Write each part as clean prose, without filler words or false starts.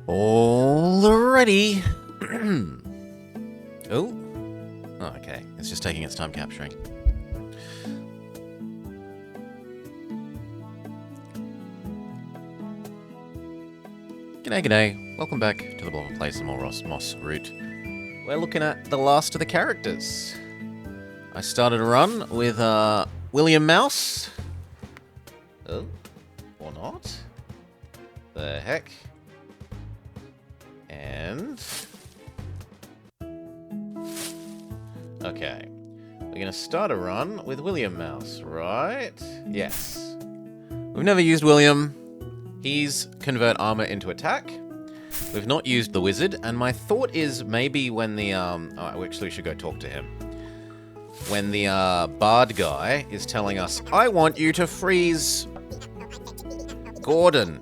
Alrighty. Oh. Oh, okay. It's just taking its time capturing. G'day, g'day. Welcome back to the blog of play some more MossRoot. We're looking at the last of the characters. I started a run with William Mouse. Oh, or not. The heck. And... okay. We're going to start a run with William Mouse, right? Yes. We've never used William. He's convert armor into attack. We've not used the wizard, and my thought is maybe when the... oh, actually we should go talk to him. When the bard guy is telling us, I want you to freeze Gordon.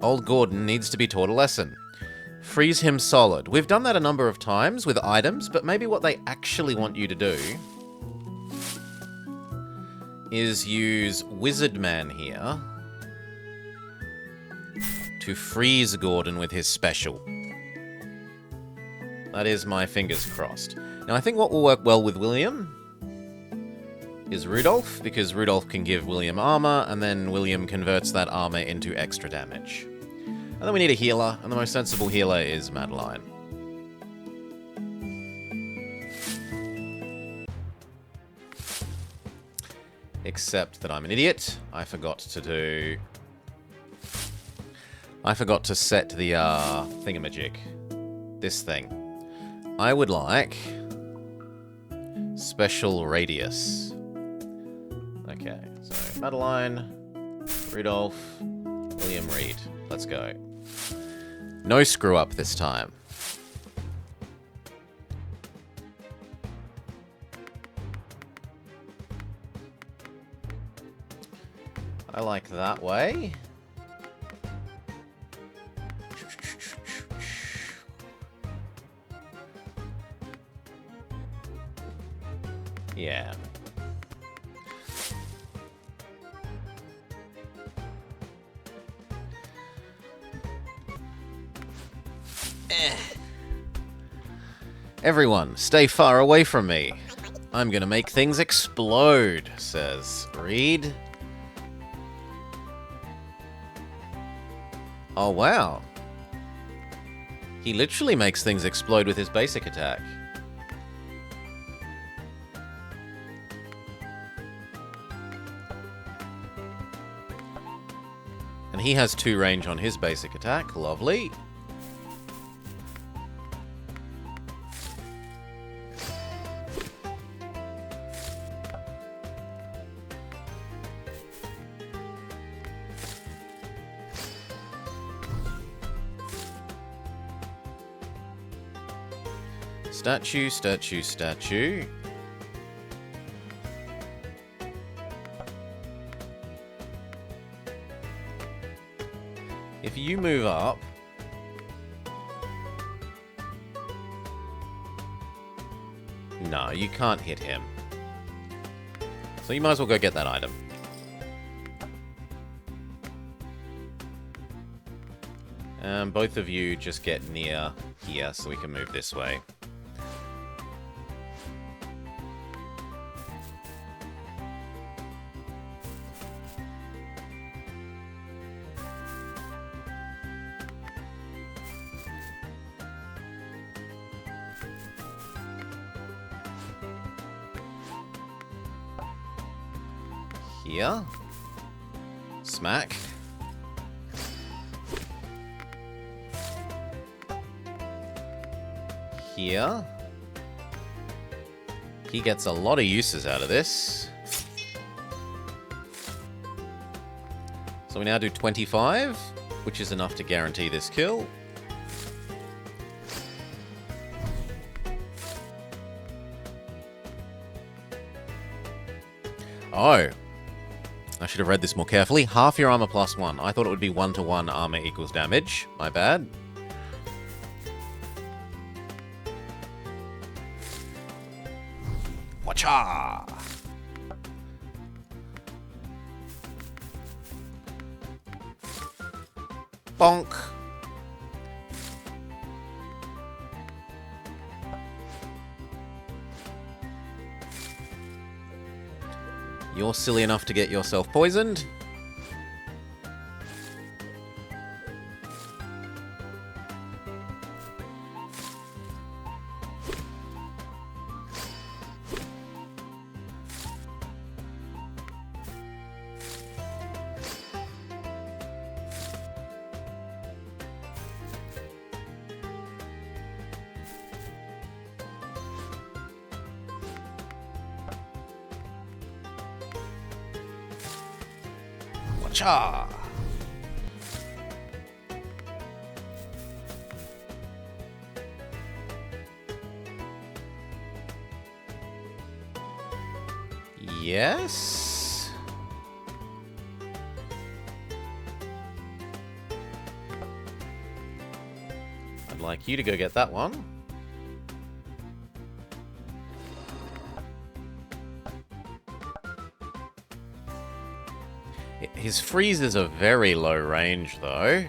Old Gordon needs to be taught a lesson. Freeze him solid. We've done that a number of times with items, but maybe what they actually want you to do is use Wizard Man here to freeze Gordon with his special. That is my fingers crossed. Now I think what will work well with William is Rudolph, because Rudolph can give William armor, and then William converts that armor into extra damage. And then we need a healer, and the most sensible healer is Madeline. Except that I'm an idiot. I forgot to set the thingamajig. This thing. I would like special radius. Okay, so Madeline, Rudolph, William Reed. Let's go. No screw up this time. I like that way. Yeah. Everyone, stay far away from me. I'm gonna make things explode, says Reed. Oh, wow. He literally makes things explode with his basic attack. And he has 2 range on his basic attack. Lovely. Statue, statue, statue. If you move up... no, you can't hit him. So you might as well go get that item. Both of you just get near here so we can move this way. Here. Smack. Here. He gets a lot of uses out of this. So we now do 25, which is enough to guarantee this kill. Oh. I should have read this more carefully. Half your armor plus 1. I thought it would be 1-to-1 armor equals damage. My bad. Watcha! Bonk. You're silly enough to get yourself poisoned. Cha! Yes? I'd like you to go get that one. His freeze is a very low range, though.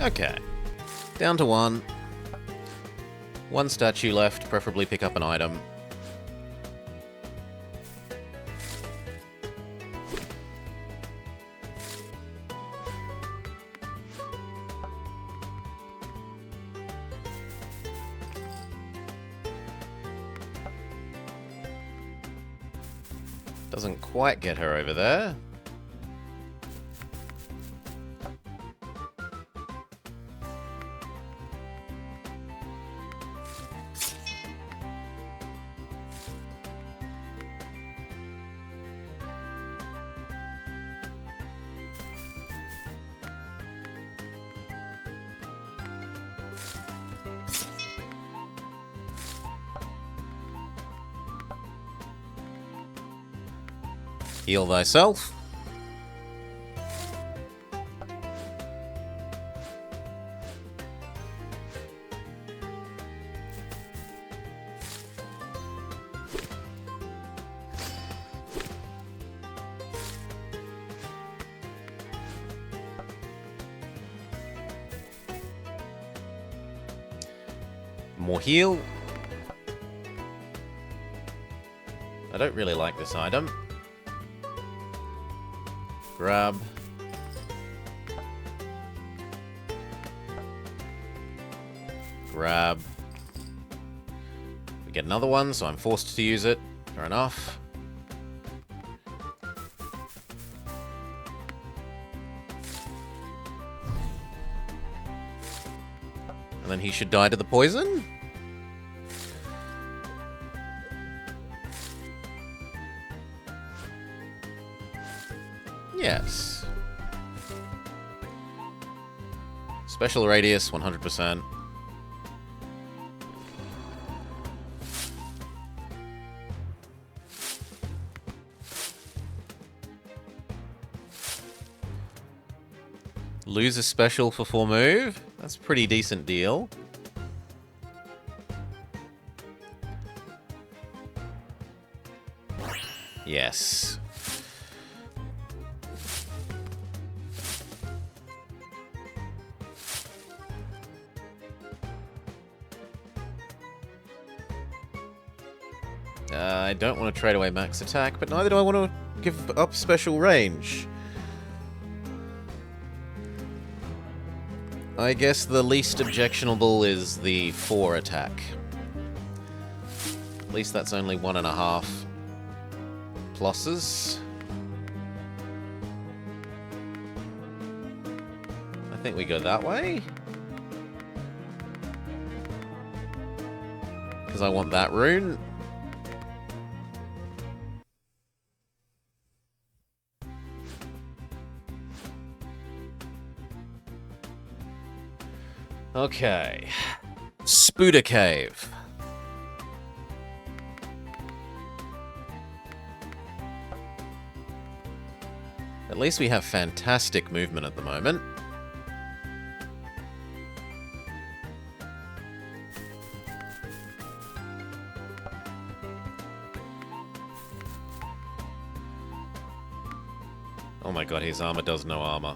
Okay. Down to one. One statue left, preferably pick up an item. Doesn't quite get her over there. Heal thyself. More heal. I don't really like this item. Grab. Grab. We get another one, so I'm forced to use it. Fair enough. And then he should die to the poison? Yes. Special radius, 100%. Lose a special for full move. That's a pretty decent deal. Yes. I don't want to trade away max attack, but neither do I want to give up special range. I guess the least objectionable is the 4 attack. At least that's only 1.5 pluses. I think we go that way. Because I want that rune. Okay. Spooder Cave. At least we have fantastic movement at the moment. Oh my god, his armor does no armor.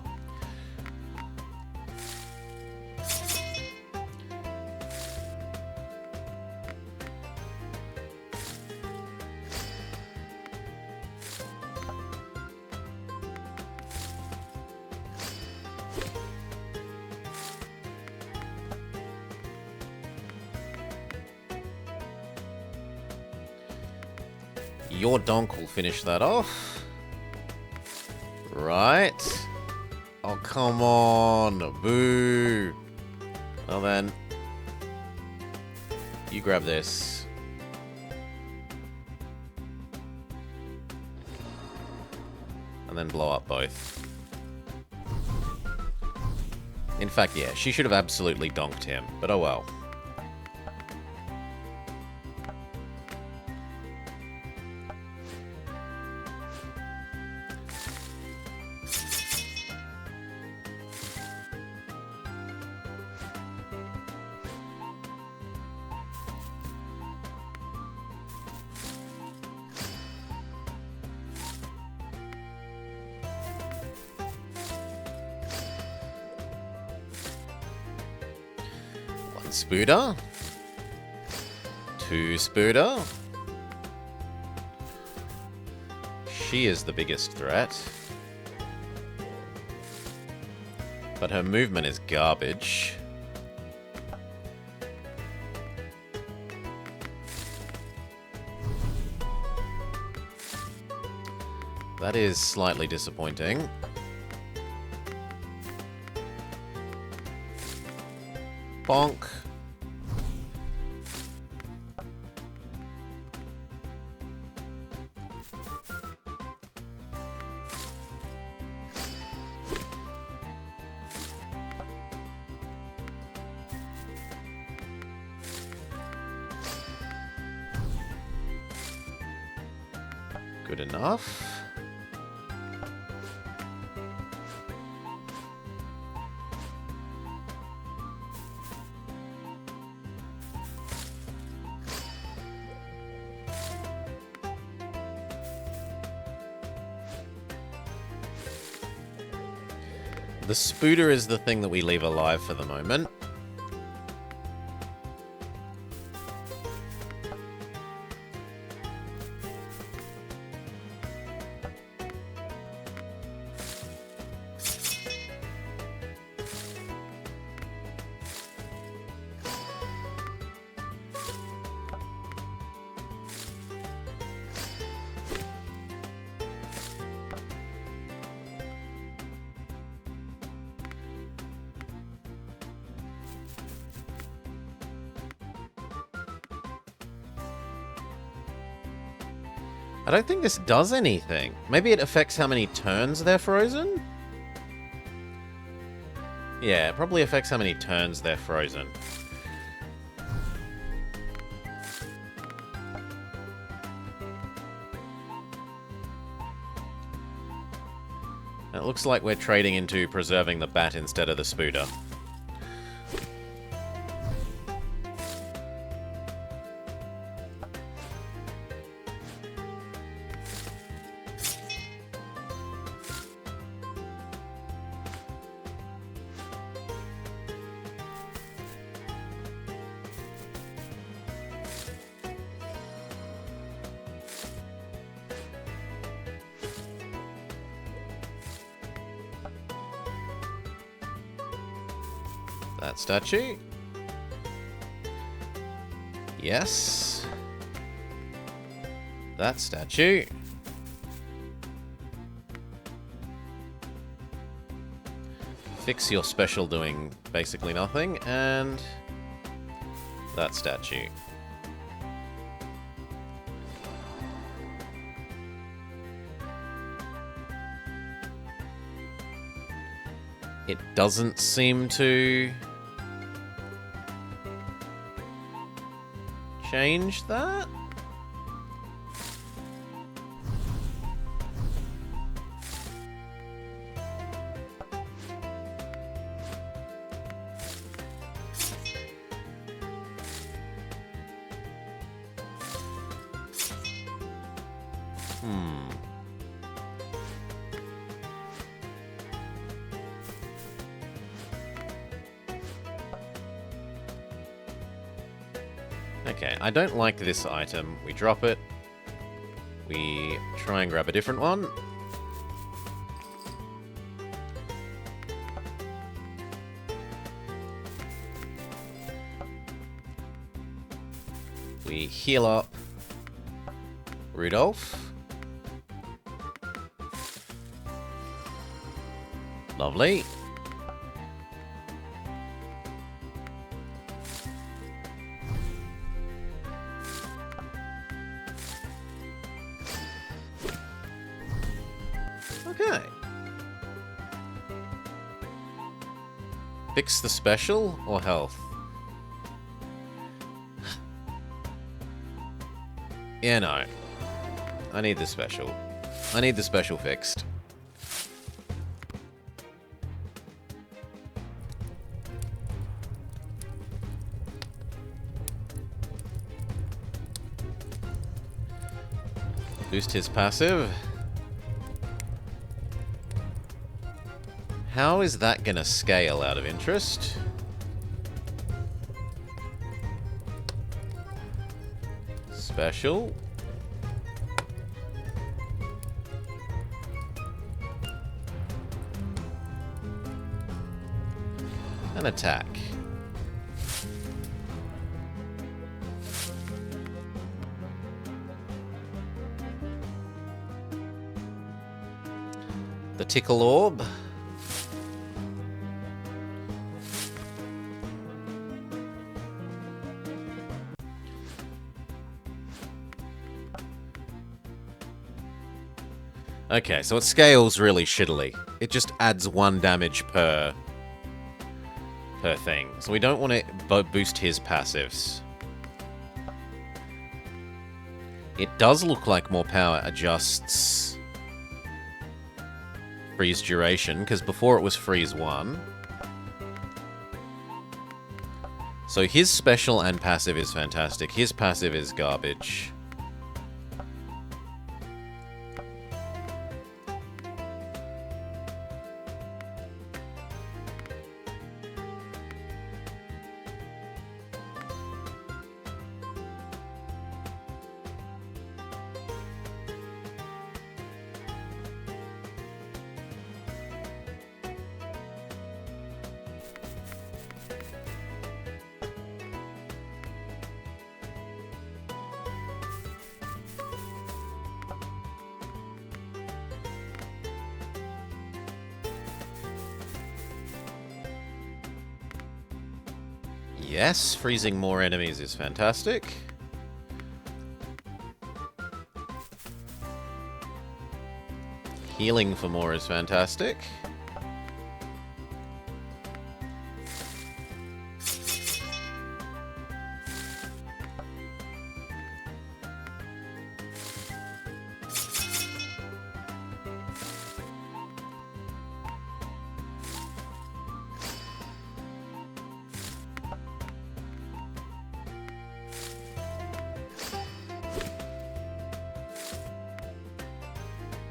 Your donk will finish that off. Right. Oh, come on. Boo. Well then. You grab this. And then blow up both. In fact, yeah, she should have absolutely donked him. But oh well. Spooder. 2 Spooder. She is the biggest threat. But her movement is garbage. That is slightly disappointing. Bonk. Good enough. The Spooder is the thing that we leave alive for the moment. I don't think this does anything. Maybe it affects how many turns they're frozen? Yeah, it probably affects how many turns they're frozen. It looks like we're trading into preserving the bat instead of the Spooder. That statue. Yes. That statue. Fix your special doing basically nothing, and that statue. It doesn't seem to change that? Okay, I don't like this item. We drop it. We try and grab a different one. We heal up Rudolph. Lovely. Okay. Fix the special or health? Yeah, no. I need the special. I need the special fixed. Boost his passive. How is that gonna scale out of interest? Special. An attack. The tickle orb. Okay, so it scales really shittily. It just adds 1 damage per thing. So we don't want to boost his passives. It does look like more power adjusts freeze duration, because before it was freeze 1. So his special and passive is fantastic. His passive is garbage. Yes, freezing more enemies is fantastic. Healing for more is fantastic.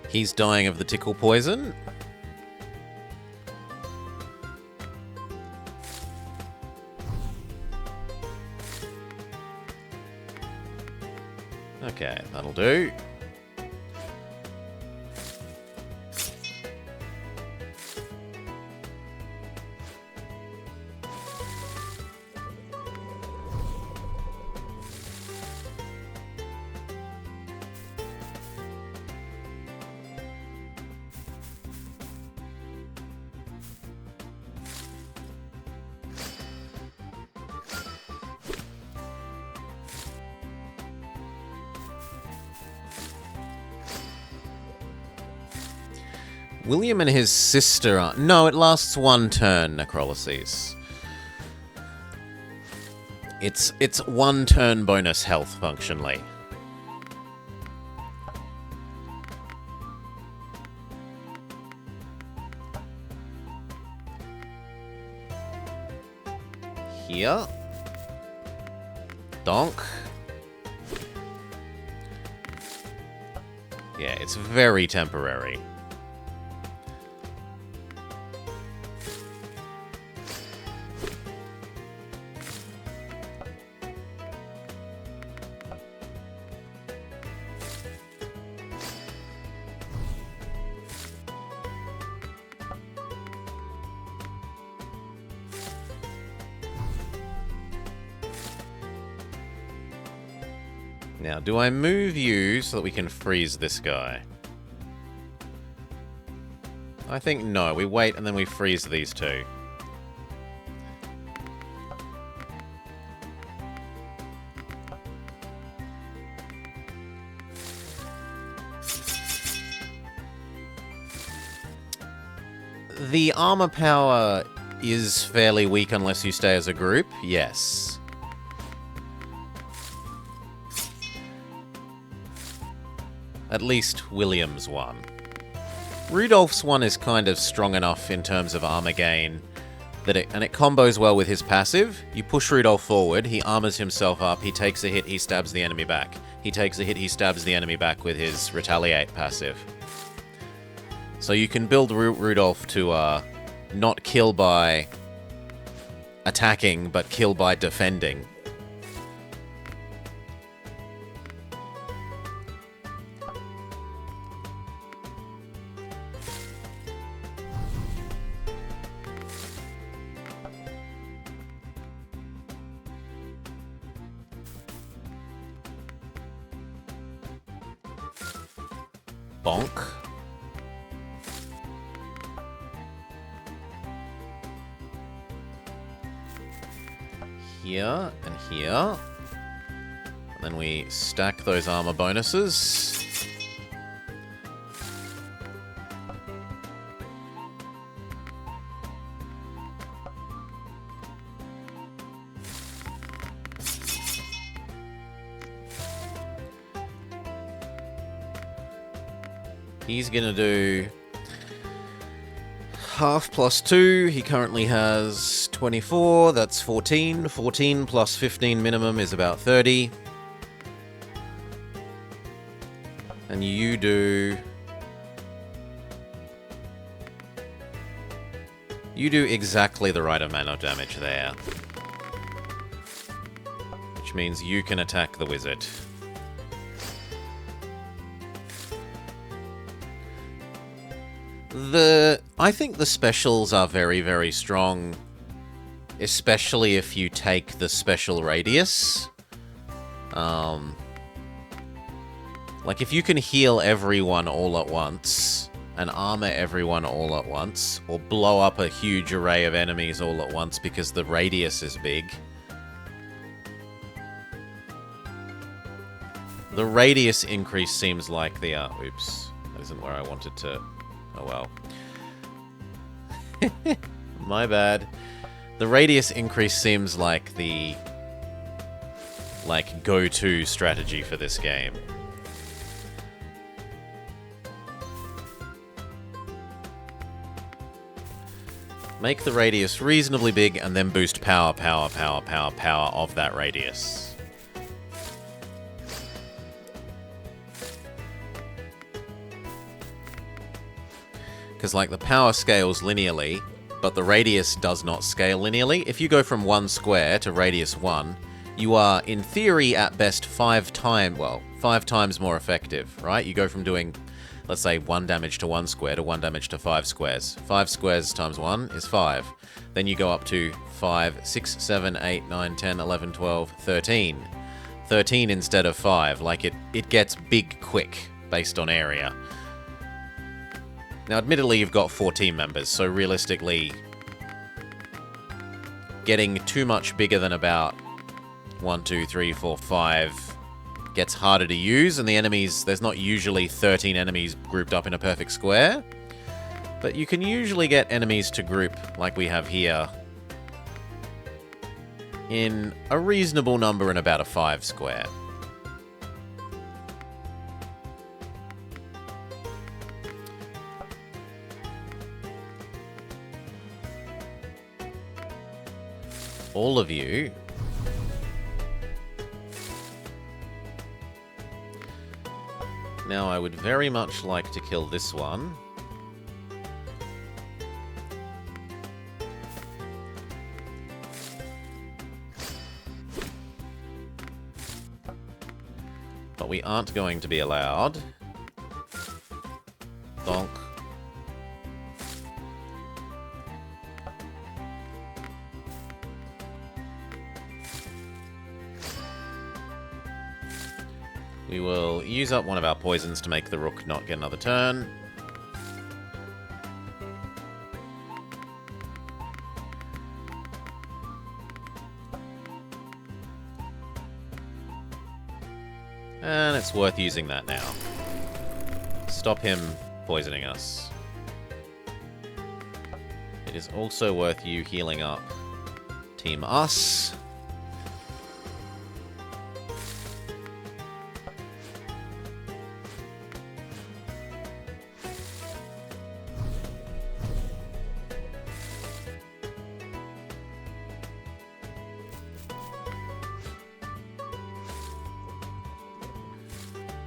He's dying of the tickle poison. Okay, that'll do. William and his sister are... No, it lasts 1 turn, Necrolyses. It's 1 turn bonus health, functionally. Here. Donk. Yeah, It's very temporary. Now, do I move you so that we can freeze this guy? I think no. We wait and then we freeze these two. The armor power is fairly weak unless you stay as a group, yes. At least William's one. Rudolph's one is kind of strong enough in terms of armor gain that it combos well with his passive. You push Rudolph forward, he armors himself up, he takes a hit, he stabs the enemy back. He takes a hit, he stabs the enemy back with his retaliate passive. So you can build Rudolph to not kill by attacking, but kill by defending. Bonk. Here and here. And then we stack those armor bonuses. He's gonna do half plus 2. He currently has 24. That's 14. 14 plus 15 minimum is about 30. And you do... You do exactly the right amount of damage there. Which means you can attack the wizard. I think the specials are very, very strong, especially if you take the special radius. Like, if you can heal everyone all at once, and armor everyone all at once, or blow up a huge array of enemies all at once because the radius is big. The radius increase seems like the... oops, that isn't where I wanted to... Oh well. My bad. The radius increase seems like the... go-to strategy for this game. Make the radius reasonably big and then boost power of that radius. Because, like, the power scales linearly, but the radius does not scale linearly. If you go from 1 square to radius 1, you are, in theory, at best 5 times more effective, right? You go from doing, let's say, 1 damage to 1 square to 1 damage to 5 squares. 5 squares times 1 is 5. Then you go up to 5, 6, 7, 8, 9, 10, 11, 12, 13. 13 instead of 5. Like, it gets big quick based on area. Now, admittedly, you've got 4 team members, so realistically, getting too much bigger than about 1, 2, 3, 4, 5 gets harder to use, and the enemies, there's not usually 13 enemies grouped up in a perfect square, but you can usually get enemies to group, like we have here, in a reasonable number in about a 5 square. All of you Now, I would very much like to kill this one. But we aren't going to be allowed. Donk. We will use up one of our poisons to make the rook not get another turn. And it's worth using that now. Stop him poisoning us. It is also worth you healing up Team Us.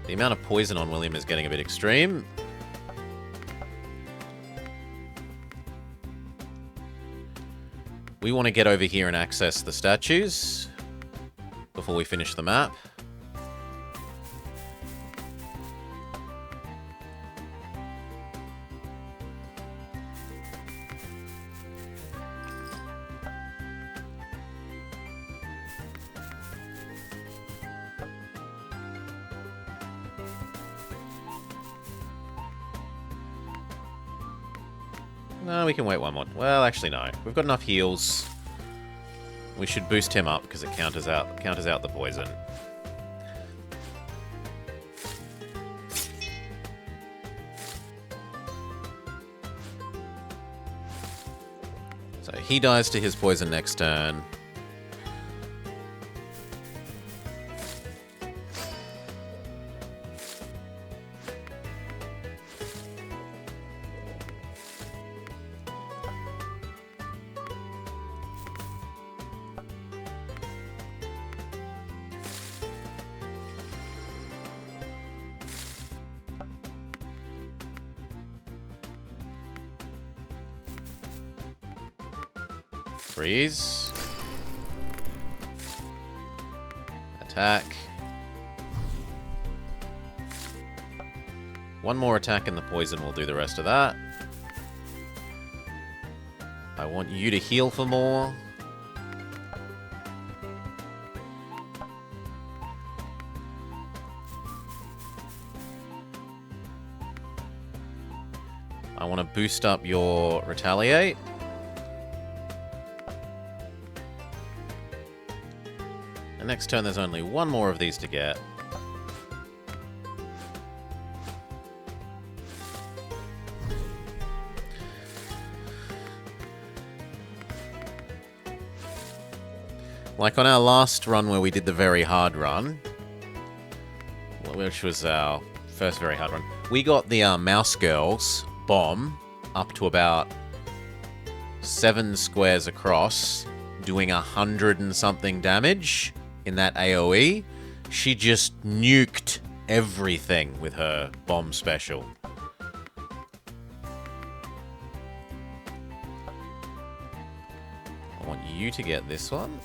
The amount of poison on William is getting a bit extreme. We want to get over here and access the statues before we finish the map. No, we can wait one more. Well, actually, no. We've got enough heals. We should boost him up because it counters out the poison. So he dies to his poison next turn. Freeze. Attack. One more attack and the poison will do the rest of that. I want you to heal for more. I want to boost up your retaliate. Next turn, there's only one more of these to get. Like on our last run where we did the very hard run, which was our first very hard run, we got the Mouse Girl's bomb up to about 7 squares across, doing 100 and something damage. In that AoE, she just nuked everything with her bomb special. I want you to get this one.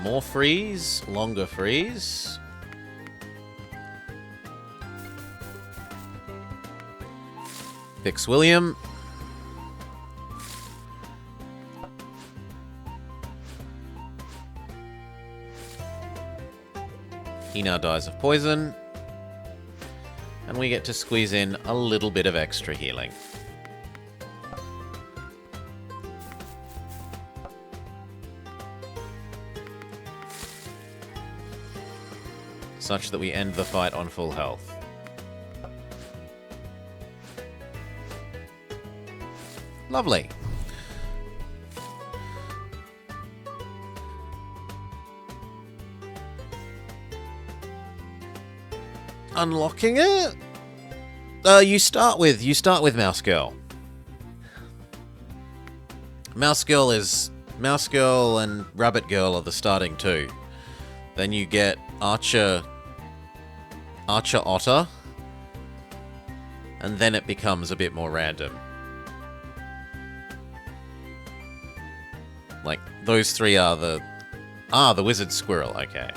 More freeze, longer freeze. Fix William. He now dies of poison. And we get to squeeze in a little bit of extra healing. Such that we end the fight on full health. Lovely. Unlocking it? You start with Mouse Girl. Mouse Girl and Rabbit Girl are the starting two. Then you get Archer Otter. And then it becomes a bit more random. Like, those three are the... Ah, the Wizard Squirrel, okay.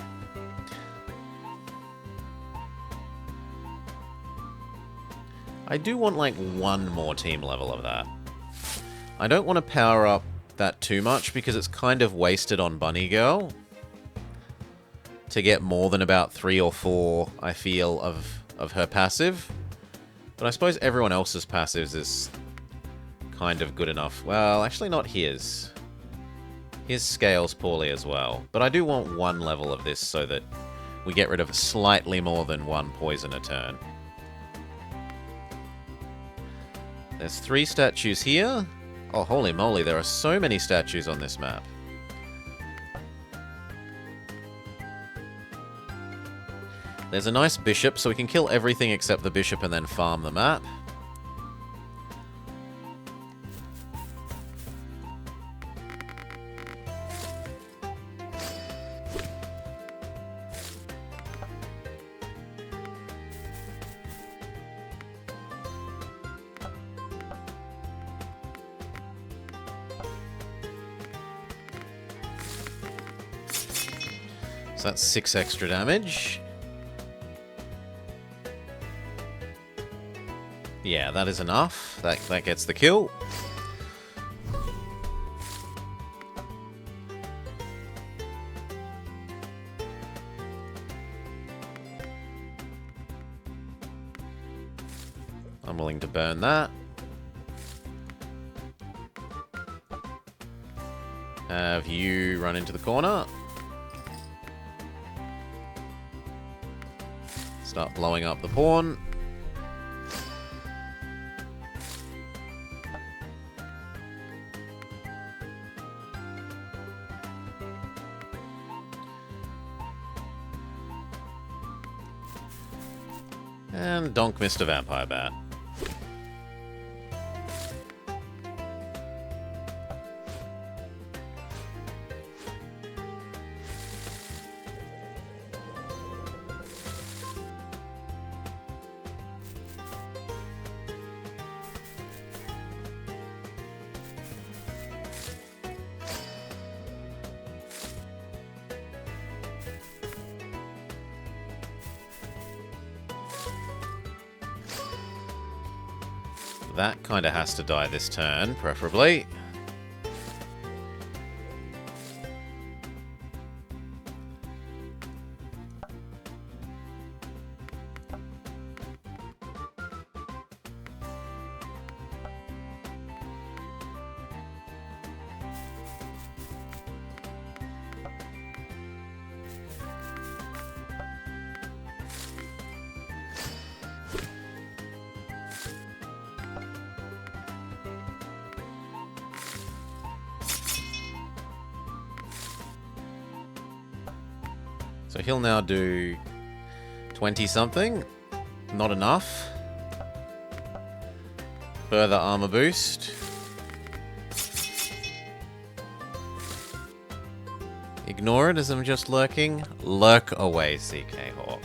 I do want, like, one more team level of that. I don't want to power up that too much, because it's kind of wasted on Bunny Girl. To get more than about 3 or 4, I feel, of her passive. But I suppose everyone else's passives is kind of good enough. Well, actually not his. His scales poorly as well. But I do want one level of this so that we get rid of slightly more than one poison a turn. There's 3 statues here. Oh, holy moly, there are so many statues on this map. There's a nice bishop, so we can kill everything except the bishop and then farm the map. So that's 6 extra damage. Yeah, that is enough. That gets the kill. I'm willing to burn that. Have you run into the corner. Start blowing up the pawn. And donk Mr. Vampire Bat. That kind of has to die this turn, preferably. So he'll now do 20-something. Not enough. Further armor boost. Ignore it as I'm just lurking. Lurk away, CK Hawk.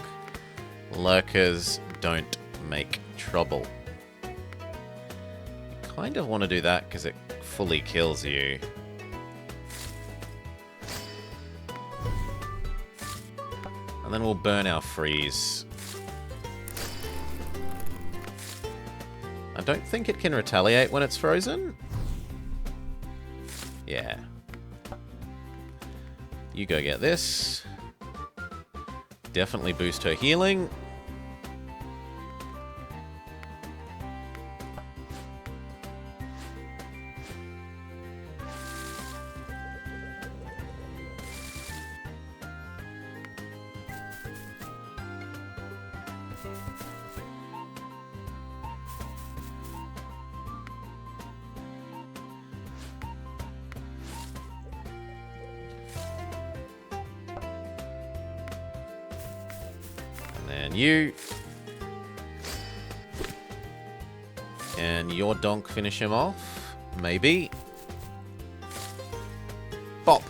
Lurkers don't make trouble. You kind of want to do that because it fully kills you. And then we'll burn our freeze. I don't think it can retaliate when it's frozen. Yeah. You go get this. Definitely boost her healing. And you. Can your donk finish him off? Maybe. Bop.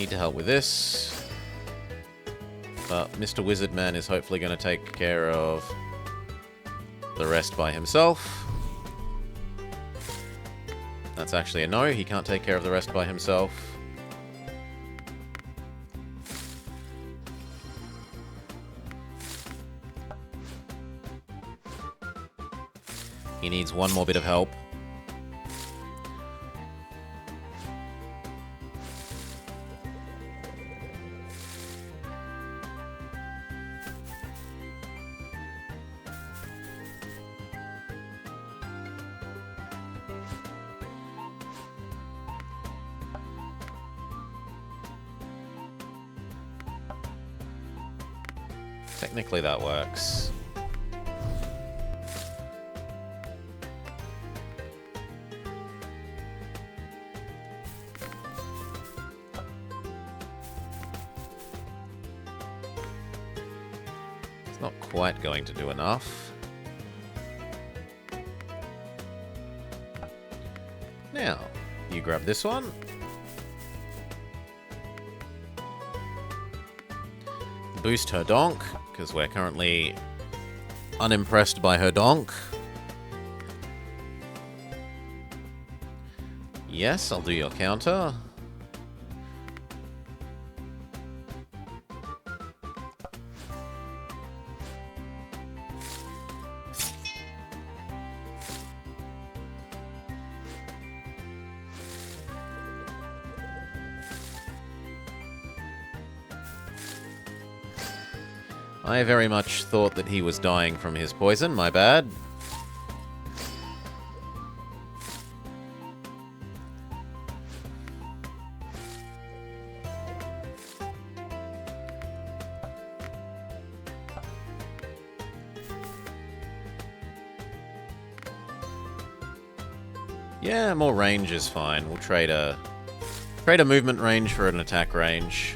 need to help with this. But Mr. Wizardman is hopefully going to take care of the rest by himself. That's actually a no. He can't take care of the rest by himself. He needs one more bit of help. Technically that works. It's not quite going to do enough. Now, you grab this one. Boost her donk, because we're currently unimpressed by her donk. Yes, I'll do your counter. I very much thought that he was dying from his poison, my bad. Yeah, more range is fine. We'll trade a movement range for an attack range.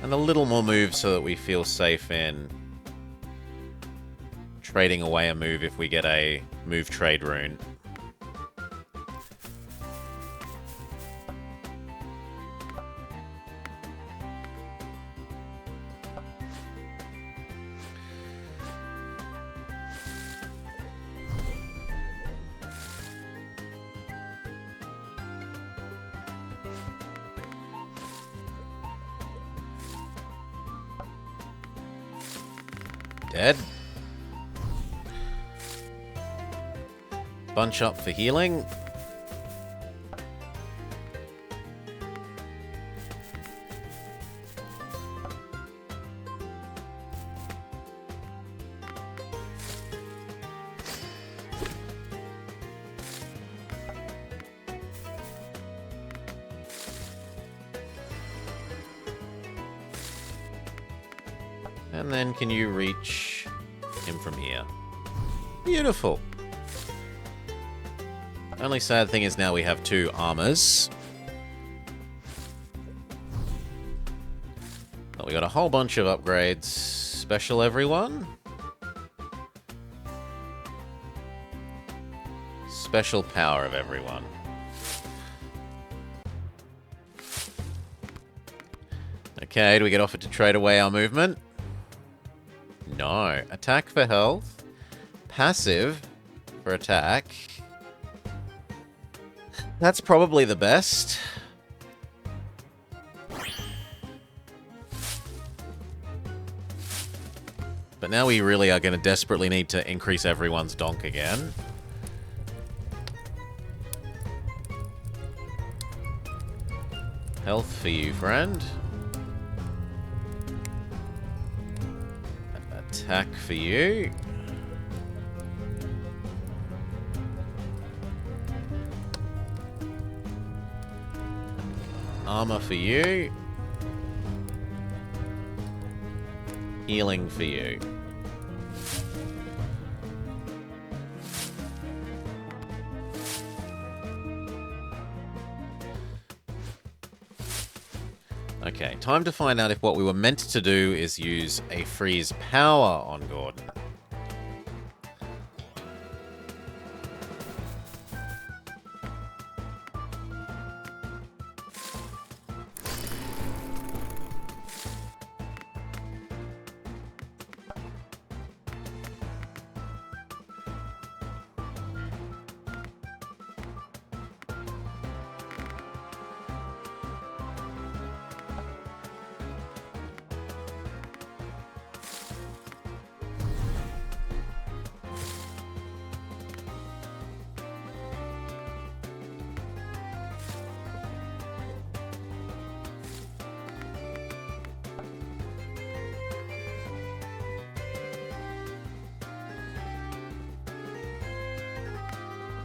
And a little more move so that we feel safe in trading away a move if we get a move trade rune. Dead. Bunch up for healing. And then can you reach him from here? Beautiful. Only sad thing is now we have 2 armors. But we got a whole bunch of upgrades. Special everyone. Special power of everyone. Okay, do we get offered to trade away our movement? No. Attack for health. Passive for attack. That's probably the best. But now we really are going to desperately need to increase everyone's donk again. Health for you, friend. Attack for you. Armor for you. Healing for you. Okay, time to find out if what we were meant to do is use a freeze power on Gordon.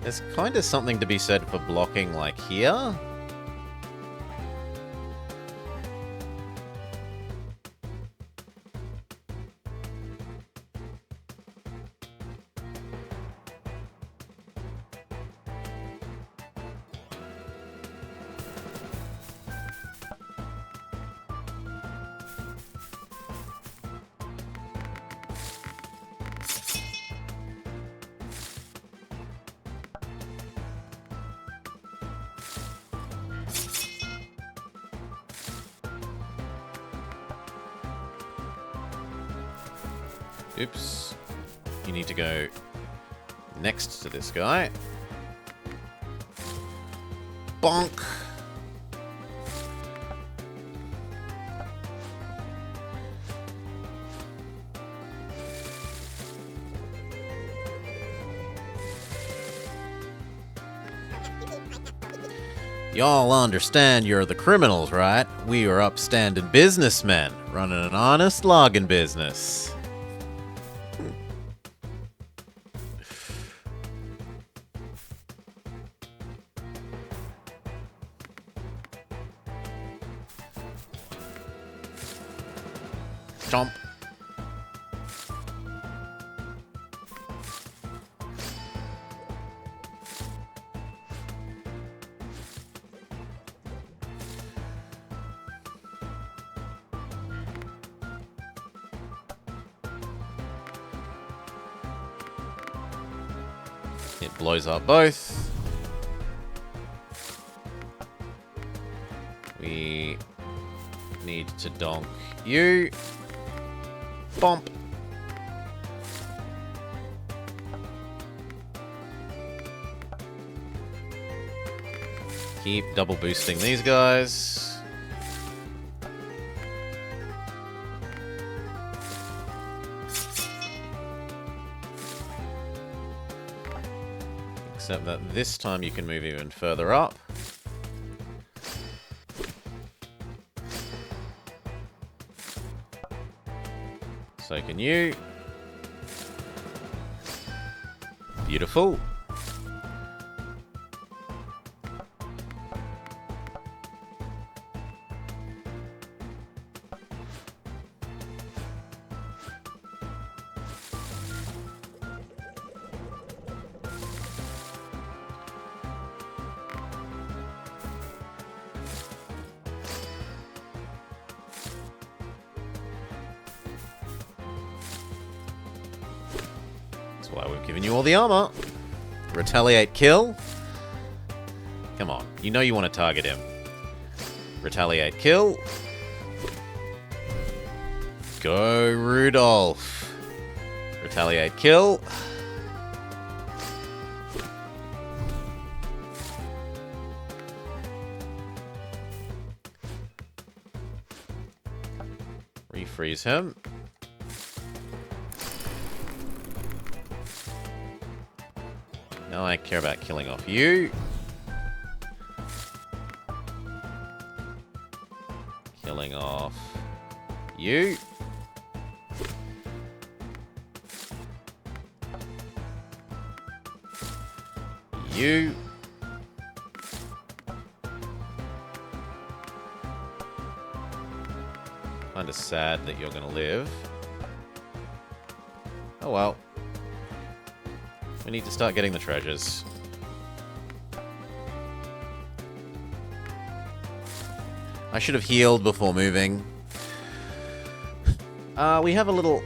There's kind of something to be said for blocking like here. Oops. You need to go next to this guy. Bonk! Y'all understand you're the criminals, right? We are upstanding businessmen, running an honest logging business. Chomp. It blows up both. We need to donk you. Bomp. Keep double boosting these guys. Except that this time you can move even further up. So can you. Beautiful. Why we've given you all the armor. Retaliate kill. Come on, you know you want to target him. Retaliate kill. Go Rudolph. Retaliate kill. Refreeze him. Now I care about killing off you. Killing off you. You. Kinda sad that you're gonna live. Oh well. We need to start getting the treasures. I should have healed before moving. We have a little...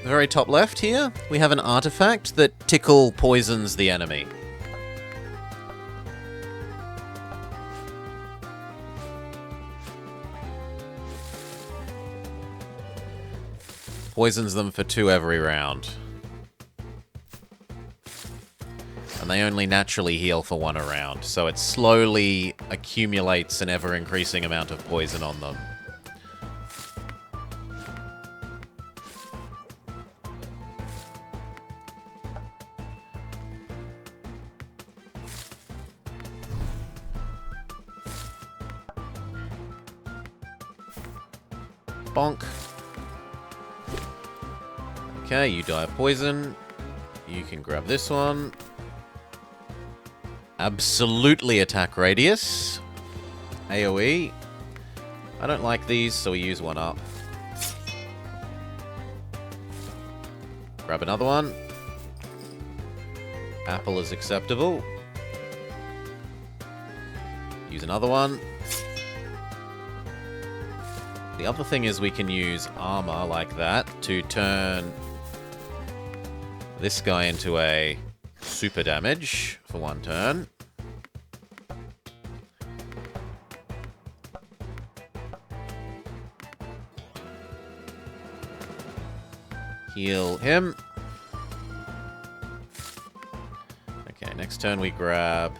very top left here, we have an artifact that tickle poisons the enemy. Poisons them for 2 every round. And they only naturally heal for 1 a round, so it slowly accumulates an ever-increasing amount of poison on them. Bonk. Okay, you die of poison. You can grab this one. Absolutely attack radius. AoE. I don't like these, so we use 1 up. Grab another one. Apple is acceptable. Use another one. The other thing is we can use armor like that to turn this guy into a super damage for 1 turn. Heal him. Okay, next turn we grab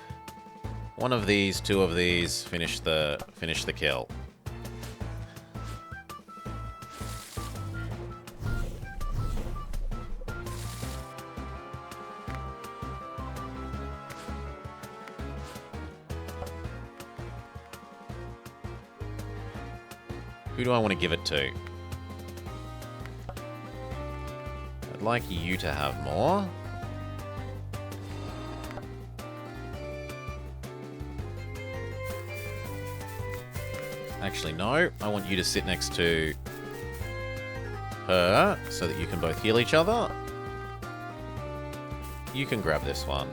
1 of these, 2 of these, finish the kill. Who do I want to give it to? I'd like you to have more. Actually, no. I want you to sit next to her so that you can both heal each other. You can grab this one.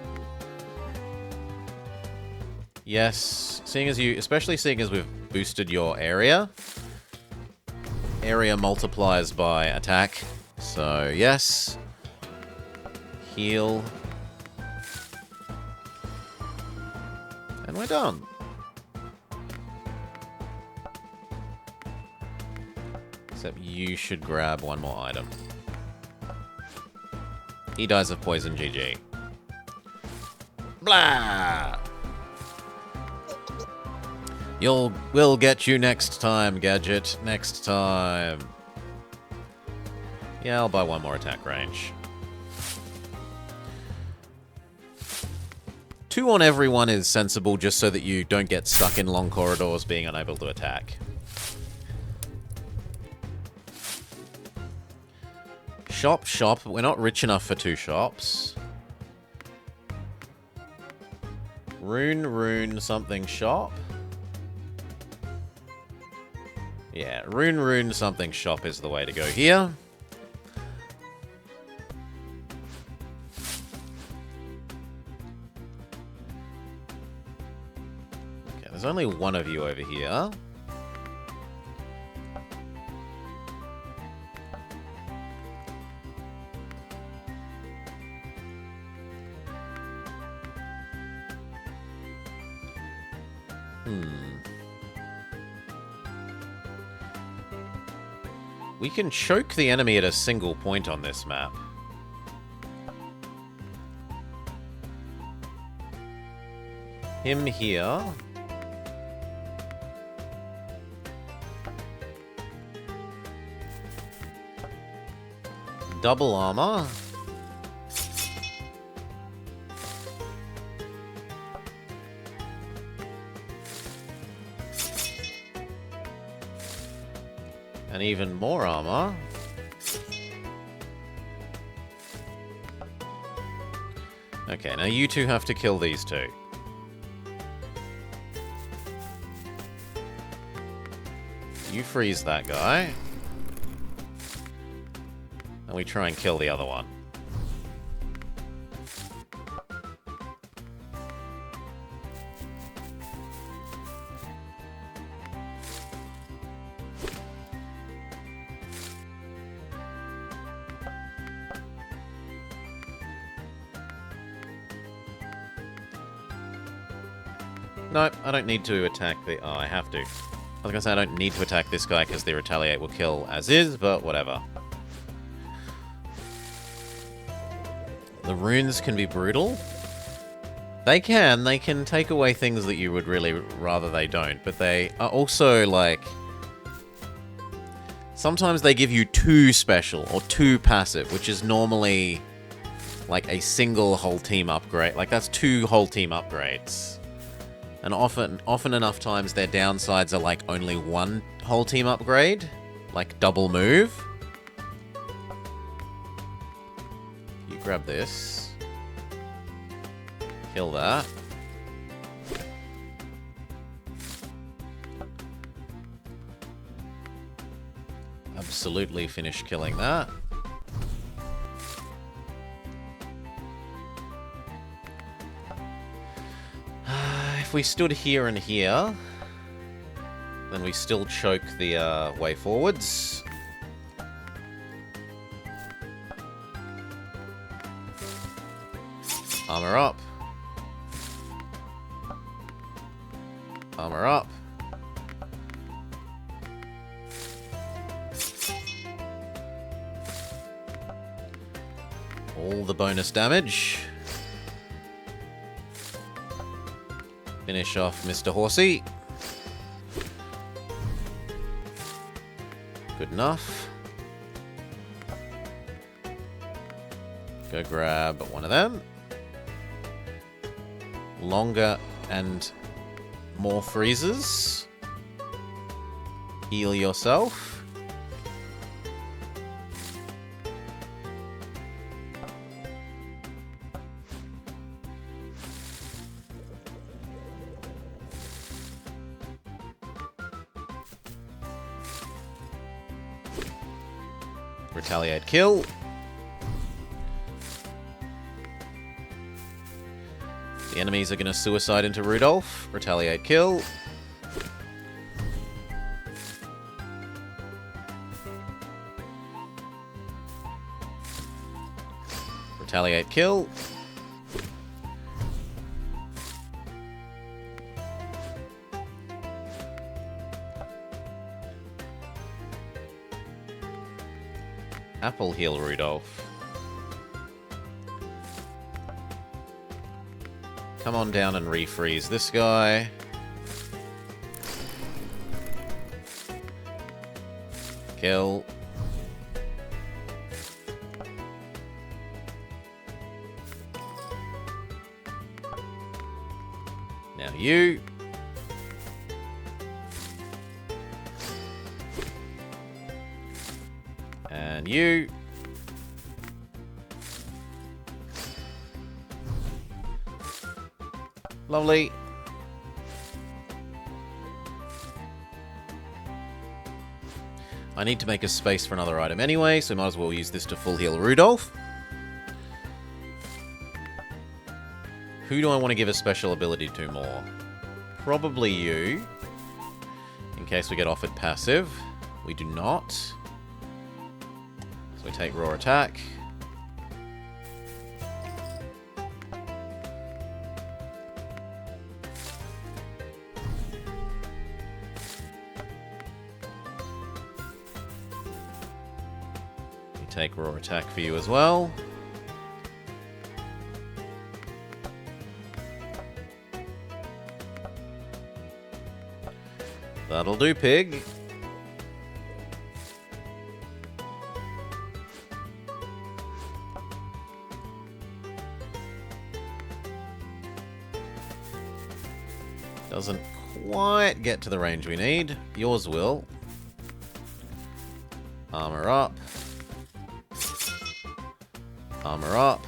Yes, especially seeing as we've boosted your area. Area multiplies by attack. So, yes. Heal. And we're done. Except you should grab 1 more item. He dies of poison, GG. Blah! We'll get you next time, Gadget. Next time. Yeah, I'll buy 1 more attack range. 2 on everyone is sensible, just so that you don't get stuck in long corridors being unable to attack. Shop. We're not rich enough for 2 shops. Rune, something shop. Yeah, rune, something shop is the way to go here. Okay, there's only 1 of you over here. We can choke the enemy at a single point on this map. Him here. Double armor. And even more armor. Okay, now you 2 have to kill these 2. You freeze that guy. And we try and kill the other one. Nope, I don't need to attack the... Oh, I have to. I was gonna say I don't need to attack this guy because the retaliate will kill as is, but whatever. The runes can be brutal. They can take away things that you would really rather they don't, but they are also, like... Sometimes they give you 2 special, or 2 passive, which is normally, like, a single whole team upgrade. Like, that's 2 whole team upgrades. And often enough times their downsides are, like, only 1 whole team upgrade. Like, double move. You grab this. Kill that. Absolutely finish killing that. If we stood here and here, then we still choke the way forwards. Armor up. Armor up. All the bonus damage. Finish off Mr. Horsey. Good enough. Go grab one of them. Longer and more freezes. Heal yourself. Retaliate kill. The enemies are going to suicide into Rudolph. Retaliate kill. Retaliate kill. Apple heal Rudolph. Come on down and refreeze this guy. Kill. Now you. And you. Lovely. I need to make a space for another item anyway, so might as well use this to full heal Rudolph. Who do I want to give a special ability to more? Probably you. In case we get offered passive. We do not. So we take raw attack. Take raw attack for you as well. That'll do, pig. Doesn't quite get to the range we need. Yours will. Armor up. Armor up.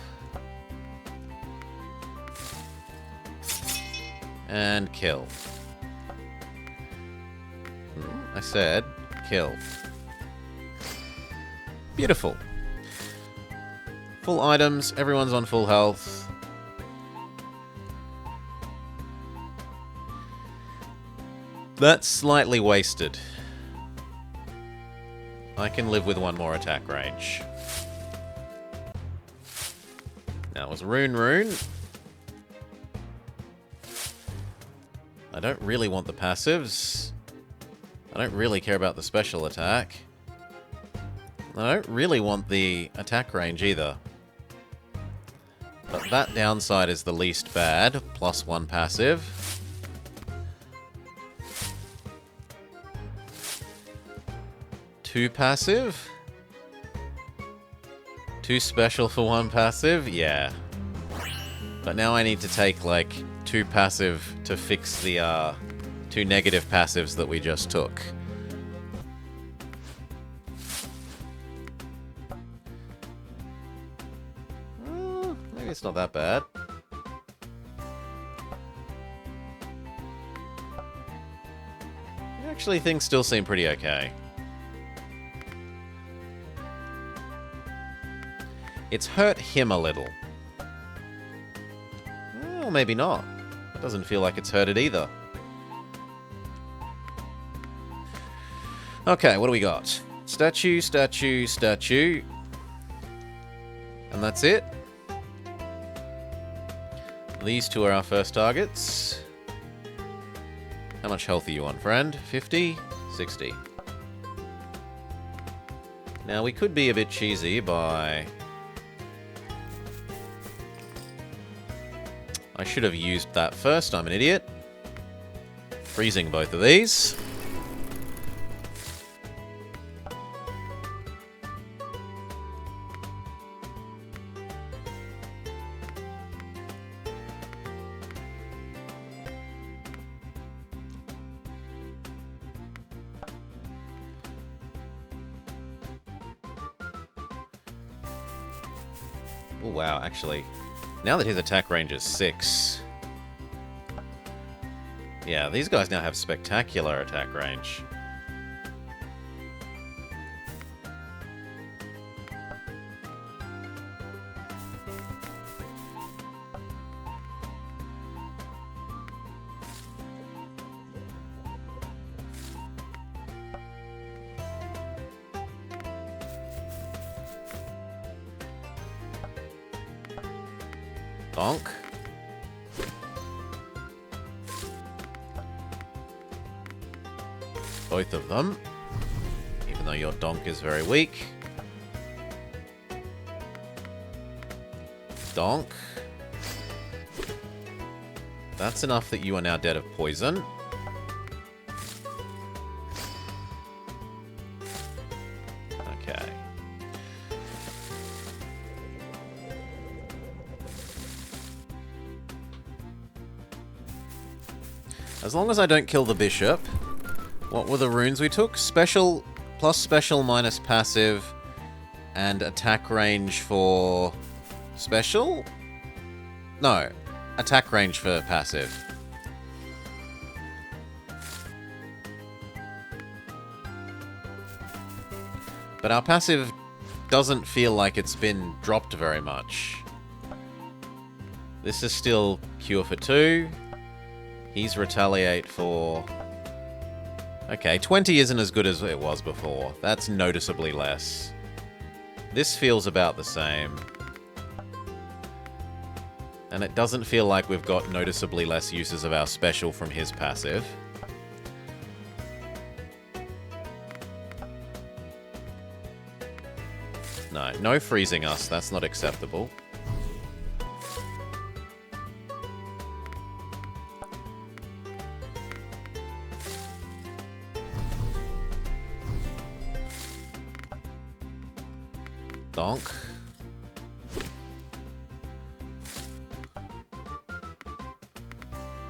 And kill. I said kill. Beautiful. Full items. Everyone's on full health. That's slightly wasted. I can live with one more attack range. That was Rune. I don't really want the passives. I don't really care about the special attack. I don't really want the attack range either. But that downside is the least bad. +1 passive. Two passive? 2 special for 1 passive? Yeah. But now I need to take, like, 2 passive to fix the, 2 negative passives that we just took. Maybe it's not that bad. Actually, things still seem pretty okay. It's hurt him a little. Well, maybe not. It doesn't feel like it's hurt it either. Okay, what do we got? Statue, statue, statue. And that's it. These two are our first targets. How much health are you on, friend? 50? 60. Now, we could be a bit cheesy by... I should have used that first, I'm an idiot. Freezing both of these. Oh wow, actually... Now that his attack range is 6... Yeah, these guys now have spectacular attack range. Bonk. Both of them. Even though your donk is very weak. Donk. That's enough that you are now dead of poison. Okay. As long as I don't kill the bishop. What were the runes we took? Special, plus special minus passive, and attack range for special? No, attack range for passive. But our passive doesn't feel like it's been dropped very much. This is still cure for 2. He's retaliate for... Okay, 20 isn't as good as it was before. That's noticeably less. This feels about the same. And it doesn't feel like we've got noticeably less uses of our special from his passive. No, no freezing us. That's not acceptable. Donk.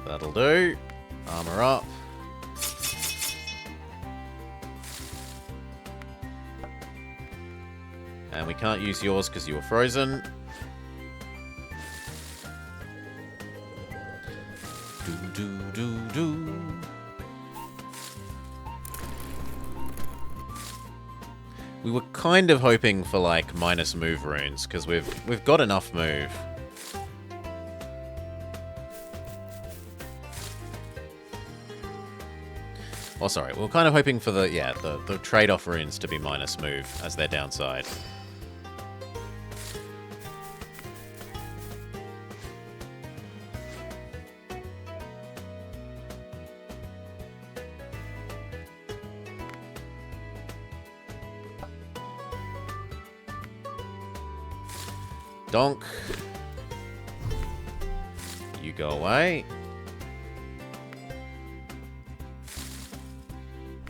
That'll do. Armor up. And we can't use yours because you were frozen. Do. We were kind of hoping for, like, minus move runes, because we've got enough move. Oh, sorry, we were kind of hoping for the trade-off runes to be minus move as their downside. Donk. You go away.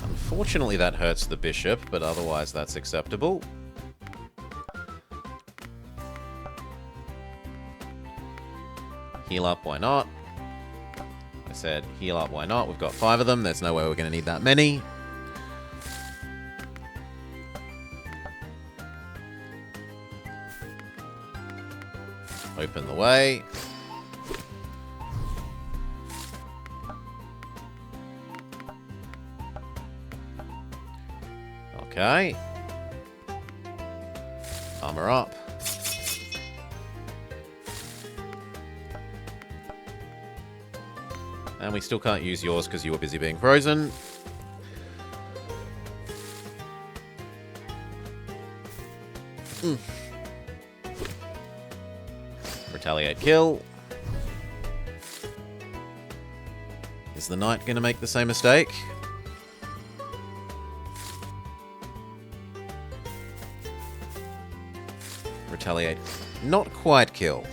Unfortunately, that hurts the bishop, but otherwise that's acceptable. Heal up, why not? I said heal up, why not? We've got 5 of them. There's no way we're going to need that many. Open the way. Okay. Armor up. And we still can't use yours because you were busy being frozen. Retaliate kill. Is the knight going to make the same mistake? Retaliate. Not quite kill.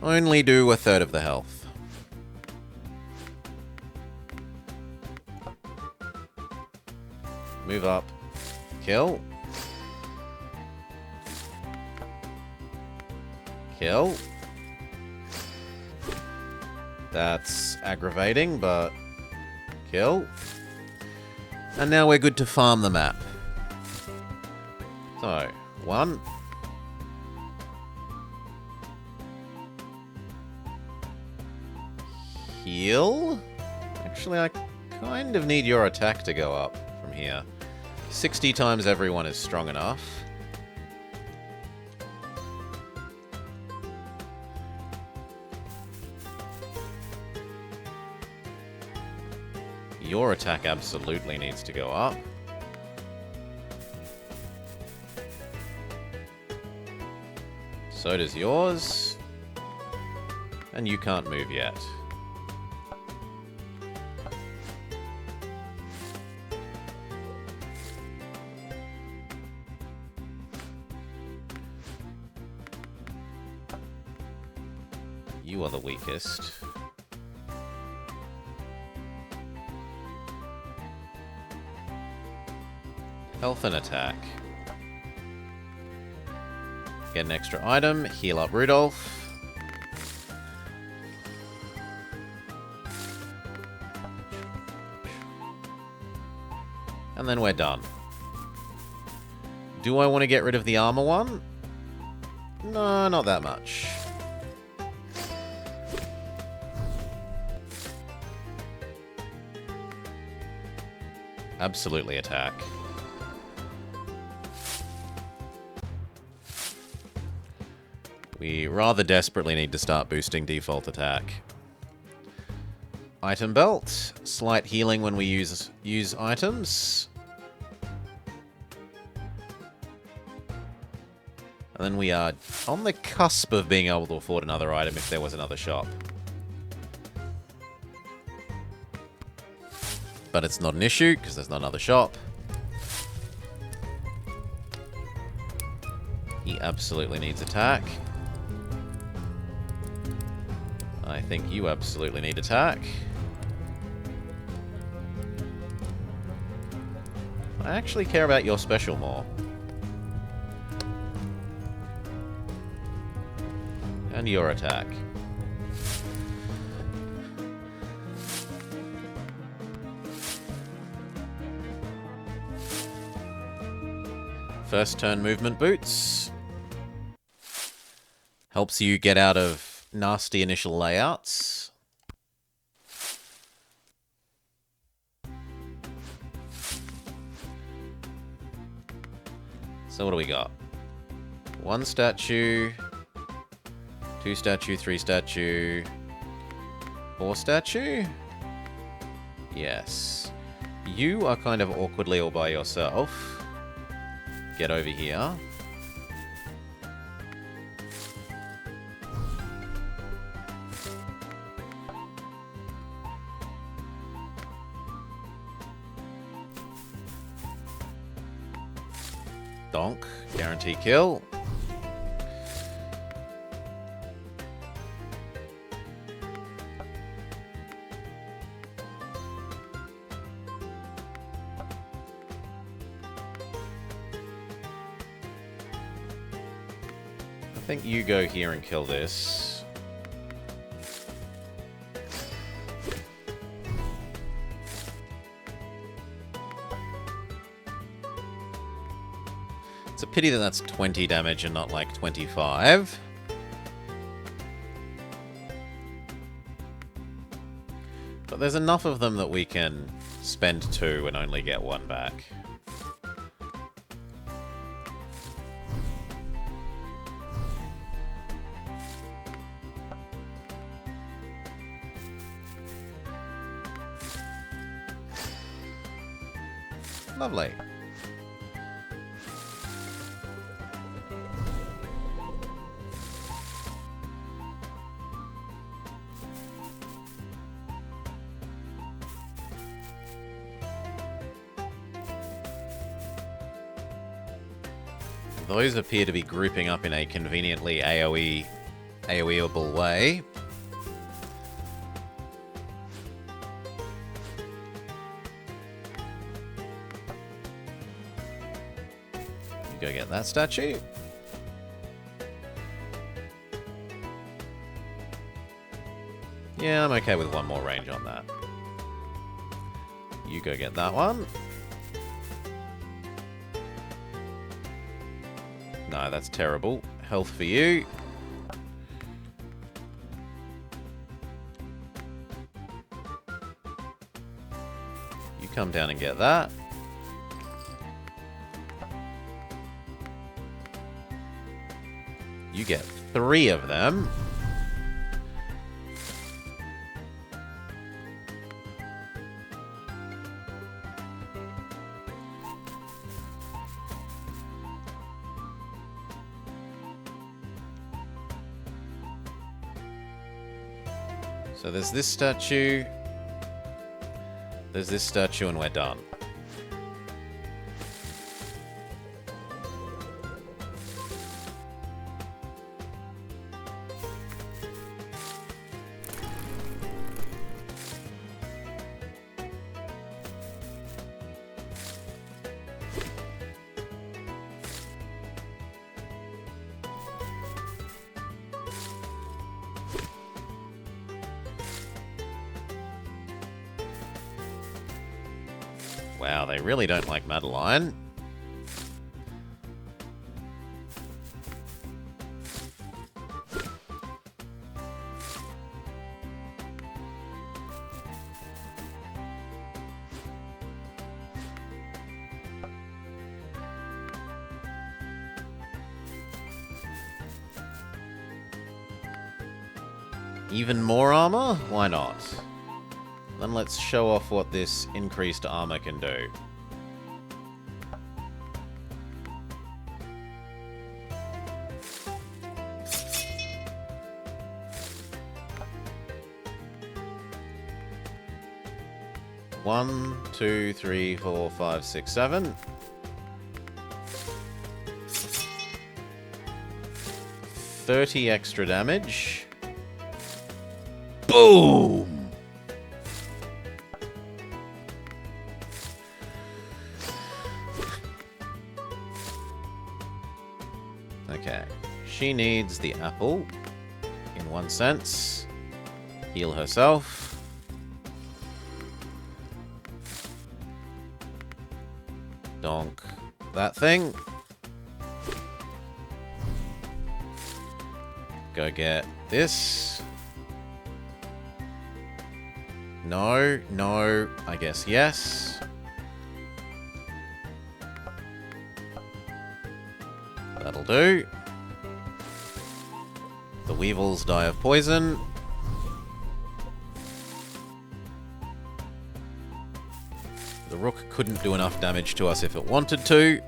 Only do 1/3 of the health. Move up. Kill. Kill. That's aggravating, but kill. And now we're good to farm the map. So, 1. Heal? Actually, I kind of need your attack to go up from here. 60 times everyone is strong enough. Your attack absolutely needs to go up. So does yours. And you can't move yet. You are the weakest. Health and attack. Get an extra item. Heal up Rudolph. And then we're done. Do I want to get rid of the armor one? No, not that much. Absolutely attack. We rather desperately need to start boosting default attack. Item belt. Slight healing when we use items. And then we are on the cusp of being able to afford another item if there was another shop. But it's not an issue because there's not another shop. He absolutely needs attack. I think you absolutely need attack. I actually care about your special more. And your attack. First turn movement boots. Helps you get out of nasty initial layouts. So what do we got? 1 statue, 2 statue, 3 statue, 4 statue? Yes. You are kind of awkwardly all by yourself. Get over here. Donk. Guarantee kill. think you go here and kill this. It's a pity that that's 20 damage and not like 25. But there's enough of them that we can spend 2 and only get 1 back. Lovely. Those appear to be grouping up in a conveniently AoE-able way. You go get that statue. Yeah, I'm okay with 1 more range on that. You go get that one. No, that's terrible. Health for you. You come down and get that. You get 3 of them. So there's this statue, there's this statue, and we're done. Wow, they really don't like Madeline. Even more armor? Why not? Then let's show off what this increased armor can do. One, 2, 3, 4, 5, 6, 7. 30 extra damage. Boom! Okay. She needs the apple, in one sense. Heal herself. Donk that thing. Go get this. No, no, I guess yes. That'll do. The weevils die of poison. The rook couldn't do enough damage to us if it wanted to.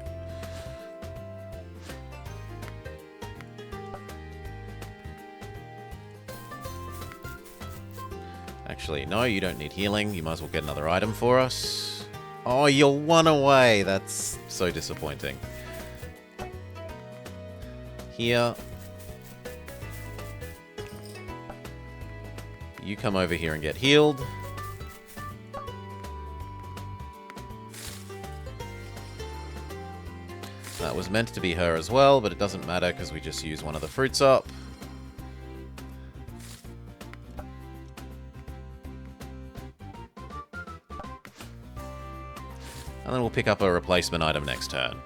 Actually, no, you don't need healing. You might as well get another item for us. Oh, you're 1 away. That's so disappointing. Here. You come over here and get healed. That was meant to be her as well, but it doesn't matter because we just use one of the fruits up. And then we'll pick up a replacement item next turn.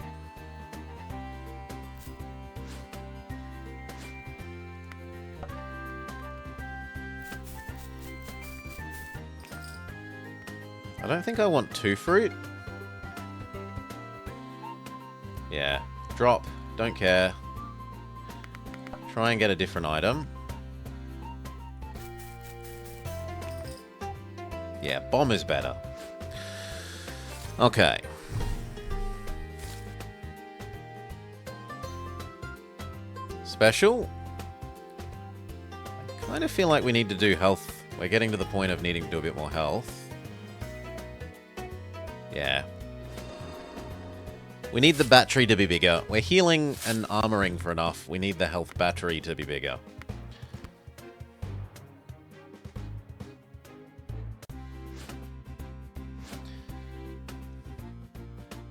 I don't think I want 2 fruit. Yeah, drop, don't care. Try and get a different item. Yeah, bomb is better. Okay. Special. I kind of feel like we need to do health. We're getting to the point of needing to do a bit more health. Yeah. We need the battery to be bigger. We're healing and armoring for enough. We need the health battery to be bigger.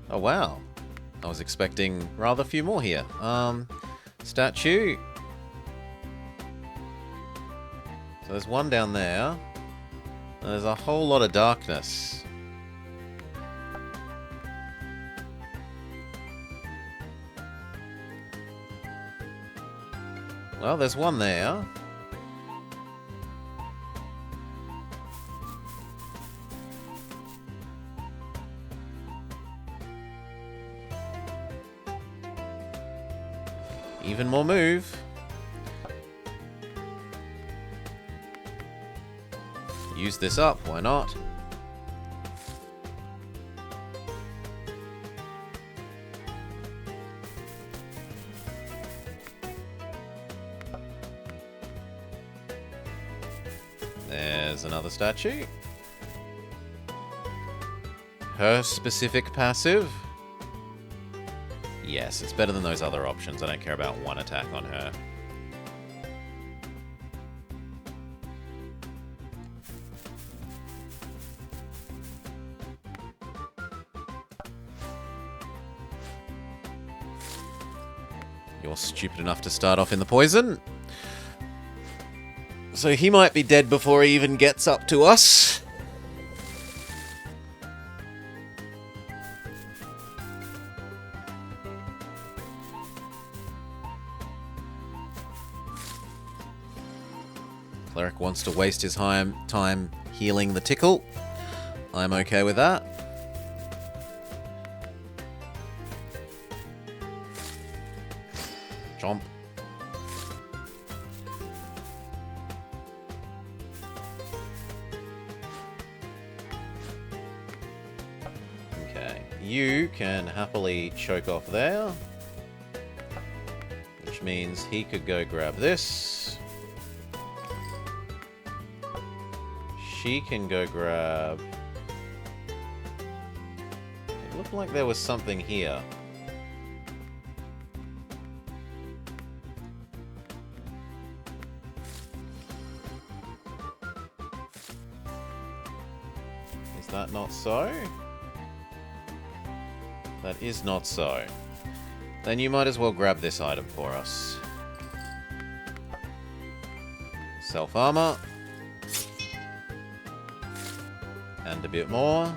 Oh, wow. I was expecting rather few more here. Statue. So there's one down there. There's a whole lot of darkness. Well, there's one there. Even more move. Use this up, why not? There's another statue. Her specific passive. Yes, it's better than those other options. I don't care about one attack on her. You're stupid enough to start off in the poison. So he might be dead before he even gets up to us. Cleric wants to waste his time healing the tickle. I'm okay with that. Chomp. Okay, you can happily choke off there. Which means he could go grab this. She can go grab... It looked like there was something here. Is that not so? That is not so. Then you might as well grab this item for us. Self-armor. And a bit more.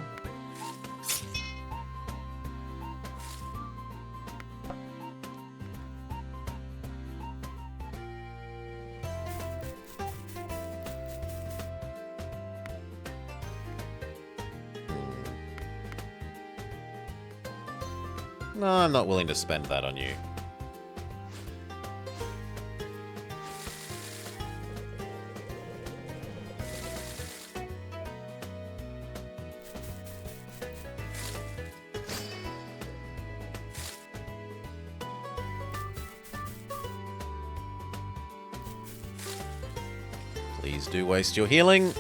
No, I'm not willing to spend that on you. Please do waste your healing.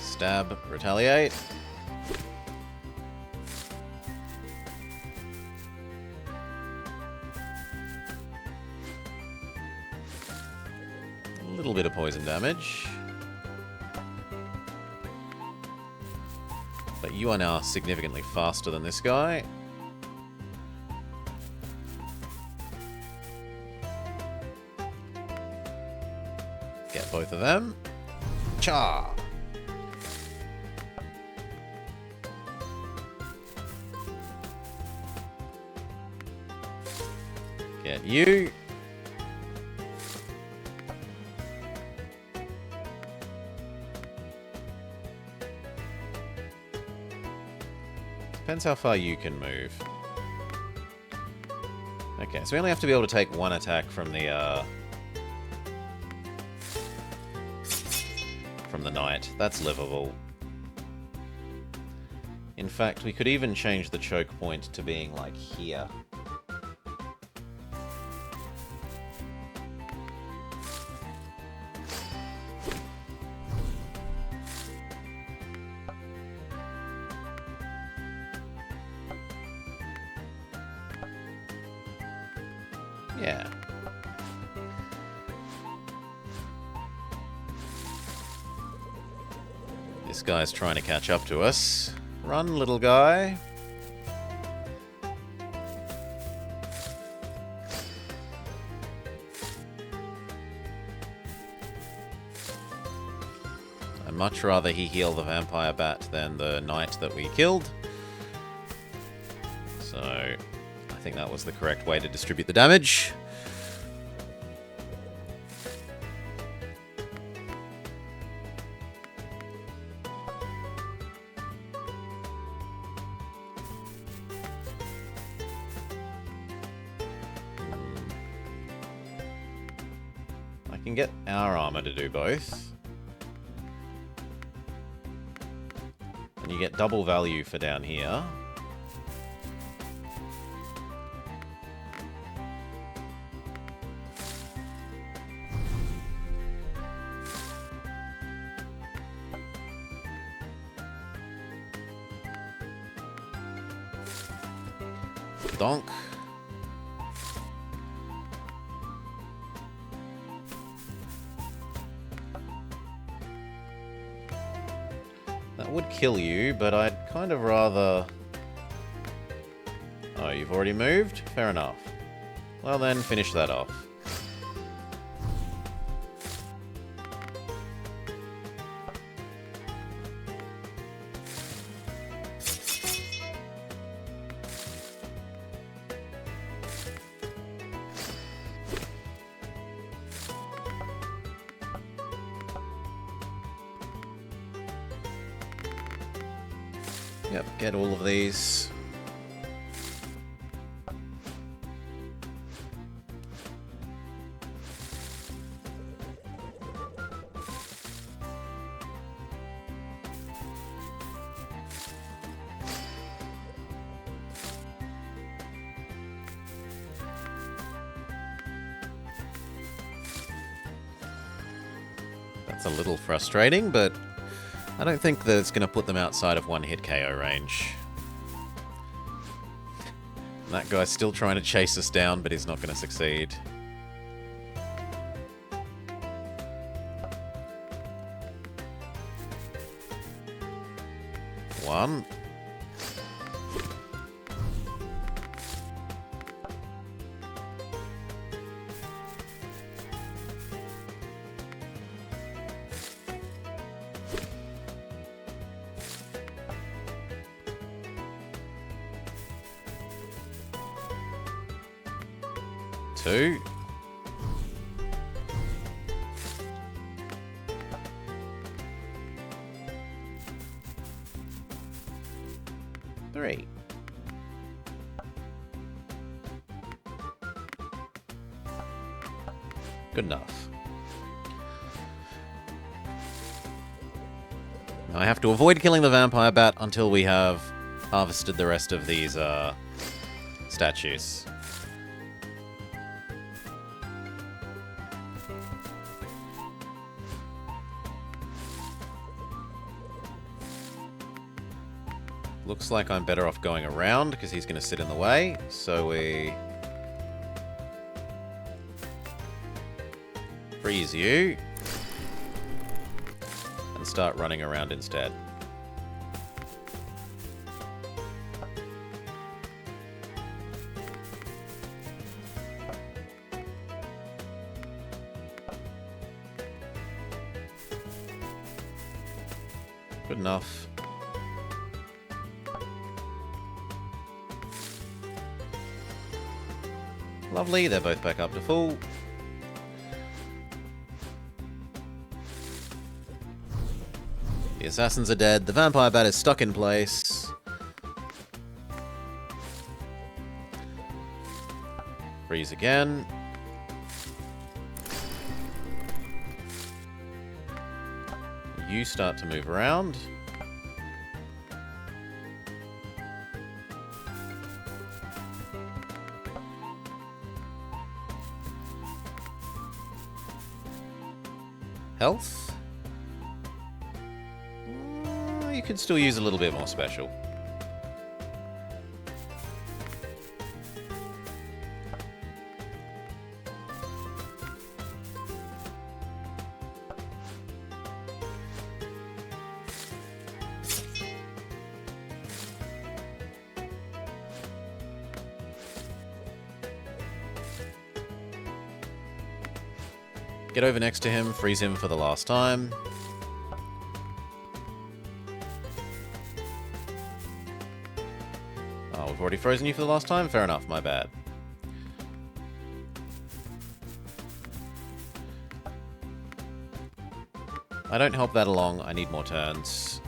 Stab, retaliate. little bit of poison damage. But you are now significantly faster than this guy. Get both of them. Cha! Get you. Depends how far you can move. Okay, so we only have to be able to take one attack from the knight. That's livable. In fact, we could even change the choke point to being like here. Yeah. This guy's trying to catch up to us. Run, little guy. I'd much rather he heal the vampire bat than the knight that we killed. So, I think that was the correct way to distribute the damage. I can get our armor to do both. And you get double value for down here. Donk. That would kill you, but I'd kind of rather... Oh, you've already moved? Fair enough. Well then, finish that off. Yep, get all of these. That's a little frustrating, but I don't think that it's going to put them outside of one hit KO range. That guy's still trying to chase us down, but he's not going to succeed. One. Two. Three. Good enough. Now I have to avoid killing the vampire bat until we have harvested the rest of these statues. Looks like I'm better off going around because he's going to sit in the way. So we freeze you. start running around instead. Good enough. Lovely, they're both back up to full. The assassins are dead, the vampire bat is stuck in place. Freeze again. You start to move around. Health? You could still use a little bit more special. Get over next to him, freeze him for the last time. Oh, we've already frozen you for the last time? Fair enough, my bad. I don't help that along, I need more turns.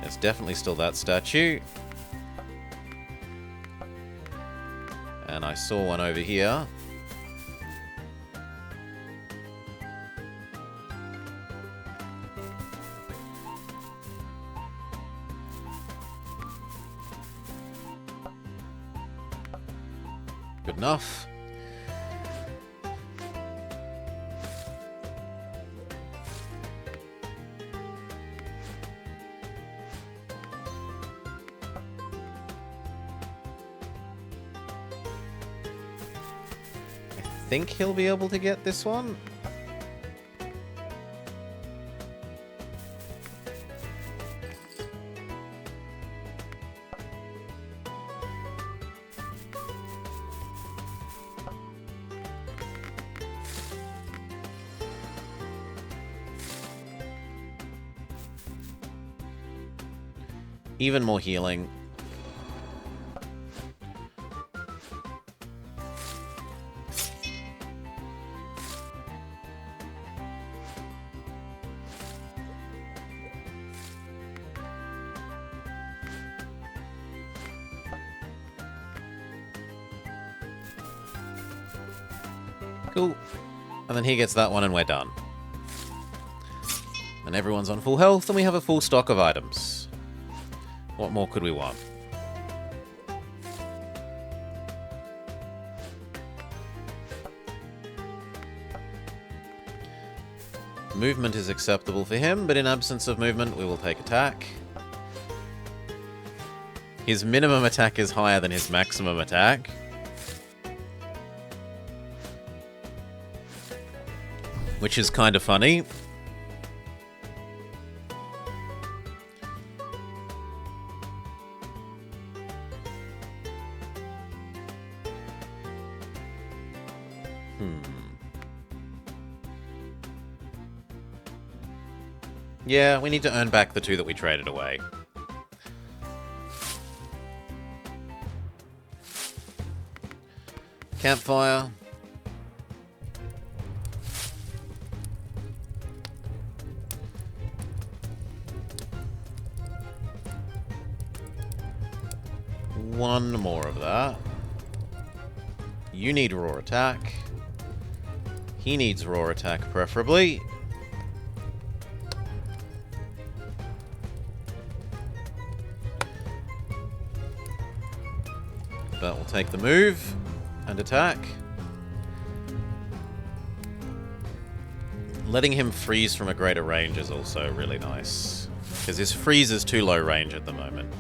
There's definitely still that statue. And I saw one over here. Good enough. I think he'll be able to get this one. Even more healing. Cool. And then he gets that one and we're done. And everyone's on full health and we have a full stock of items. What more could we want? Movement is acceptable for him, but in absence of movement, we will take attack. His minimum attack is higher than his maximum attack. Which is kind of funny. Yeah, we need to earn back the two that we traded away. Campfire. One more of that. You need raw attack. He needs raw attack, preferably. But we'll take the move and attack. Letting him freeze from a greater range is also really nice, because his freeze is too low range at the moment.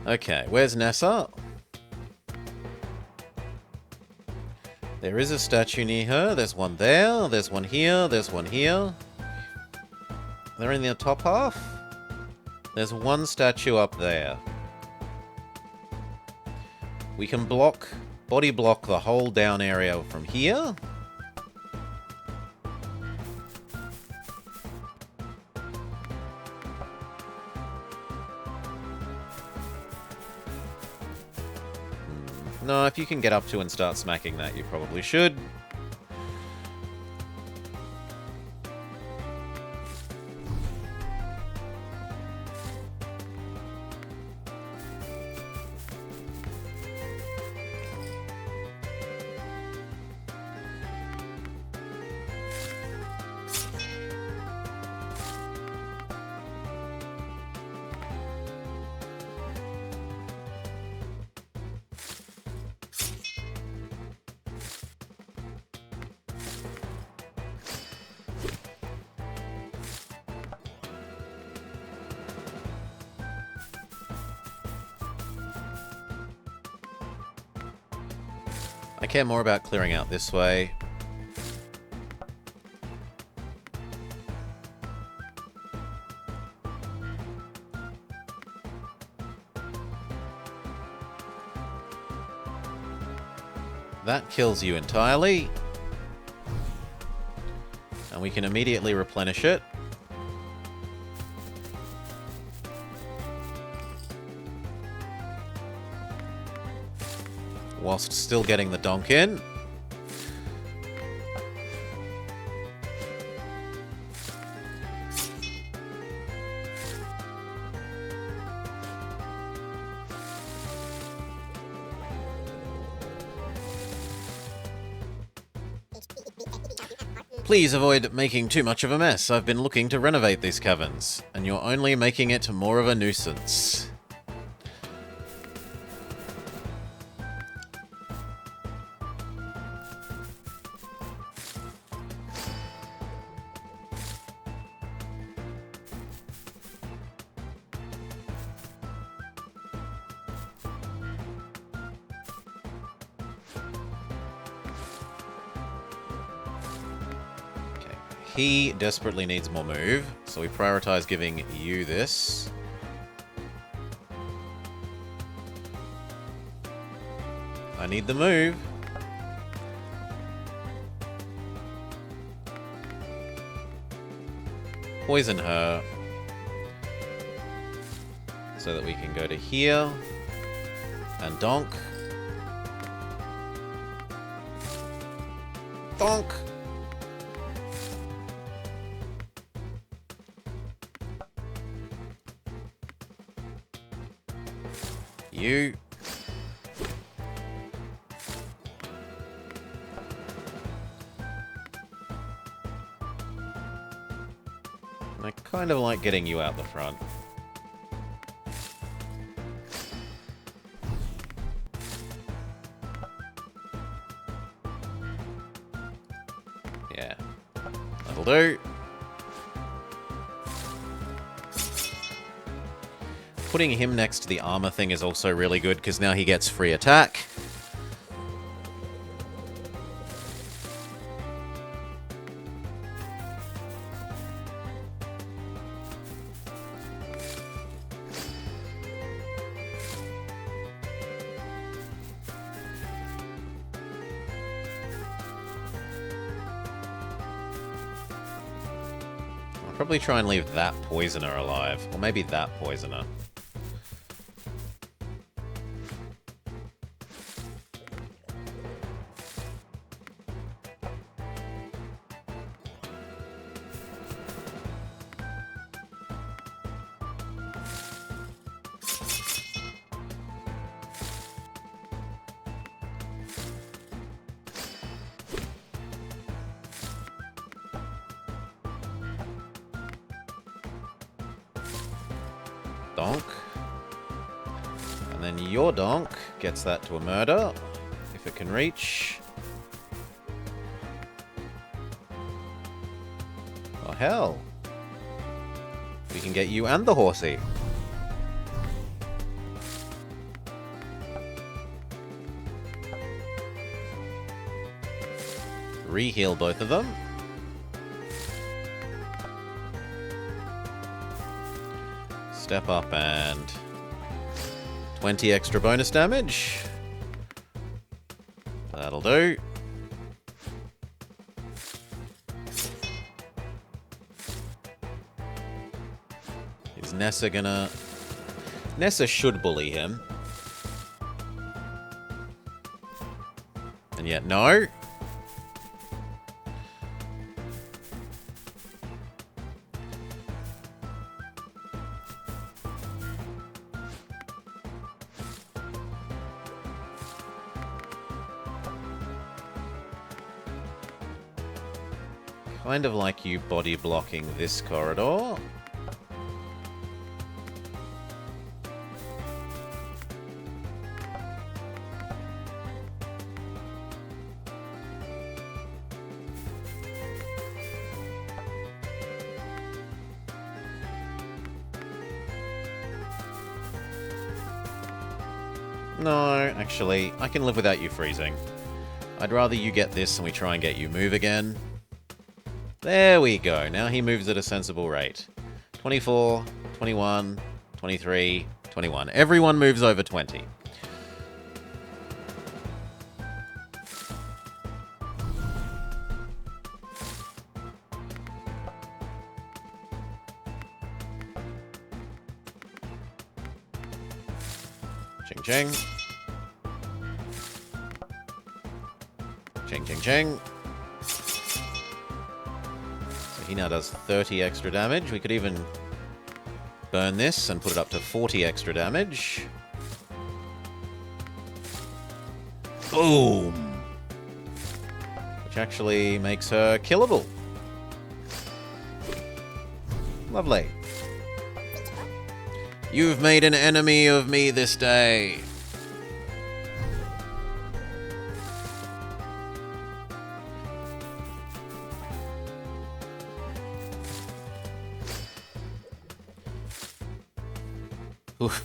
Okay, where's Nessa? There is a statue near her. There's one there. There's one here. There's one here. They're in the top half. There's one statue up there. We can body block the whole down area from here. No, if you can get up to and start smacking that, you probably should. I care more about clearing out this way. That kills you entirely. And we can immediately replenish it. Whilst still getting the donk in. Please avoid making too much of a mess. I've been looking to renovate these caverns, and you're only making it more of a nuisance. He desperately needs more move, so we prioritize giving you this. I need the move. Poison her. So that we can go to here. And donk. Donk! You. I kind of like getting you out the front. Yeah. That'll do. Putting him next to the armor thing is also really good, because now he gets free attack. I'll probably try and leave that poisoner alive, or maybe that poisoner. Donk. And then your donk gets that to a murder, if it can reach. Oh, hell. We can get you and the horsey. re-heal both of them. Step up and 20 extra bonus damage. That'll do. Is Nessa gonna... Nessa should bully him. And yet, no. Kind of like you body blocking this corridor. No, actually, I can live without you freezing. I'd rather you get this and we try and get you move again. There we go. Now he moves at a sensible rate. 24, 21, 23, 21. Everyone moves over 20. Ching ching. Ching ching ching. He now does 30 extra damage. We could even burn this and put it up to 40 extra damage. Boom! Which actually makes her killable. Lovely. You've made an enemy of me this day. Oof.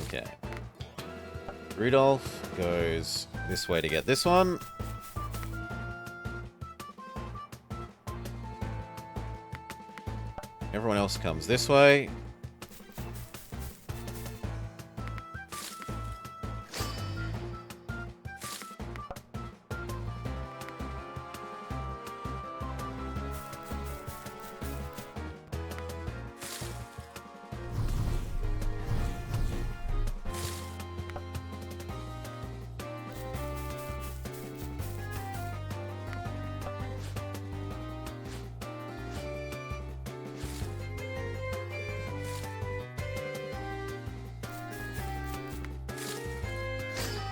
Okay. Rudolph goes this way to get this one. Everyone else comes this way.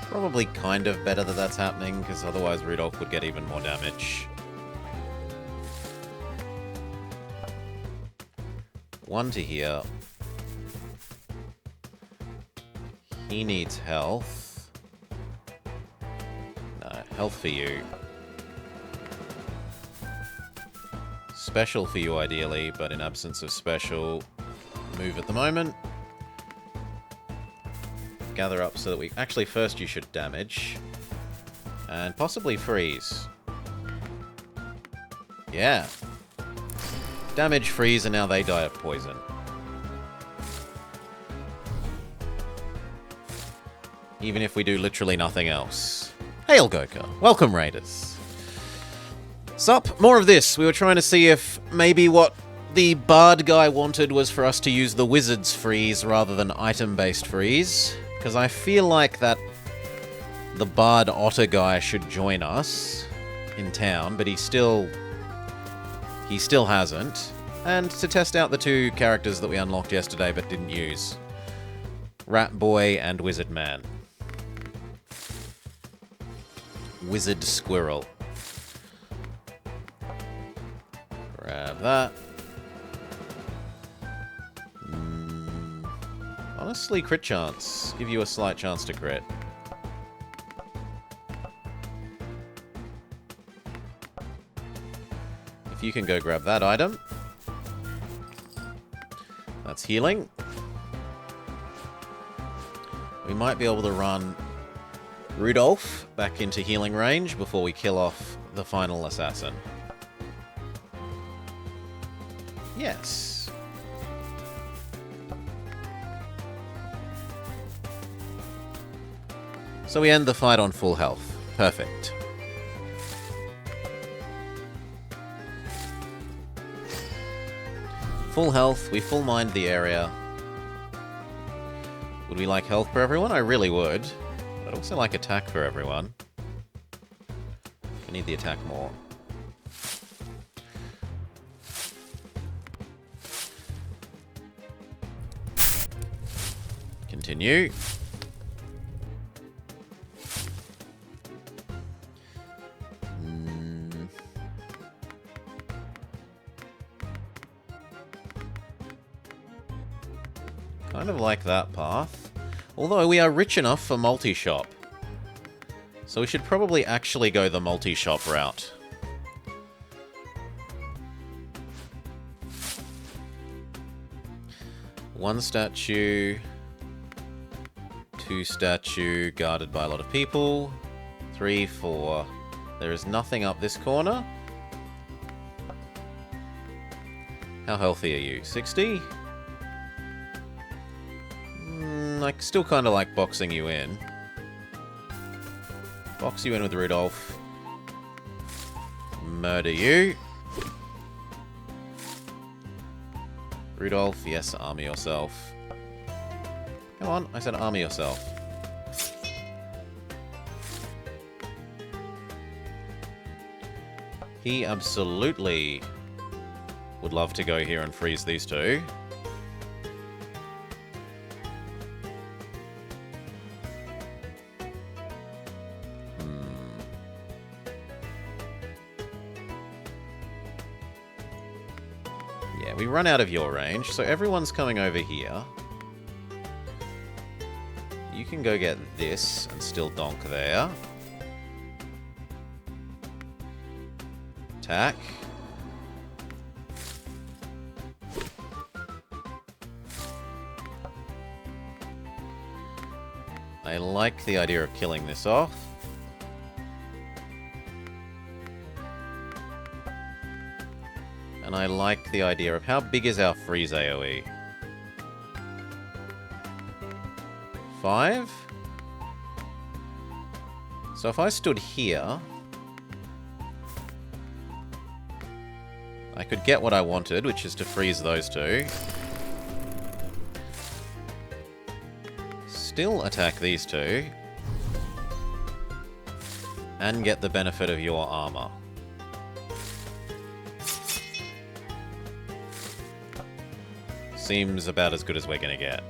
Probably kind of better that that's happening, because otherwise Rudolph would get even more damage. One to here. He needs health. No, health for you. Special for you, ideally, but in absence of special, move at the moment. Gather up so that we... Actually, first you should damage. And possibly freeze. Yeah. Damage, freeze, and now they die of poison. Even if we do literally nothing else. Hail, Goka. Welcome, Raiders. Sup, more of this. We were trying to see if maybe what the bard guy wanted was for us to use the wizard's freeze rather than item-based freeze. Because I feel like that the bard otter guy should join us in town, but he still hasn't. And to test out the two characters that we unlocked yesterday but didn't use. Rat Boy and Wizard Man. Wizard Squirrel. Grab that. Honestly, crit chance. Give you a slight chance to crit. If you can go grab that item. That's healing. We might be able to run Rudolph back into healing range before we kill off the final assassin. Yes. So we end the fight on full health. Perfect. Full health, we full mined the area. Would we like health for everyone? I really would. I'd also like attack for everyone. We need the attack more. Continue. Kind of like that path. Although we are rich enough for multi-shop. So we should probably actually go the multi-shop route. One statue. Two statue, guarded by a lot of people. 3, 4. There is nothing up this corner. How healthy are you? 60? I still kind of like boxing you in. Box you in with Rudolph. Murder you. Rudolph, yes, armor yourself. Come on, I said armor yourself. He absolutely would love to go here and freeze these two. Yeah, we run out of your range, so everyone's coming over here. You can go get this and still donk there. Attack. I like the idea of killing this off. And I like the idea of how big is our freeze AoE? 5? So if I stood here, I could get what I wanted, which is to freeze those two. Still attack these two. And get the benefit of your armor. Seems about as good as we're gonna get.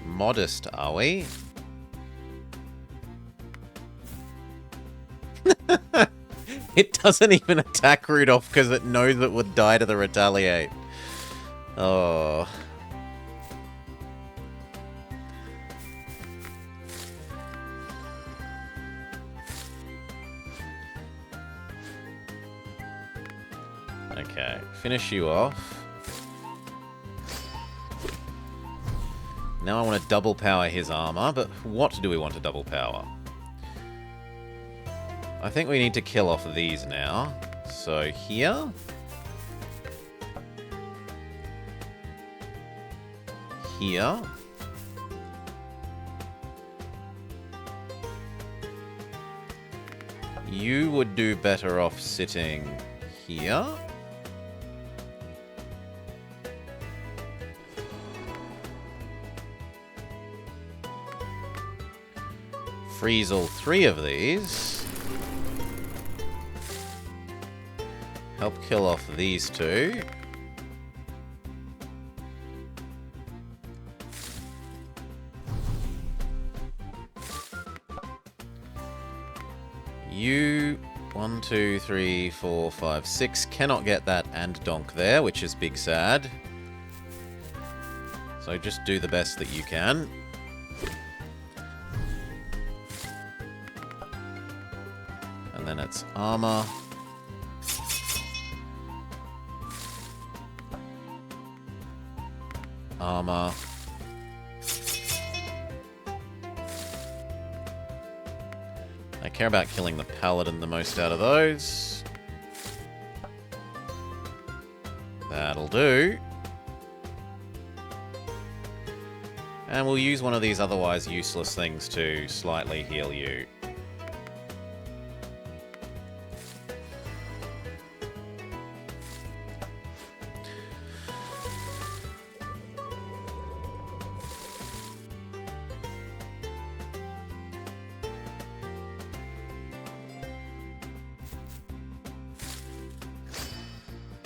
Modest, are we? It doesn't even attack Rudolph because it knows it would die to the retaliate. Oh. Okay, finish you off. Now I want to double power his armor, but what do we want to double power? I think we need to kill off these now. So here. Here. You would do better off sitting here. Freeze all 3 of these. Help kill off these 2. You, 1, 2, 3, 4, 5, 6, cannot get that and donk there, which is big sad. So just do the best that you can. And then it's armor. Armor. I care about killing the paladin the most out of those. That'll do. And we'll use one of these otherwise useless things to slightly heal you.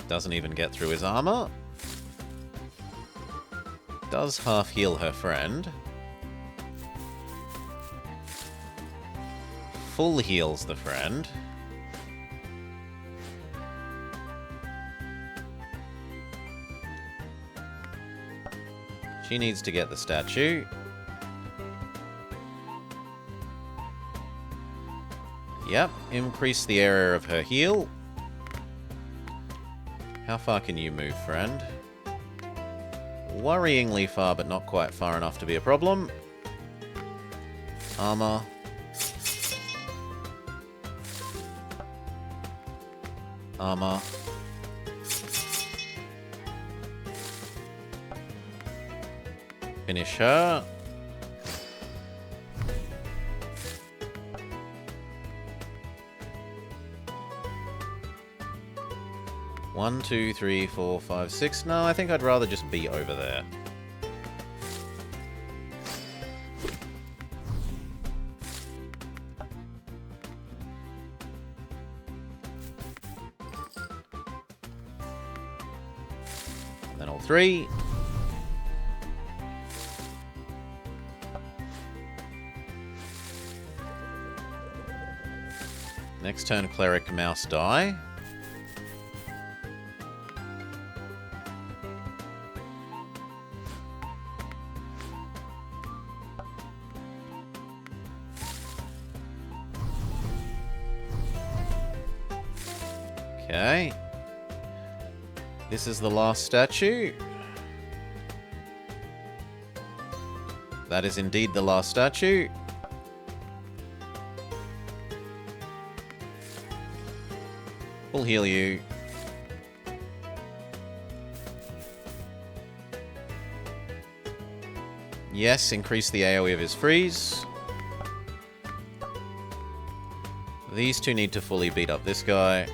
Doesn't even get through his armor. Does half heal her friend. Full heals the friend. She needs to get the statue. Yep, increase the area of her heal. How far can you move, friend? Worryingly far, but not quite far enough to be a problem. Armor. Armor. Finish her. One, two, three, four, five, six. No, I think I'd rather just be over there. And then all three. Next turn, Cleric Mouse die. Okay. This is the last statue. That is indeed the last statue. We'll heal you. Yes, increase the AoE of his freeze. These two need to fully beat up this guy.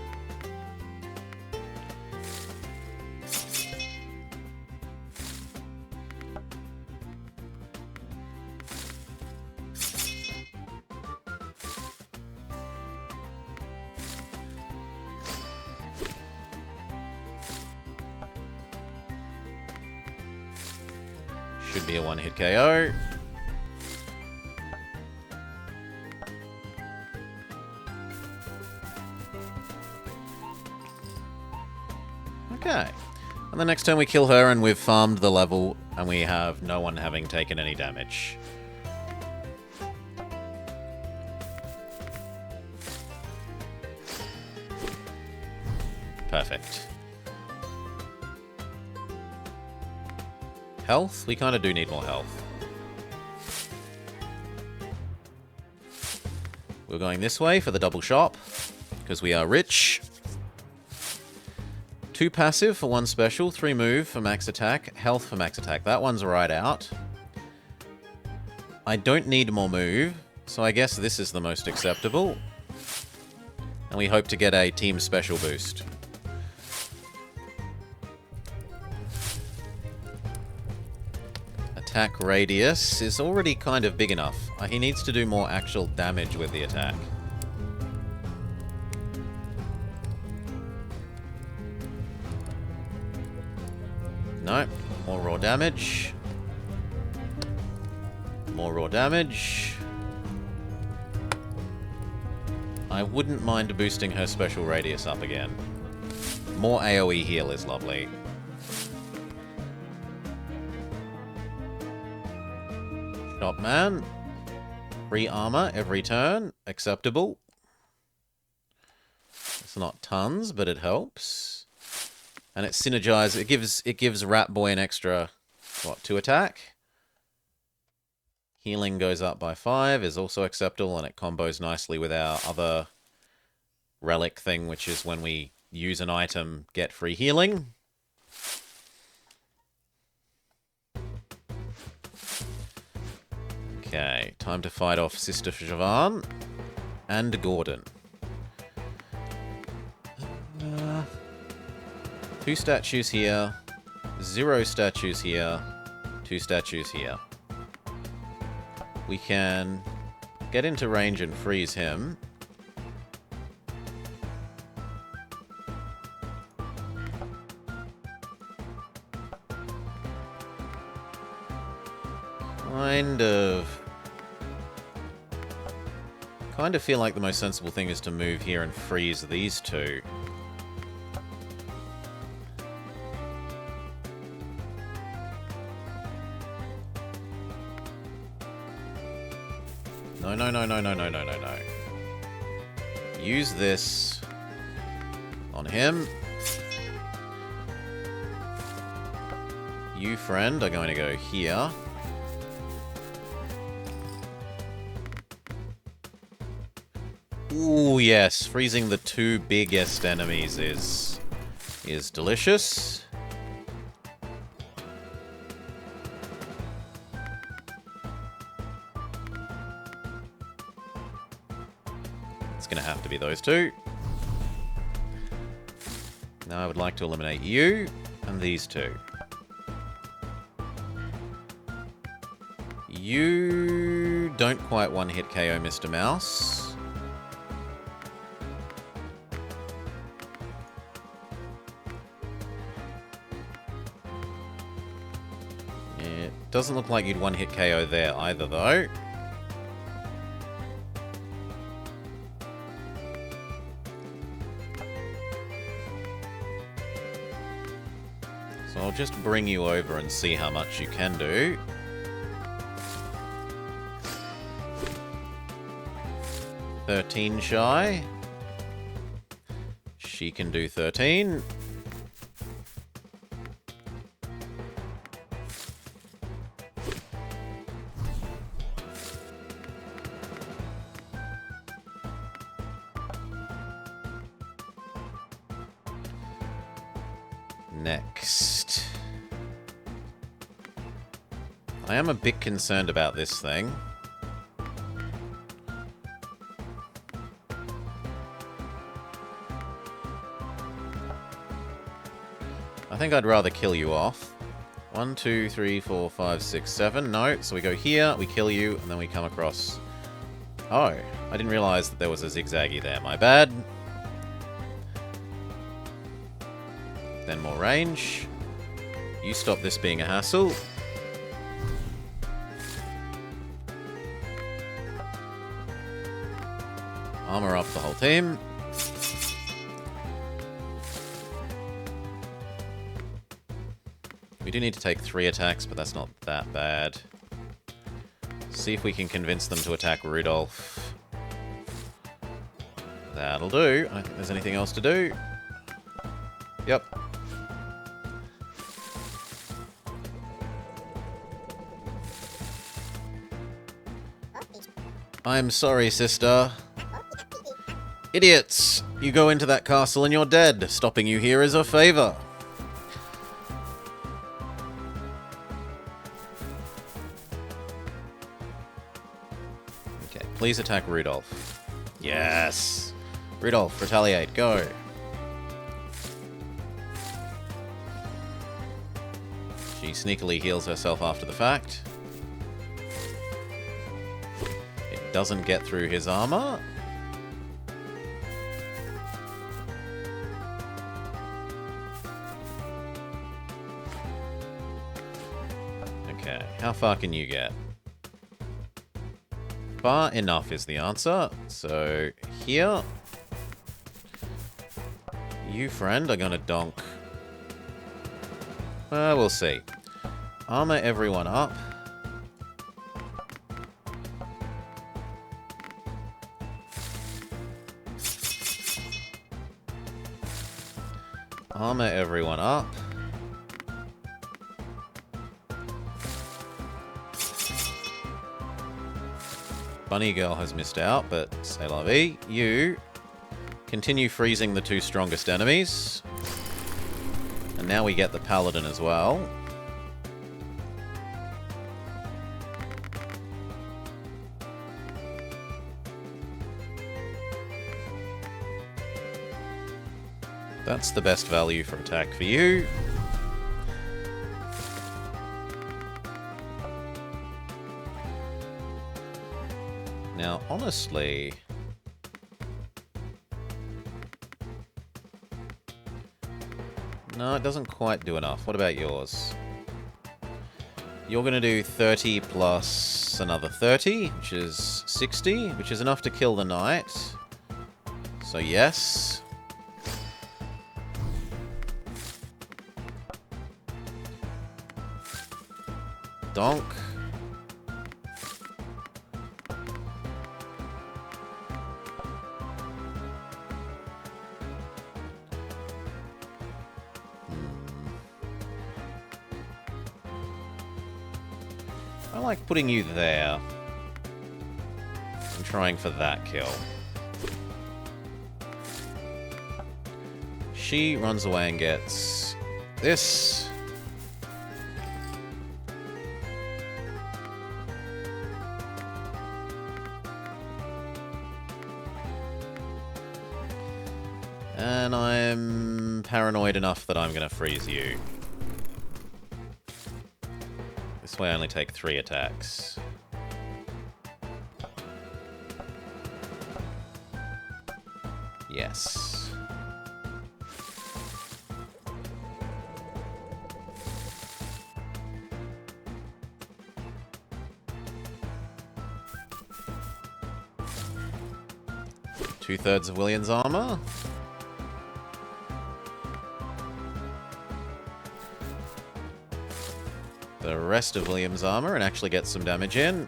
Should be a one-hit KO. Okay. And the next turn we kill her and we've farmed the level and we have no one having taken any damage. Perfect. Health? We kind of do need more health. We're going this way for the double shop, because we are rich. 2 passive for 1 special, 3 move for max attack, health for max attack. That one's right out. I don't need more move, so I guess this is the most acceptable. And we hope to get a team special boost. Attack radius is already kind of big enough. He needs to do more actual damage with the attack. No, more raw damage. More raw damage. I wouldn't mind boosting her special radius up again. More AoE heal is lovely. Shop man. Free armor every turn. Acceptable. It's not tons, but it helps. And it synergizes. It gives Rat Boy an extra, what, 2 attack? Healing goes up by 5, is also acceptable, and it combos nicely with our other relic thing, which is when we use an item, get free healing. Okay, time to fight off Sister Siobhan and Gordon. 2 statues here, 0 statues here, 2 statues here. We can get into range and freeze him. Kind of feel like the most sensible thing is to move here and freeze these 2. No. Use this on him. You, friend, are going to go here. Ooh, yes. Freezing the 2 biggest enemies is delicious. It's going to have to be those 2. Now I would like to eliminate you and these 2. You don't quite one-hit KO Mr. Mouse. It doesn't look like you'd one-hit KO there either, though. So I'll just bring you over and see how much you can do. $13 shy. She can do 13. Next. I am a bit concerned about this thing. I think I'd rather kill you off. 1, 2, 3, 4, 5, 6, 7. No, so we go here, we kill you, and then we come across... Oh, I didn't realize that there was a zigzaggy there. My bad. Then more range. You stop this being a hassle. Armor up the whole team. We do need to take 3 attacks, but that's not that bad. See if we can convince them to attack Rudolph. That'll do. I don't think there's anything else to do. Yep. I'm sorry, sister. Idiots! You go into that castle and you're dead. Stopping you here is a favor. Okay, please attack Rudolph. Yes! Rudolph, retaliate, go! She sneakily heals herself after the fact. It doesn't get through his armor. Okay, how far can you get? Far enough is the answer. So, here. You, friend, are gonna donk. We'll see. Armor everyone up. Armor everyone up. Bunny Girl has missed out, but c'est la vie. You continue freezing the 2 strongest enemies. And now we get the Paladin as well. That's the best value for attack for you. Now, honestly... no, it doesn't quite do enough. What about yours? You're going to do 30 plus another 30, which is 60, which is enough to kill the knight. So yes. Donk. I like putting you there. I'm trying for that kill. She runs away and gets this. And I'm paranoid enough that I'm going to freeze you. This way I only take 3 attacks. Yes. Two-thirds of William's armor. The rest of William's armor and actually get some damage in.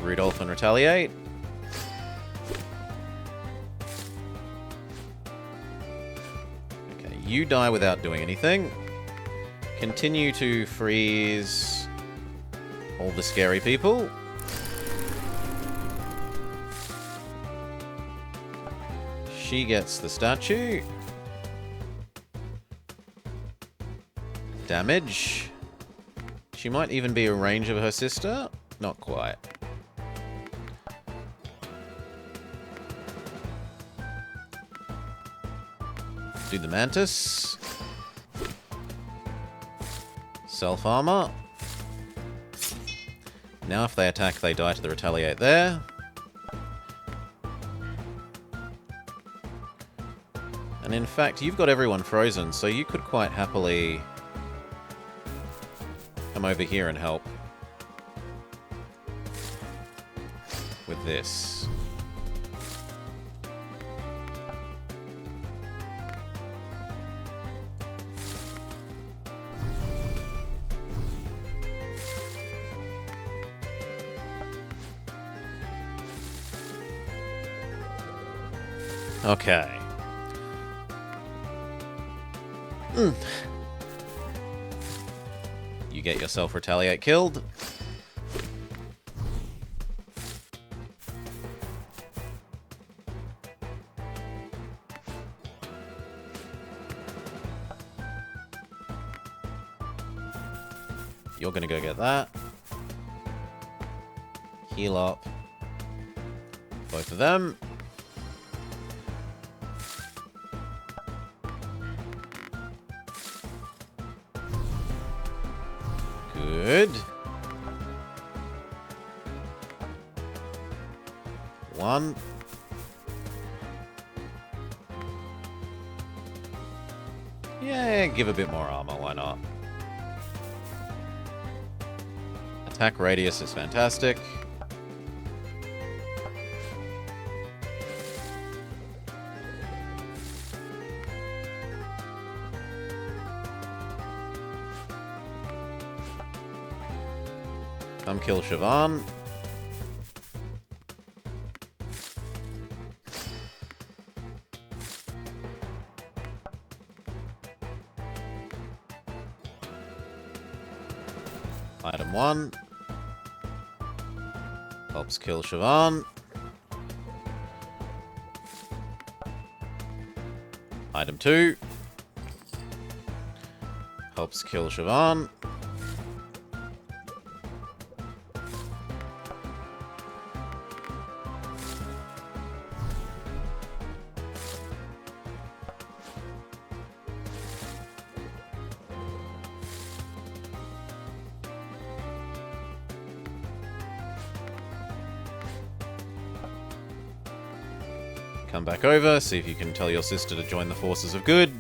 Rudolph and retaliate. Okay, you die without doing anything. Continue to freeze all the scary people. She gets the statue. Damage. She might even be a range of her sister. Not quite. Do the Mantis. Self-armor. Now if they attack, they die to the retaliate there. And in fact, you've got everyone frozen, so you could quite happily come over here and help with this. Okay. You get yourself retaliate killed. You're gonna go get that. Heal up both of them. Good. One. Yeah, give a bit more armor, why not? Attack radius is fantastic. Come kill Siobhan. Item 1. Helps kill Siobhan. Item 2. Helps kill Siobhan. Come back over, see if you can tell your sister to join the forces of good.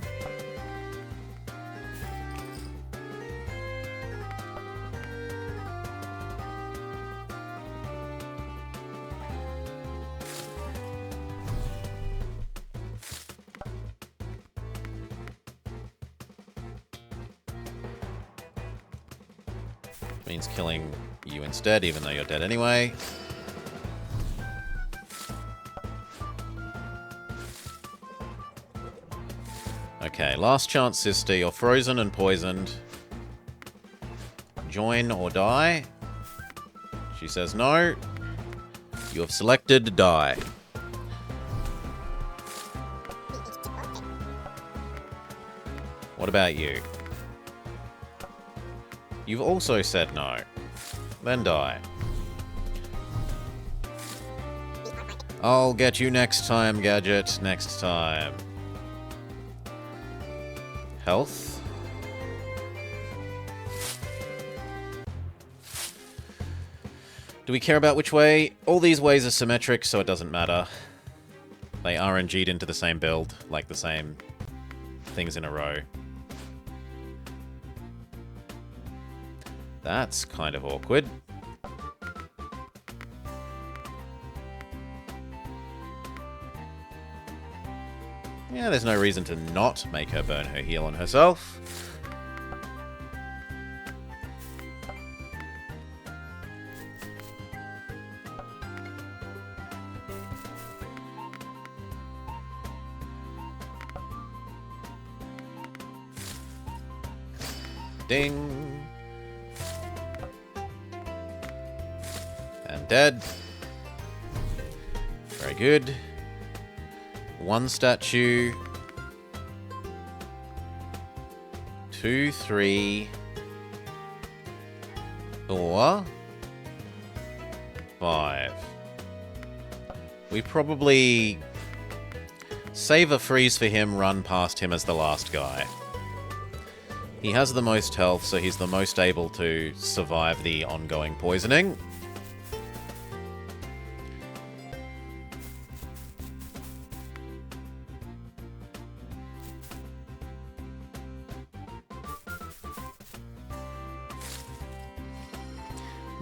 Means killing you instead, even though you're dead anyway. Okay, last chance, sister. You're frozen and poisoned. Join or die. She says no. You have selected die. What about you? You've also said no. Then die. I'll get you next time, Gadget. Next time. Health. Do we care about which way? All these ways are symmetric, so it doesn't matter. They RNG'd into the same build, like the same things in a row. That's kind of awkward. Yeah, there's no reason to not make her burn her heal on herself. Ding. And dead. Very good. One statue. 2, 3. 4. 5. We probably save a freeze for him, run past him as the last guy. He has the most health, so he's the most able to survive the ongoing poisoning.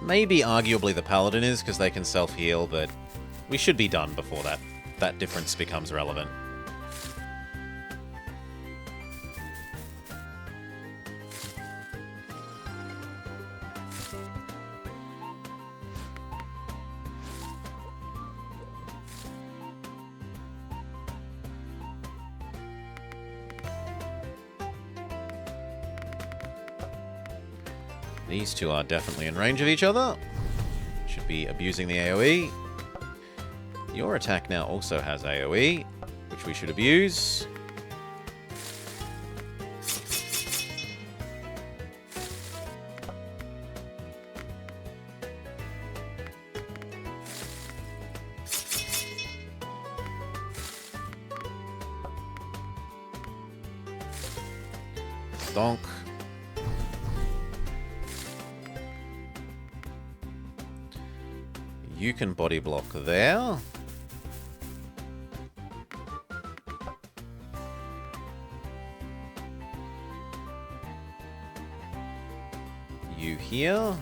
Maybe arguably the Paladin is, because they can self-heal, but we should be done before that difference becomes relevant. These two are definitely in range of each other. Should be abusing the AoE. Your attack now also has AoE, which we should abuse. Donk. You can body block there. You here.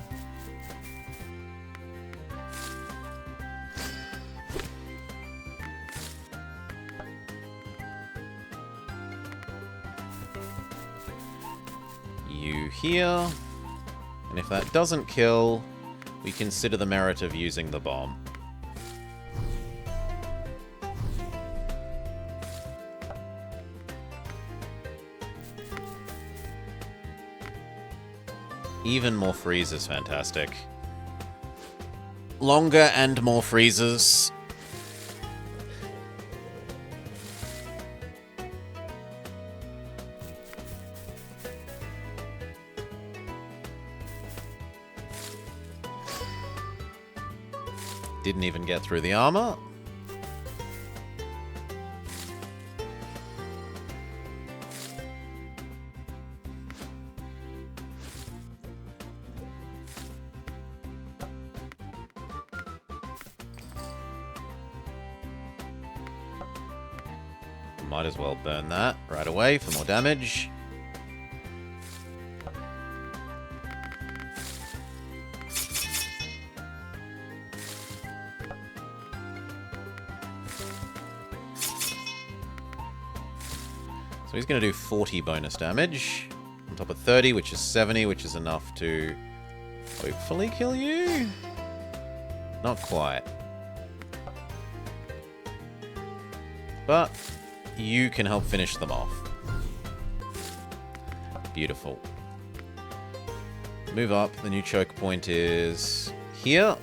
You here. And if that doesn't kill, we consider the merit of using the bomb. Even more freezes, fantastic. Longer and more freezes. Didn't even get through the armor. Might as well burn that right away for more damage. So he's going to do 40 bonus damage on top of 30, which is 70, which is enough to hopefully kill you. Not quite. But you can help finish them off. Beautiful. Move up. The new choke point is here.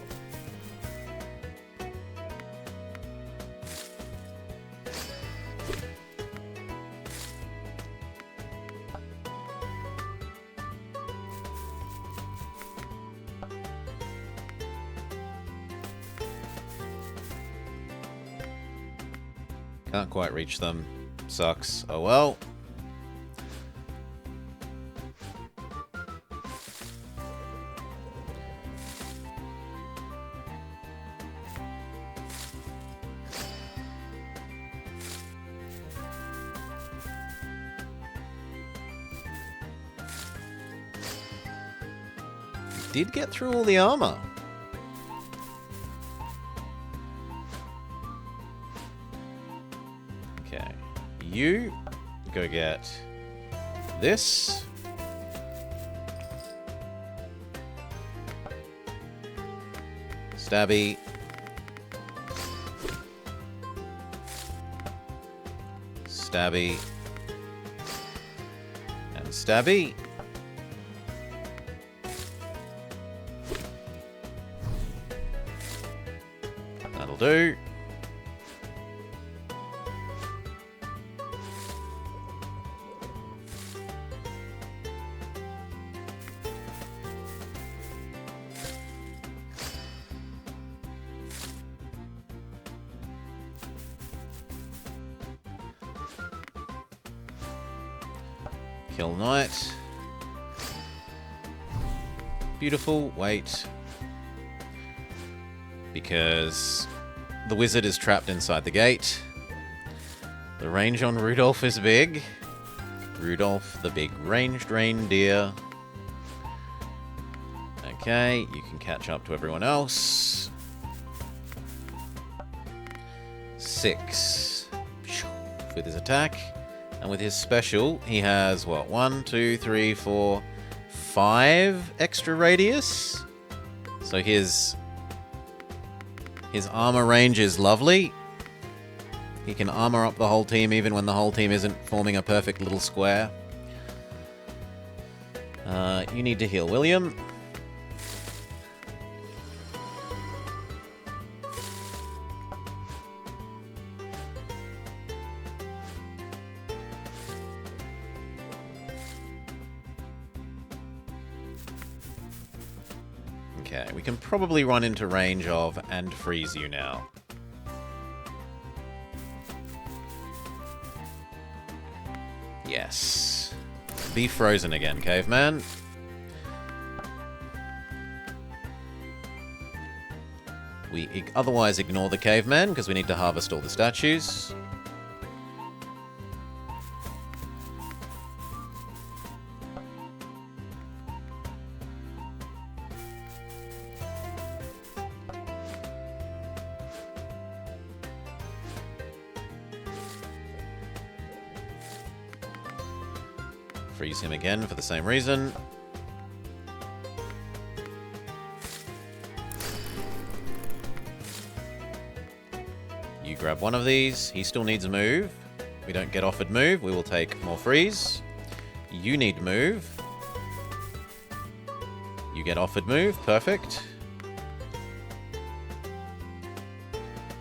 Can't quite reach them. Sucks. Oh well. Did get through all the armor. Okay. You go get this. Stabby. Stabby. And stabby. That'll do. Kill Knight. Beautiful. Wait. Because the wizard is trapped inside the gate. The range on Rudolph is big. Rudolph, the big ranged reindeer. Okay, you can catch up to everyone else. 6 with his attack. And with his special, he has, what, 1, 2, 3, 4, 5 extra radius? So his armor range is lovely. He can armor up the whole team even when the whole team isn't forming a perfect little square. You need to heal William. Okay, we can probably run into range of and freeze you now. Yes. Be frozen again, caveman. We otherwise ignore the caveman because we need to harvest all the statues. Freeze him again for the same reason. You grab one of these. He still needs a move. We don't get offered move. We will take more freeze. You need move. You get offered move. Perfect.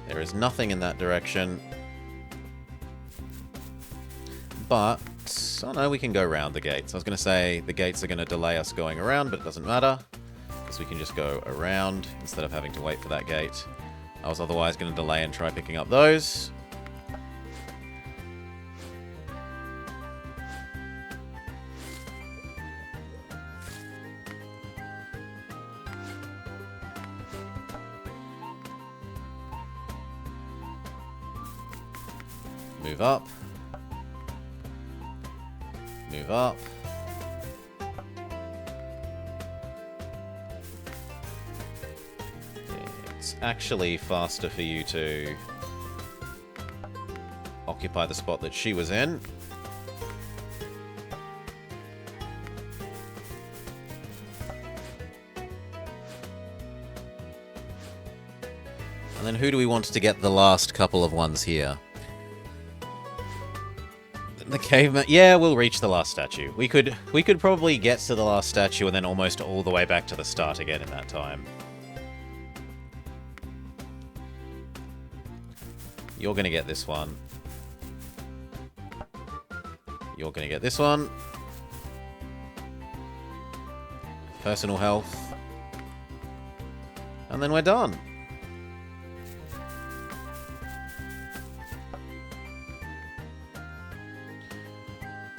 There is nothing in that direction. But... oh no, we can go around the gates. I was going to say the gates are going to delay us going around, but it doesn't matter. Because we can just go around instead of having to wait for that gate. I was otherwise going to delay and try picking up those. Move up. Move up. It's actually faster for you to occupy the spot that she was in. And then who do we want to get the last couple of ones here? The caveman... yeah, we'll reach the last statue. We could probably get to the last statue and then almost all the way back to the start again in that time. You're gonna get this one. You're gonna get this one. Personal health. And then we're done.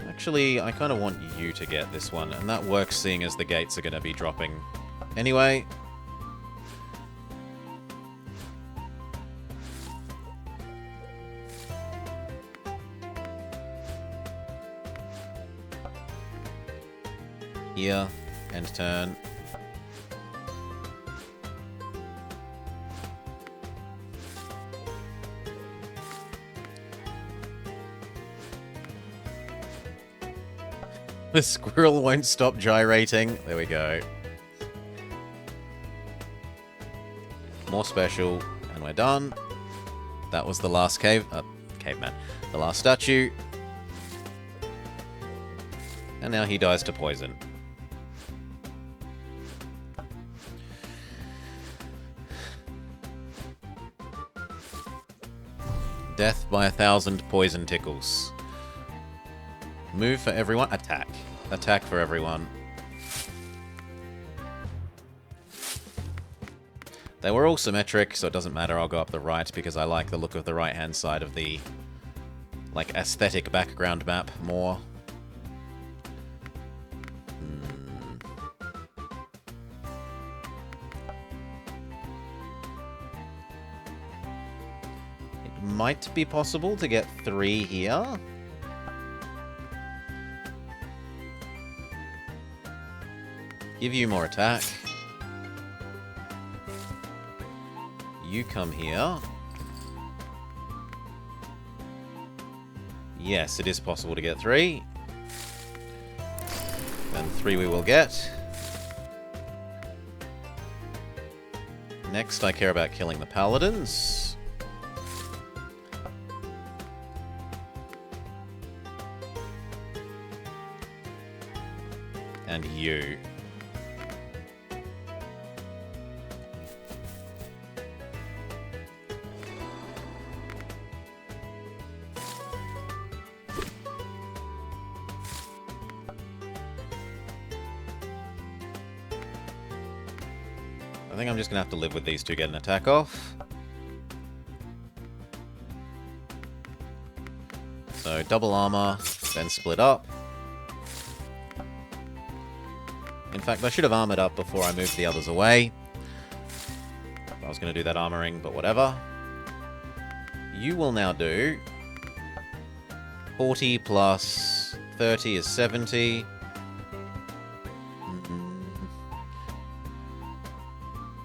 Actually, I kind of want you to get this one, and that works seeing as the gates are going to be dropping anyway. Here, end turn. The squirrel won't stop gyrating. There we go. More special, and we're done. That was the last caveman. The last statue. And now he dies to poison. Death by 1,000 poison tickles. Move for everyone. Attack. Attack for everyone. They were all symmetric, so it doesn't matter. I'll go up the right because I like the look of the right-hand side of the, like, aesthetic background map more. It might be possible to get 3 here. Give you more attack. You come here. Yes, it is possible to get 3. And 3 we will get. Next, I care about killing the paladins. And you. I think I'm just going to have to live with these two get an attack off. So double armor, then split up. In fact, I should have armored up before I moved the others away. I was going to do that armoring, but whatever. You will now do 40 plus 30 is 70.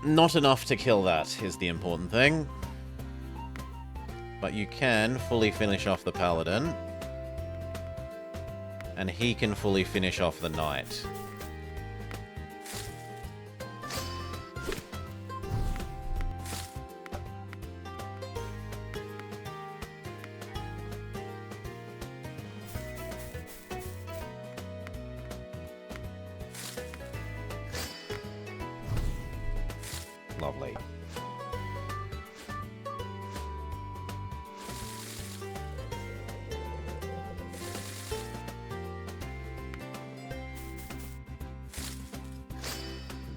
Not enough to kill that is the important thing. But you can fully finish off the paladin. And he can fully finish off the knight. Lovely.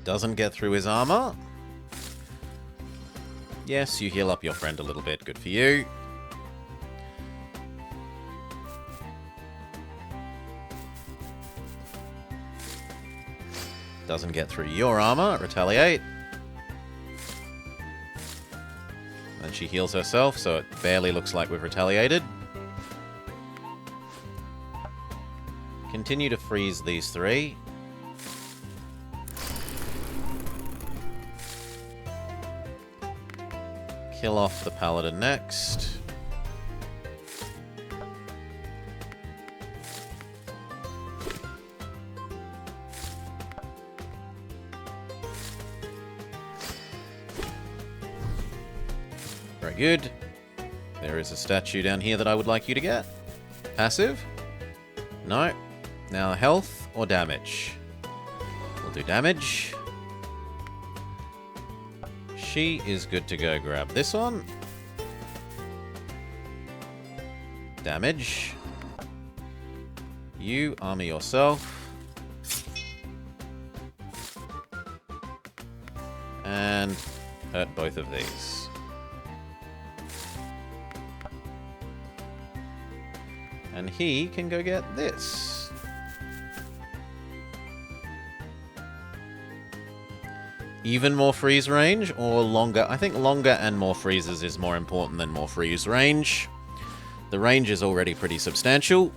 Doesn't get through his armor. Yes, you heal up your friend a little bit. Good for you. Doesn't get through your armor. Retaliate. And she heals herself, so it barely looks like we've retaliated. Continue to freeze these three. Kill off the paladin next. Very good. There is a statue down here that I would like you to get. Passive? No. Now health or damage? We'll do damage. She is good to go grab this one. Damage. You armor yourself. And hurt both of these. And he can go get this. Even more freeze range or longer? I think longer and more freezes is more important than more freeze range. The range is already pretty substantial.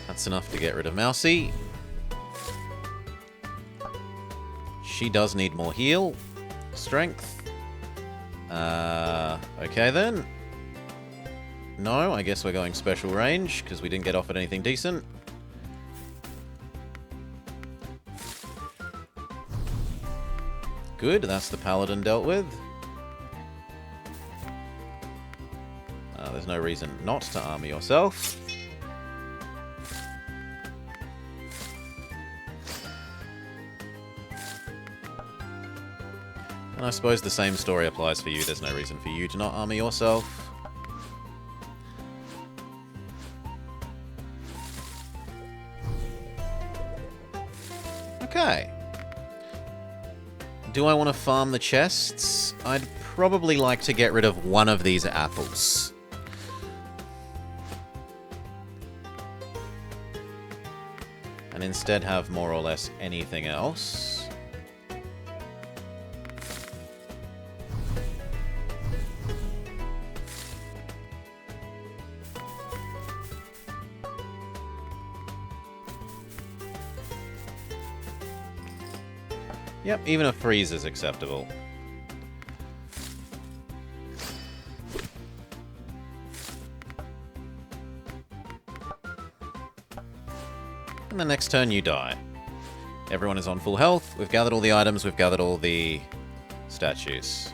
That's enough to get rid of Mousy. She does need more heal. Strength. Okay then. No, I guess we're going special range, because we didn't get offered anything decent. Good, that's the paladin dealt with. There's no reason not to armor yourself. And I suppose the same story applies for you. There's no reason for you to not armor yourself. Okay. Do I want to farm the chests? I'd probably like to get rid of one of these apples. And instead have more or less anything else. Yep, even a freeze is acceptable. And the next turn you die. Everyone is on full health. We've gathered all the items, we've gathered all the statues.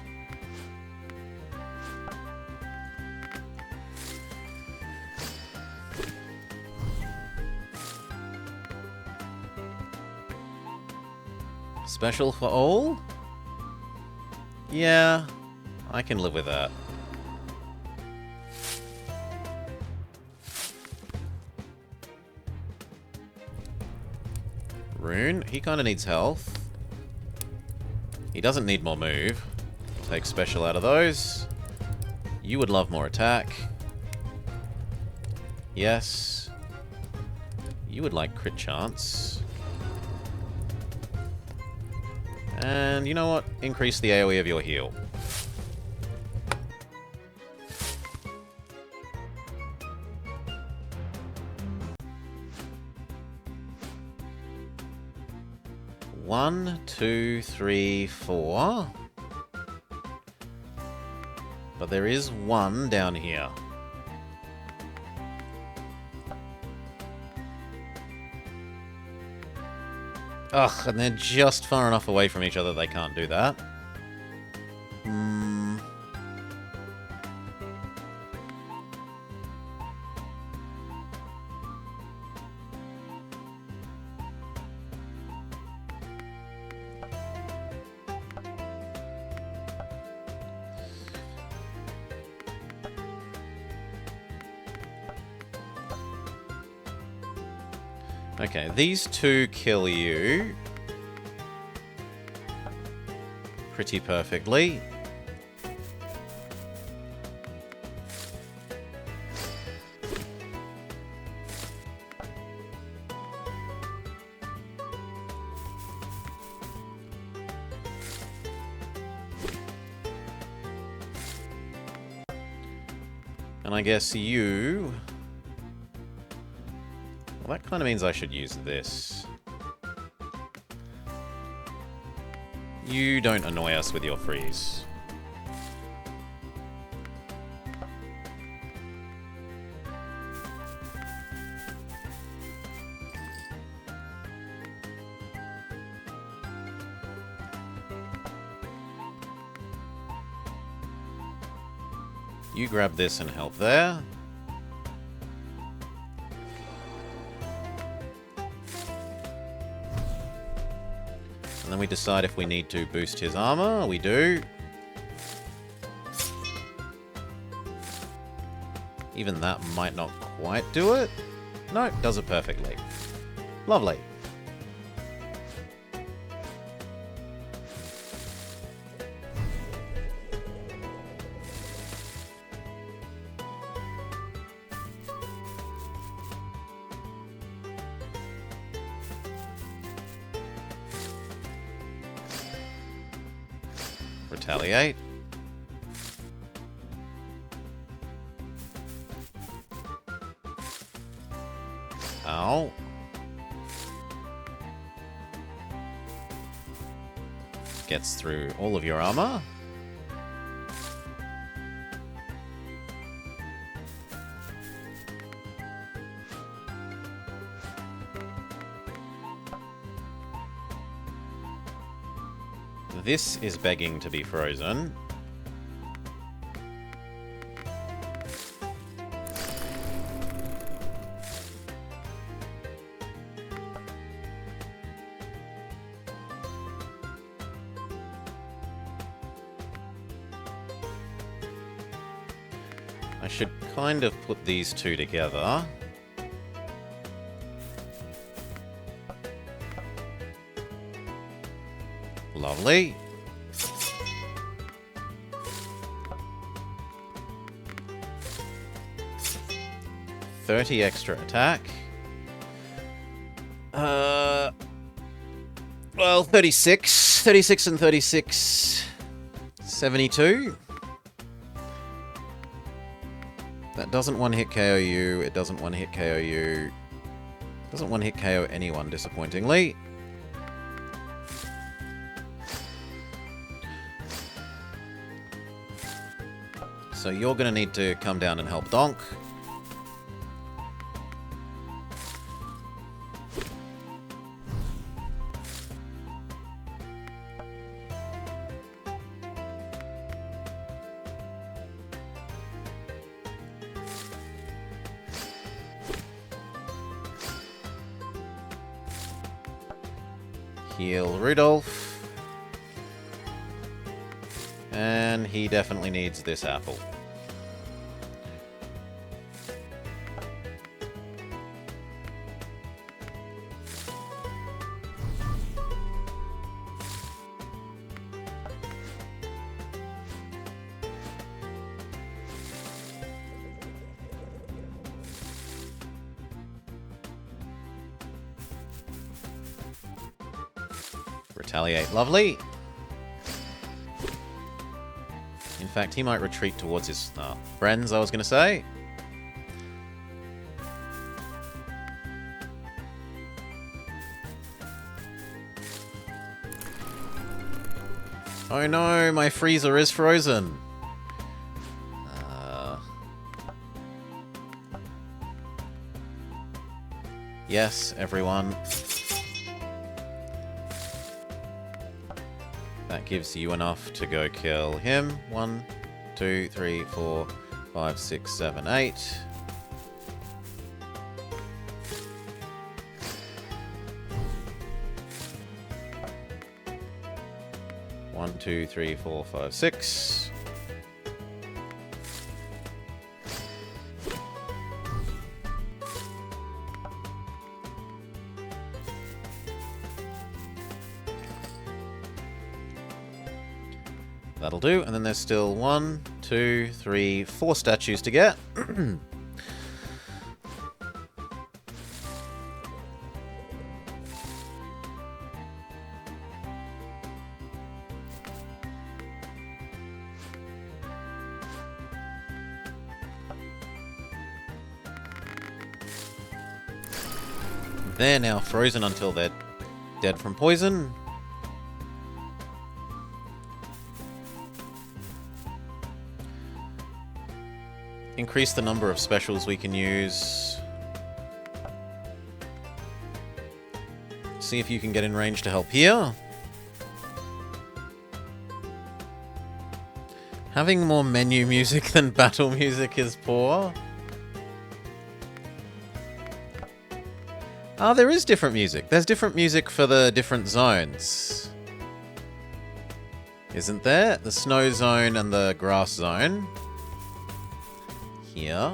Special for all? Yeah, I can live with that. Rune, he kind of needs health. He doesn't need more move. Take special out of those. You would love more attack. Yes. You would like crit chance. And you know what? Increase the AoE of your heal. One, two, three, four. But there is one down here. Ugh, and they're just far enough away from each other they can't do that. Okay, these two kill you pretty perfectly. And I guess you... Well, that kind of means I should use this. You don't annoy us with your freeze. You grab this and help there. And then we decide if we need to boost his armor. We do. Even that might not quite do it. No, does it perfectly. Lovely. Retaliate. Ow. Gets through all of your armor. This is begging to be frozen. I should kind of put these two together. Lovely. $30 extra attack. Well, 36. 36 and 36. 72. That doesn't one-hit KO you. It doesn't one-hit KO you. Doesn't one-hit KO anyone, disappointingly. So you're going to need to come down and help Donk. Heal Rudolph. And he definitely needs this apple. Retaliate, lovely. In fact, he might retreat towards his friends, I was going to say. Oh no, my freezer is frozen. Yes, everyone. That gives you enough to go kill him. 1, 2, 3, 4, 5, 6, 7, 8. One, 2, 3, 4, 5, 6. That'll do, and then there's still 1, 2, 3, 4 statues to get. They're now frozen until they're dead from poison. Increase the number of specials we can use. See if you can get in range to help here. Having more menu music than battle music is poor. Ah, there is different music. There's different music for the different zones. Isn't there? The snow zone and the grass zone. Here.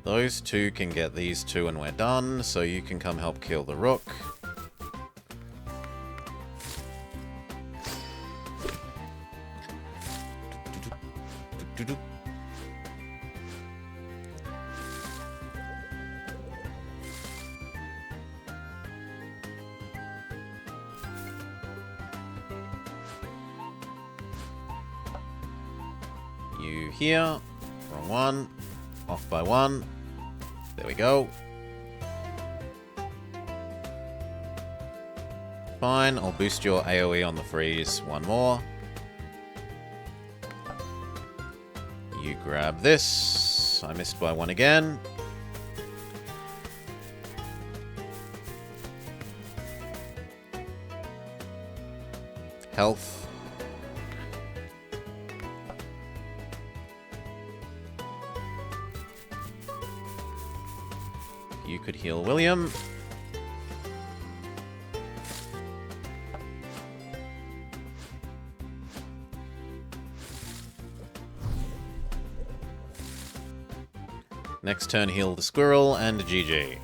Those two can get these two and we're done, so you can come help kill the rook. You here. Wrong one. Off by 1. There we go. Fine, I'll boost your AoE on the freeze 1 more. You grab this. I missed by 1 again. Health. You could heal William. Next turn, heal the squirrel and GG.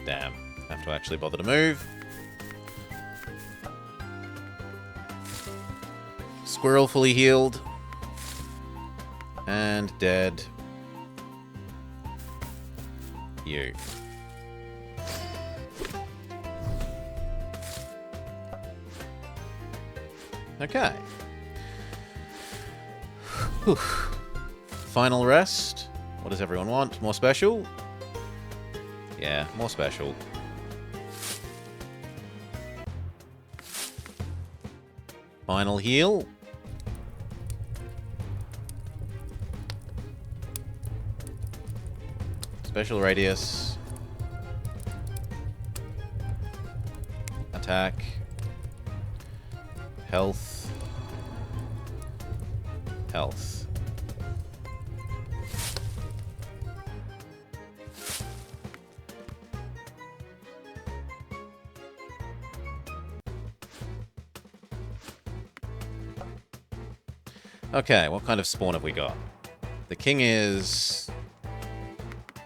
Damn. Have to actually bother to move. Squirrel fully healed. And dead. You. Okay. Whew. Final rest. What does everyone want? More special? Yeah, more special. Final heal. Special radius. Attack. Health. Health. Okay, what kind of spawn have we got? The king is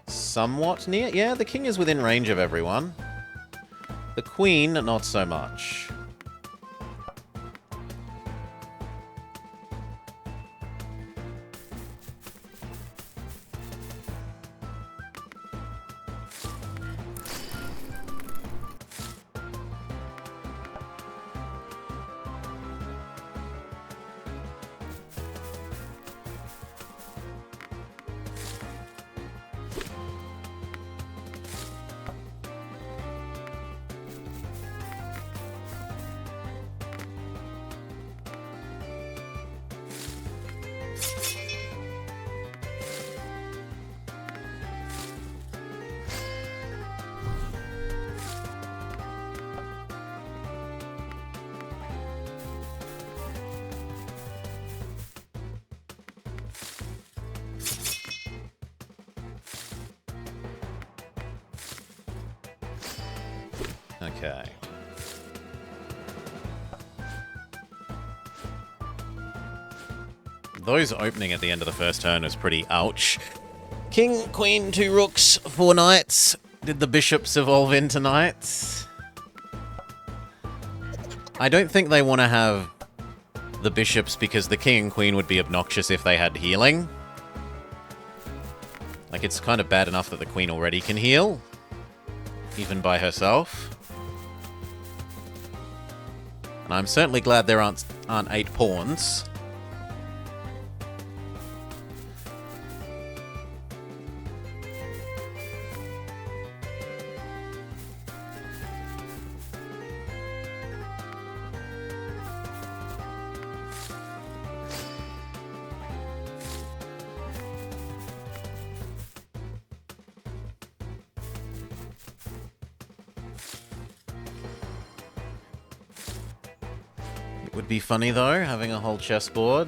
somewhat near. Yeah, the king is within range of everyone. The queen, not so much. Okay. Those opening at the end of the first turn was pretty ouch. King, queen, 2 rooks, 4 knights. Did the bishops evolve into knights? I don't think they want to have the bishops because the king and queen would be obnoxious if they had healing. Like, it's kind of bad enough that the queen already can heal, even by herself. And I'm certainly glad there aren't 8 pawns. It would be funny, though, having a whole chessboard.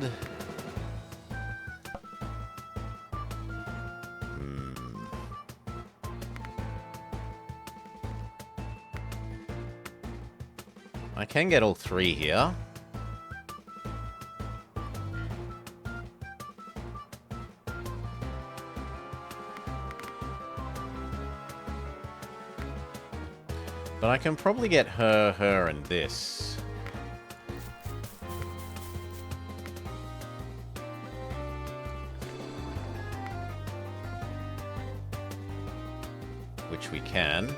I can get all 3 here. But I can probably get her, and this. Which we can.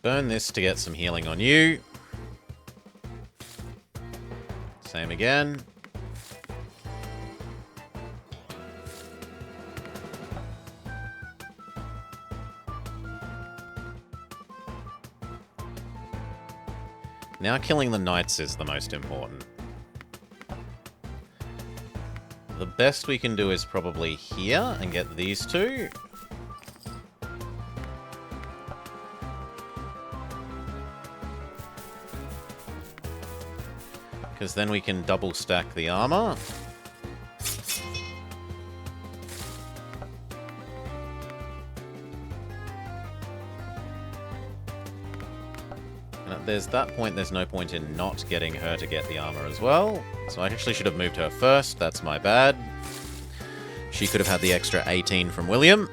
Burn this to get some healing on you. Same again. Now killing the knights is the most important. The best we can do is probably here and get these 2. Because then we can double stack the armor. And at that point, there's no point in not getting her to get the armor as well. So I actually should have moved her first. That's my bad. She could have had the extra 18 from William.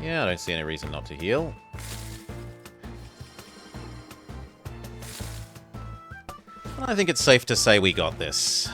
Yeah, I don't see any reason not to heal. I think it's safe to say we got this.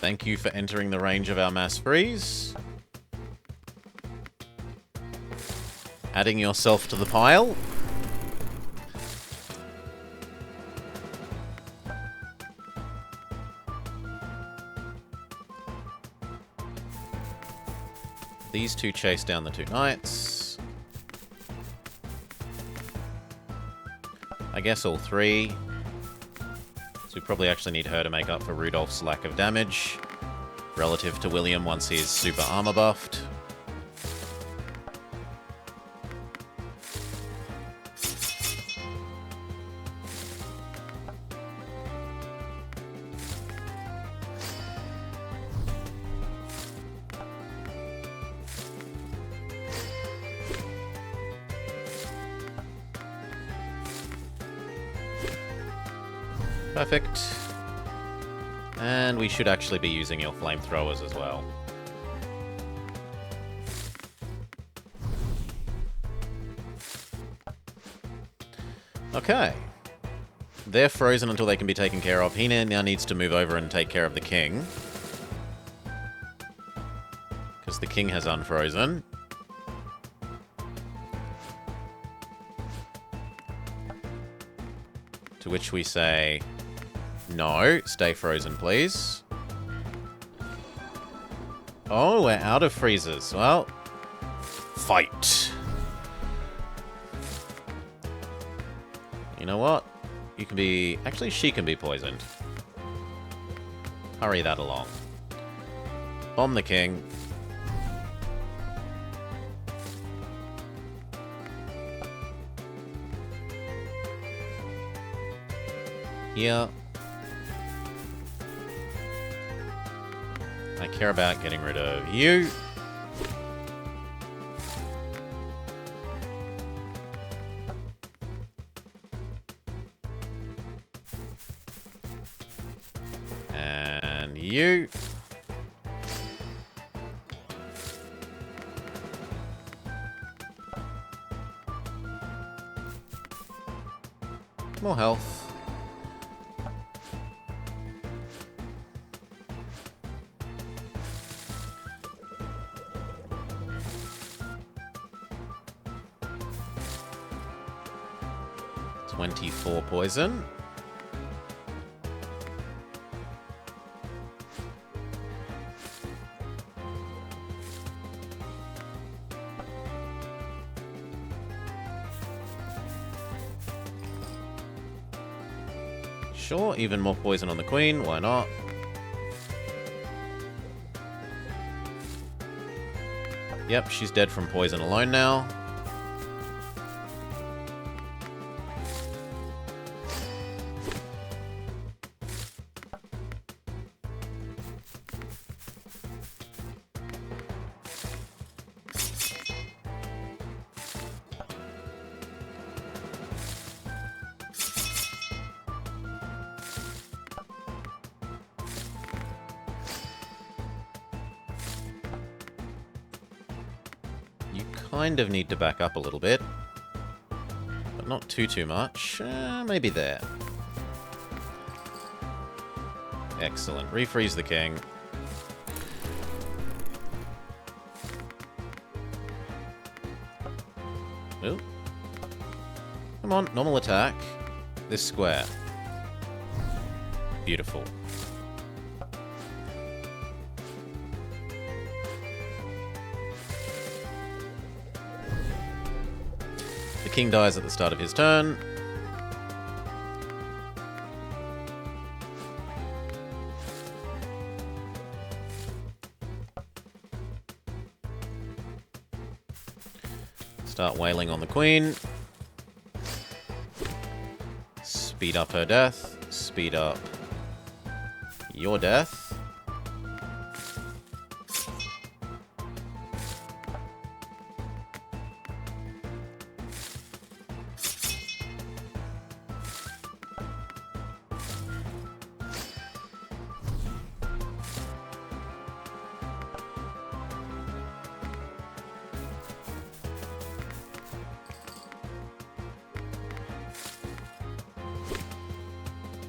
Thank you for entering the range of our mass freeze. Adding yourself to the pile. These 2 chase down the 2 knights. I guess all 3. So we probably actually need her to make up for Rudolph's lack of damage relative to William once he's super armor buffed. Perfect. And we should actually be using your flamethrowers as well. Okay. They're frozen until they can be taken care of. He now needs to move over and take care of the king. Because the king has unfrozen. To which we say, no, stay frozen, please. Oh, we're out of freezers. Well, fight. You know what? You can be... Actually, she can be poisoned. Hurry that along. Bomb the king. Here. I care about getting rid of you. And you. More health. .24 poison. Sure, even more poison on the queen, why not? Yep, she's dead from poison alone now. Kind of need to back up a little bit, but not too much. Maybe there. Excellent. Refreeze the king. Ooh. Come on, normal attack. This square. Beautiful. The king dies at the start of his turn. Start wailing on the queen. Speed up her death. Speed up your death.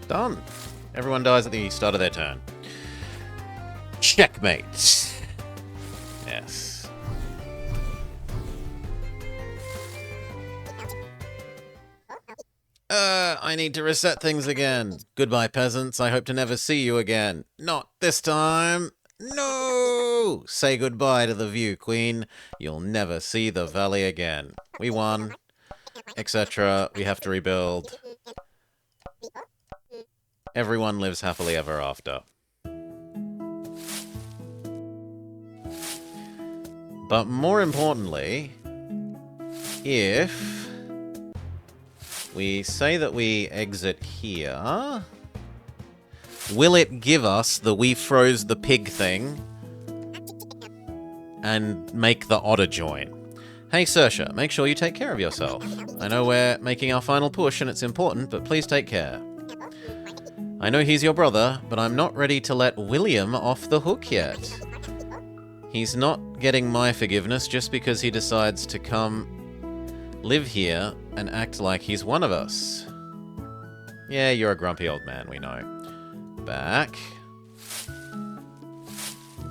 Done. Everyone dies at the start of their turn. Checkmate. Yes. I need to reset things again. Goodbye, peasants. I hope to never see you again. Not this time. No! Say goodbye to the view, Queen. You'll never see the valley again. We won. Etc. We have to rebuild. Everyone lives happily ever after. But more importantly, if we say that we exit here, will it give us the we froze the pig thing and make the otter join? Hey, Saoirse, make sure you take care of yourself. I know we're making our final push and it's important, but please take care. I know he's your brother, but I'm not ready to let William off the hook yet. He's not getting my forgiveness just because he decides to come live here and act like he's one of us. Yeah, you're a grumpy old man, we know. Back.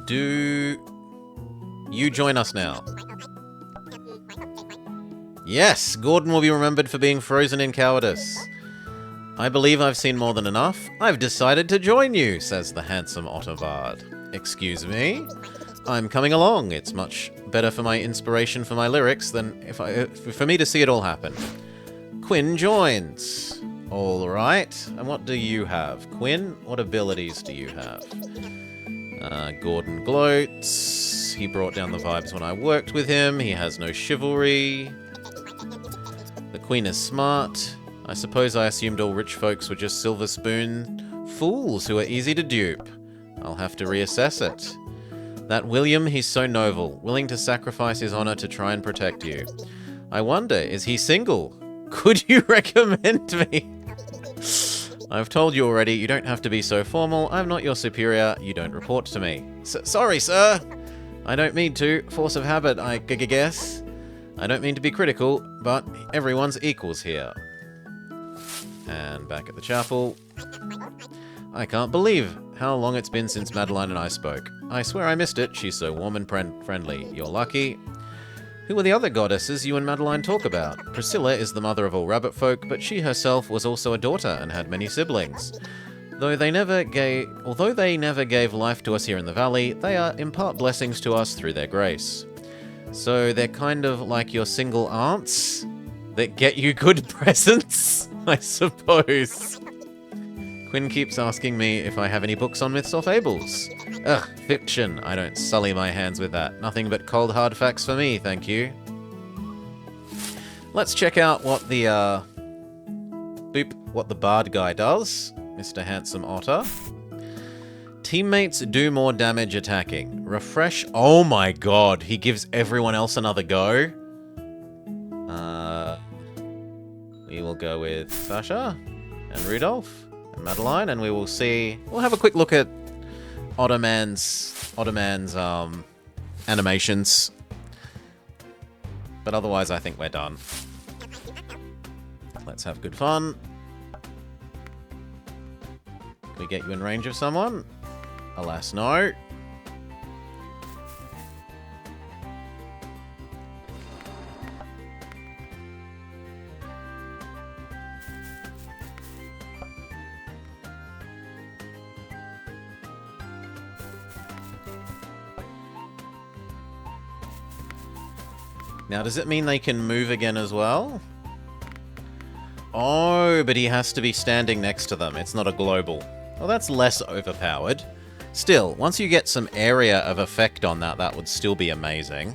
Do you join us now? Yes, Gordon will be remembered for being frozen in cowardice. I believe I've seen more than enough. I've decided to join you, says the handsome otter bard. Excuse me? I'm coming along. It's much better for my inspiration for my lyrics than for me to see it all happen. Quinn joins. All right. And what do you have? Quinn, what abilities do you have? Gordon gloats. He brought down the vibes when I worked with him. He has no chivalry. The Queen is smart. I suppose I assumed all rich folks were just silver spoon fools who are easy to dupe. I'll have to reassess it. That William, he's so noble, willing to sacrifice his honor to try and protect you. I wonder, is he single? Could you recommend me? I've told you already, you don't have to be so formal. I'm not your superior. You don't report to me. Sorry, sir. I don't mean to. Force of habit, I guess. I don't mean to be critical, but everyone's equals here. And back at the chapel. I can't believe how long it's been since Madeline and I spoke. I swear I missed it. She's so warm and friendly. You're lucky. Who are the other goddesses you and Madeline talk about? Priscilla is the mother of all rabbit folk, but she herself was also a daughter and had many siblings. Although they never gave life to us here in the valley, they are impart blessings to us through their grace. So they're kind of like your single aunts that get you good presents, I suppose. Quinn keeps asking me if I have any books on myths or fables. Ugh, fiction. I don't sully my hands with that. Nothing but cold hard facts for me, thank you. Let's check out what the, what the bard guy does. Mr. Handsome Otter. Teammates do more damage attacking. Refresh. Oh my god, he gives everyone else another go. We will go with Sasha and Rudolph and Madeline, and we will see. We'll have a quick look at Otterman's animations. But otherwise, I think we're done. Let's have good fun. Can we get you in range of someone? Alas, no. Now, does it mean they can move again as well? Oh, but he has to be standing next to them. It's not a global. Well, that's less overpowered. Still, once you get some area of effect on that, that would still be amazing.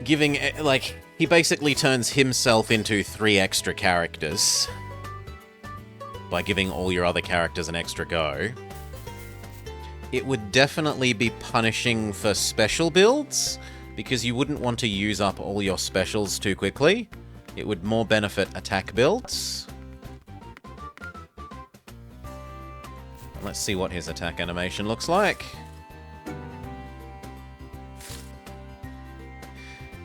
Giving, like, he basically turns himself into 3 extra characters by giving all your other characters an extra go. It would definitely be punishing for special builds, because you wouldn't want to use up all your specials too quickly. It would more benefit attack builds. Let's see what his attack animation looks like.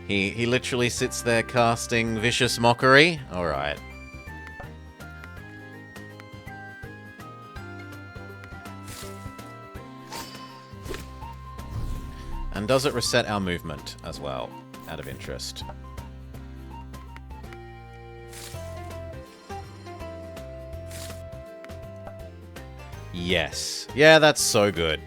He literally sits there casting Vicious Mockery. Alright. And does it reset our movement as well, out of interest? Yes. Yeah, that's so good.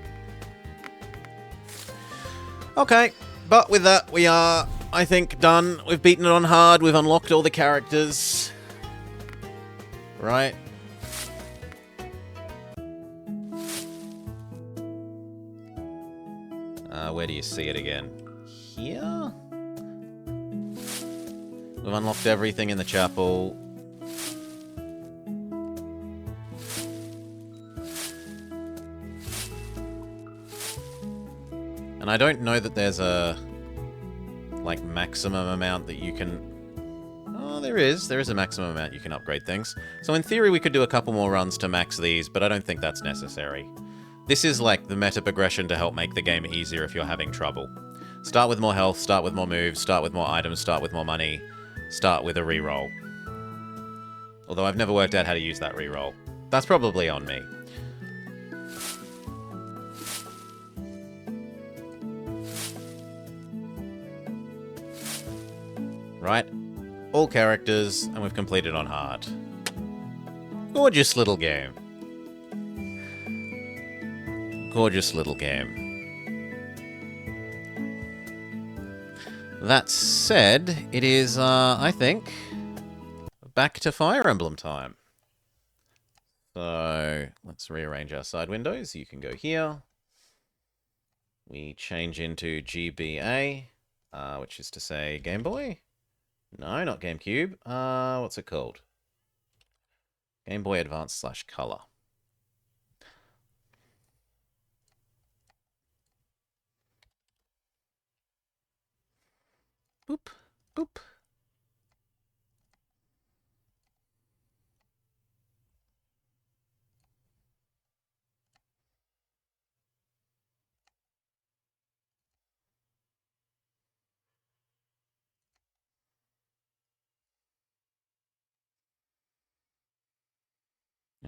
Okay, but with that, we are, I think, done. We've beaten it on hard. We've unlocked all the characters. Right? Where do you see it again? Here? We've unlocked everything in the chapel. And I don't know that there's a, like, maximum amount that you can... Oh, there is. There is a maximum amount you can upgrade things. So in theory, we could do a couple more runs to max these, but I don't think that's necessary. This is like the meta progression to help make the game easier if you're having trouble. Start with more health, start with more moves, start with more items, start with more money, start with a reroll. Although I've never worked out how to use that reroll. That's probably on me. Right. All characters, and we've completed on hard. Gorgeous little game. Gorgeous little game. That said, it is, I think, back to Fire Emblem time. So, let's rearrange our side windows. You can go here. We change into GBA, which is to say Game Boy. No, not GameCube. What's it called? Game Boy Advance / Color. Boop, boop.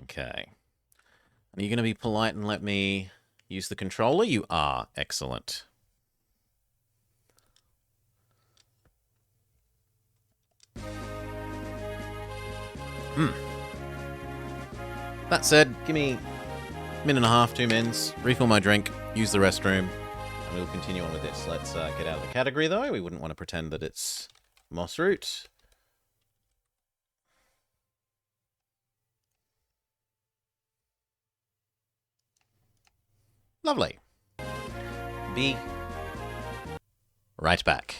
Okay. Are you going to be polite and let me use the controller? You are. Excellent. That said, give me a minute and a half, 2 mins, refill my drink, use the restroom, and we'll continue on with this. Let's get out of the category, though. We wouldn't want to pretend that it's MossRoot. Lovely. Be right back.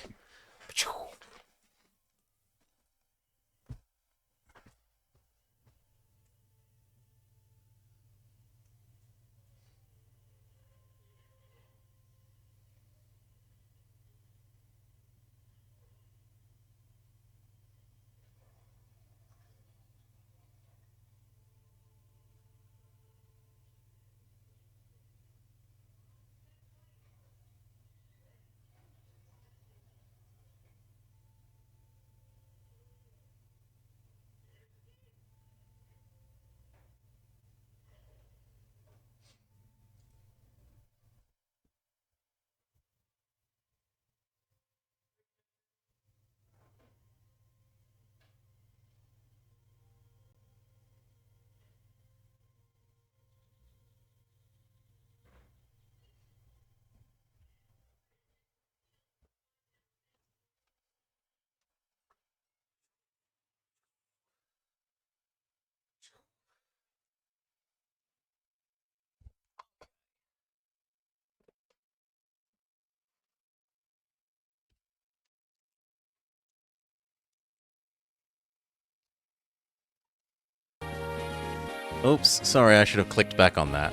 Oops, sorry, I should have clicked back on that.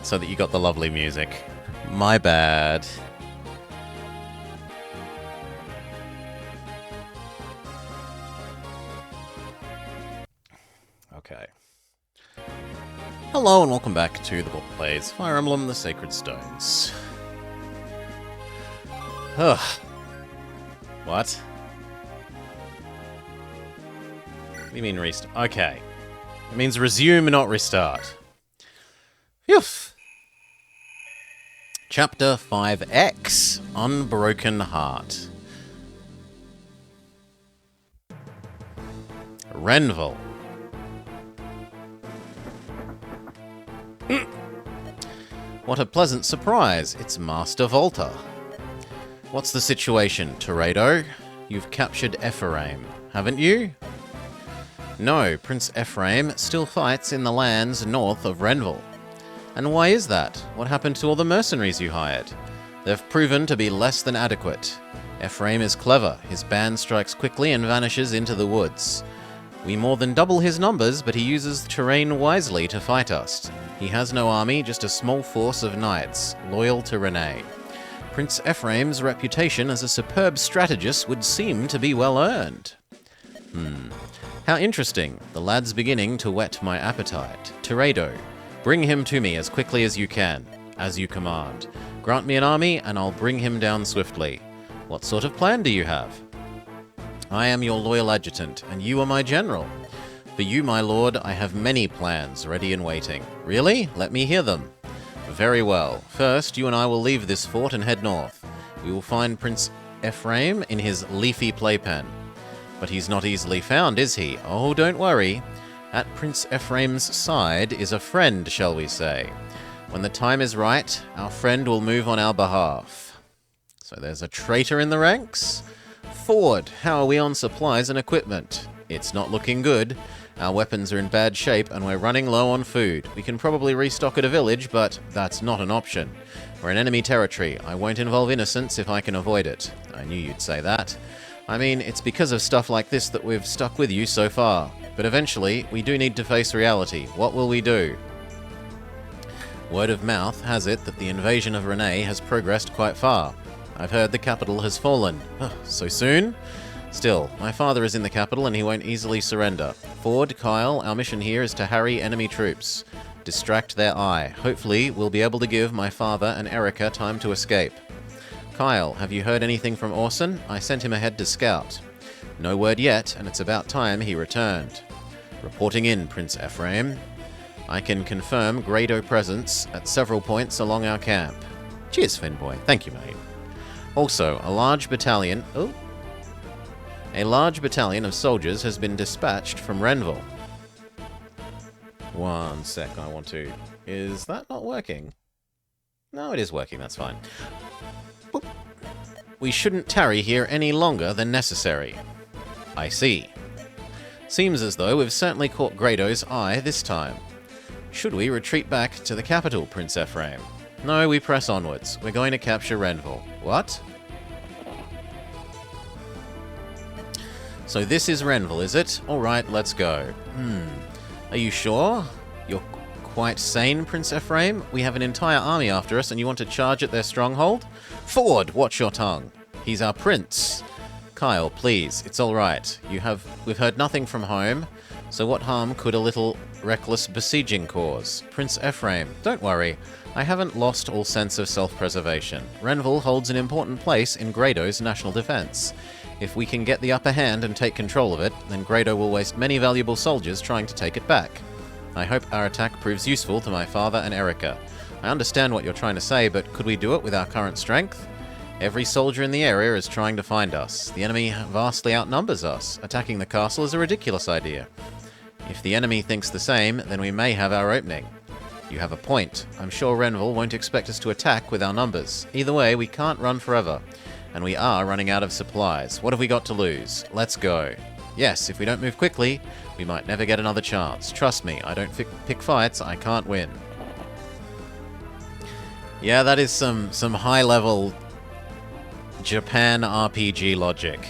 So that you got the lovely music. My bad. Okay. Hello and welcome back to the Book Plays Fire Emblem, the Sacred Stones. Ugh. What? What do you mean restart? Okay. It means resume, not restart. Phew. Chapter 5X, Unbroken Heart. Renville. What a pleasant surprise. It's Master Volta. What's the situation, Toredo? You've captured Ephraim, haven't you? No, Prince Ephraim still fights in the lands north of Renville. And why is that? What happened to all the mercenaries you hired? They've proven to be less than adequate. Ephraim is clever. His band strikes quickly and vanishes into the woods. We more than double his numbers, but he uses the terrain wisely to fight us. He has no army, just a small force of knights, loyal to Renee. Prince Ephraim's reputation as a superb strategist would seem to be well earned. How interesting. The lad's beginning to whet my appetite. Teredo, bring him to me as quickly as you can, as you command. Grant me an army, and I'll bring him down swiftly. What sort of plan do you have? I am your loyal adjutant, and you are my general. For you, my lord, I have many plans ready and waiting. Really? Let me hear them. Very well. First, you and I will leave this fort and head north. We will find Prince Ephraim in his leafy playpen. But he's not easily found, is he? Oh, don't worry. At Prince Ephraim's side is a friend, shall we say. When the time is right, our friend will move on our behalf. So there's a traitor in the ranks? Forward, how are we on supplies and equipment? It's not looking good. Our weapons are in bad shape and we're running low on food. We can probably restock at a village, but that's not an option. We're in enemy territory. I won't involve innocents if I can avoid it. I knew you'd say that. I mean, it's because of stuff like this that we've stuck with you so far. But eventually, we do need to face reality. What will we do? Word of mouth has it that the invasion of Renee has progressed quite far. I've heard the capital has fallen. So soon? Still, my father is in the capital and he won't easily surrender. Ford, Kyle, our mission here is to harry enemy troops. Distract their eye. Hopefully, we'll be able to give my father and Erica time to escape. Kyle, have you heard anything from Orson? I sent him ahead to scout. No word yet, and it's about time he returned. Reporting in, Prince Ephraim. I can confirm Grado presence at several points along our camp. Cheers, Finboy. Thank you, mate. Also, a large battalion of soldiers has been dispatched from Renville. One sec, I want to... Is that not working? No, it is working, that's fine. Boop. We shouldn't tarry here any longer than necessary. I see. Seems as though we've certainly caught Grado's eye this time. Should we retreat back to the capital, Prince Ephraim? No, we press onwards. We're going to capture Renville. What? So this is Renville, is it? Alright, let's go. Are you sure? You're quite sane, Prince Ephraim? We have an entire army after us and you want to charge at their stronghold? Forward! Watch your tongue. He's our prince. Kyle, please, it's alright. We've heard nothing from home, so what harm could a little reckless besieging cause? Prince Ephraim, don't worry. I haven't lost all sense of self-preservation. Renville holds an important place in Grado's national defense. If we can get the upper hand and take control of it, then Grado will waste many valuable soldiers trying to take it back. I hope our attack proves useful to my father and Erica. I understand what you're trying to say, but could we do it with our current strength? Every soldier in the area is trying to find us. The enemy vastly outnumbers us. Attacking the castle is a ridiculous idea. If the enemy thinks the same, then we may have our opening. You have a point. I'm sure Renville won't expect us to attack with our numbers. Either way, we can't run forever. And we are running out of supplies. What have we got to lose? Let's go. Yes, if we don't move quickly, we might never get another chance. Trust me, I don't pick fights I can't win. Yeah, that is some high-level Japan RPG logic.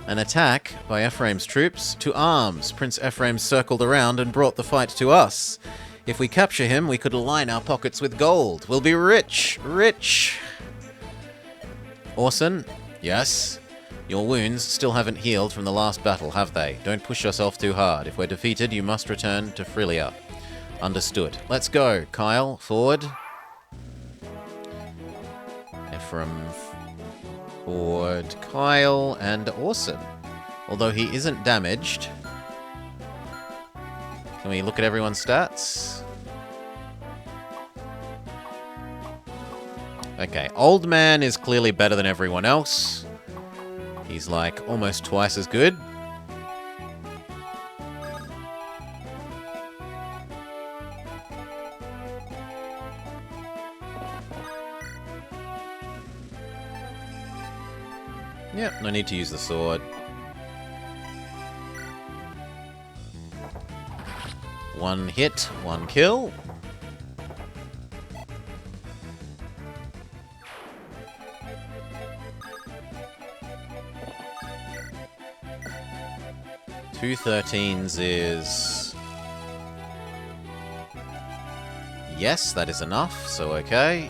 An attack by Ephraim's troops. To arms! Prince Ephraim circled around and brought the fight to us. If we capture him, we could line our pockets with gold. We'll be rich! Rich! Orson? Yes? Your wounds still haven't healed from the last battle, have they? Don't push yourself too hard. If we're defeated, you must return to Frilia. Understood. Let's go. Kyle, forward. Ephraim, forward. Kyle and Orson. Although he isn't damaged. Can we look at everyone's stats? Okay, Old Man is clearly better than everyone else. He's like almost twice as good. Yep, no need to use the sword. One hit, one kill. Two 13s is... Yes, that is enough, so okay.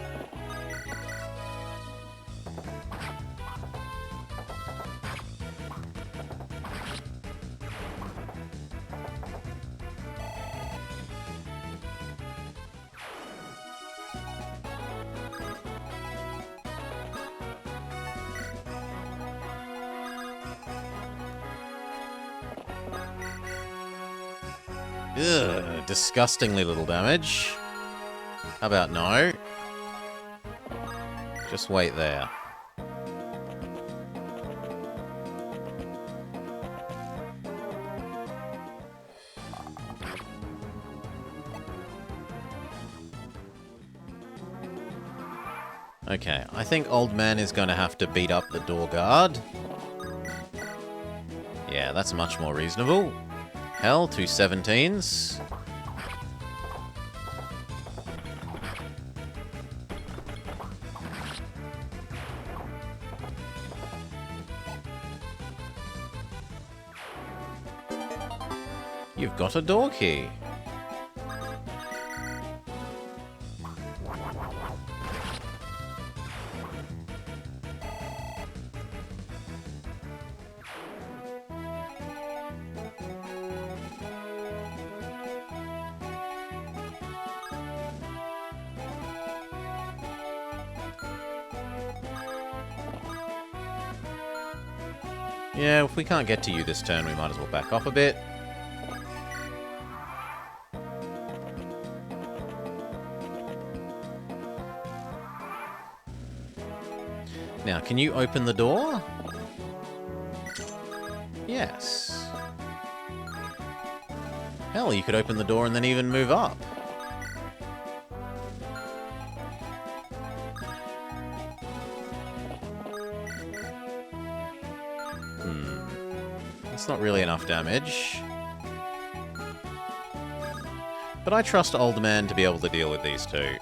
Ugh, disgustingly little damage. How about no? Just wait there. Okay, I think Old Man is going to have to beat up the door guard. Yeah, that's much more reasonable. Hell, 2 17s. You've got a door key. Yeah, if we can't get to you this turn, we might as well back off a bit. Now, can you open the door? Yes. Hell, you could open the door and then even move up. That's not really enough damage. But I trust Old Man to be able to deal with these two.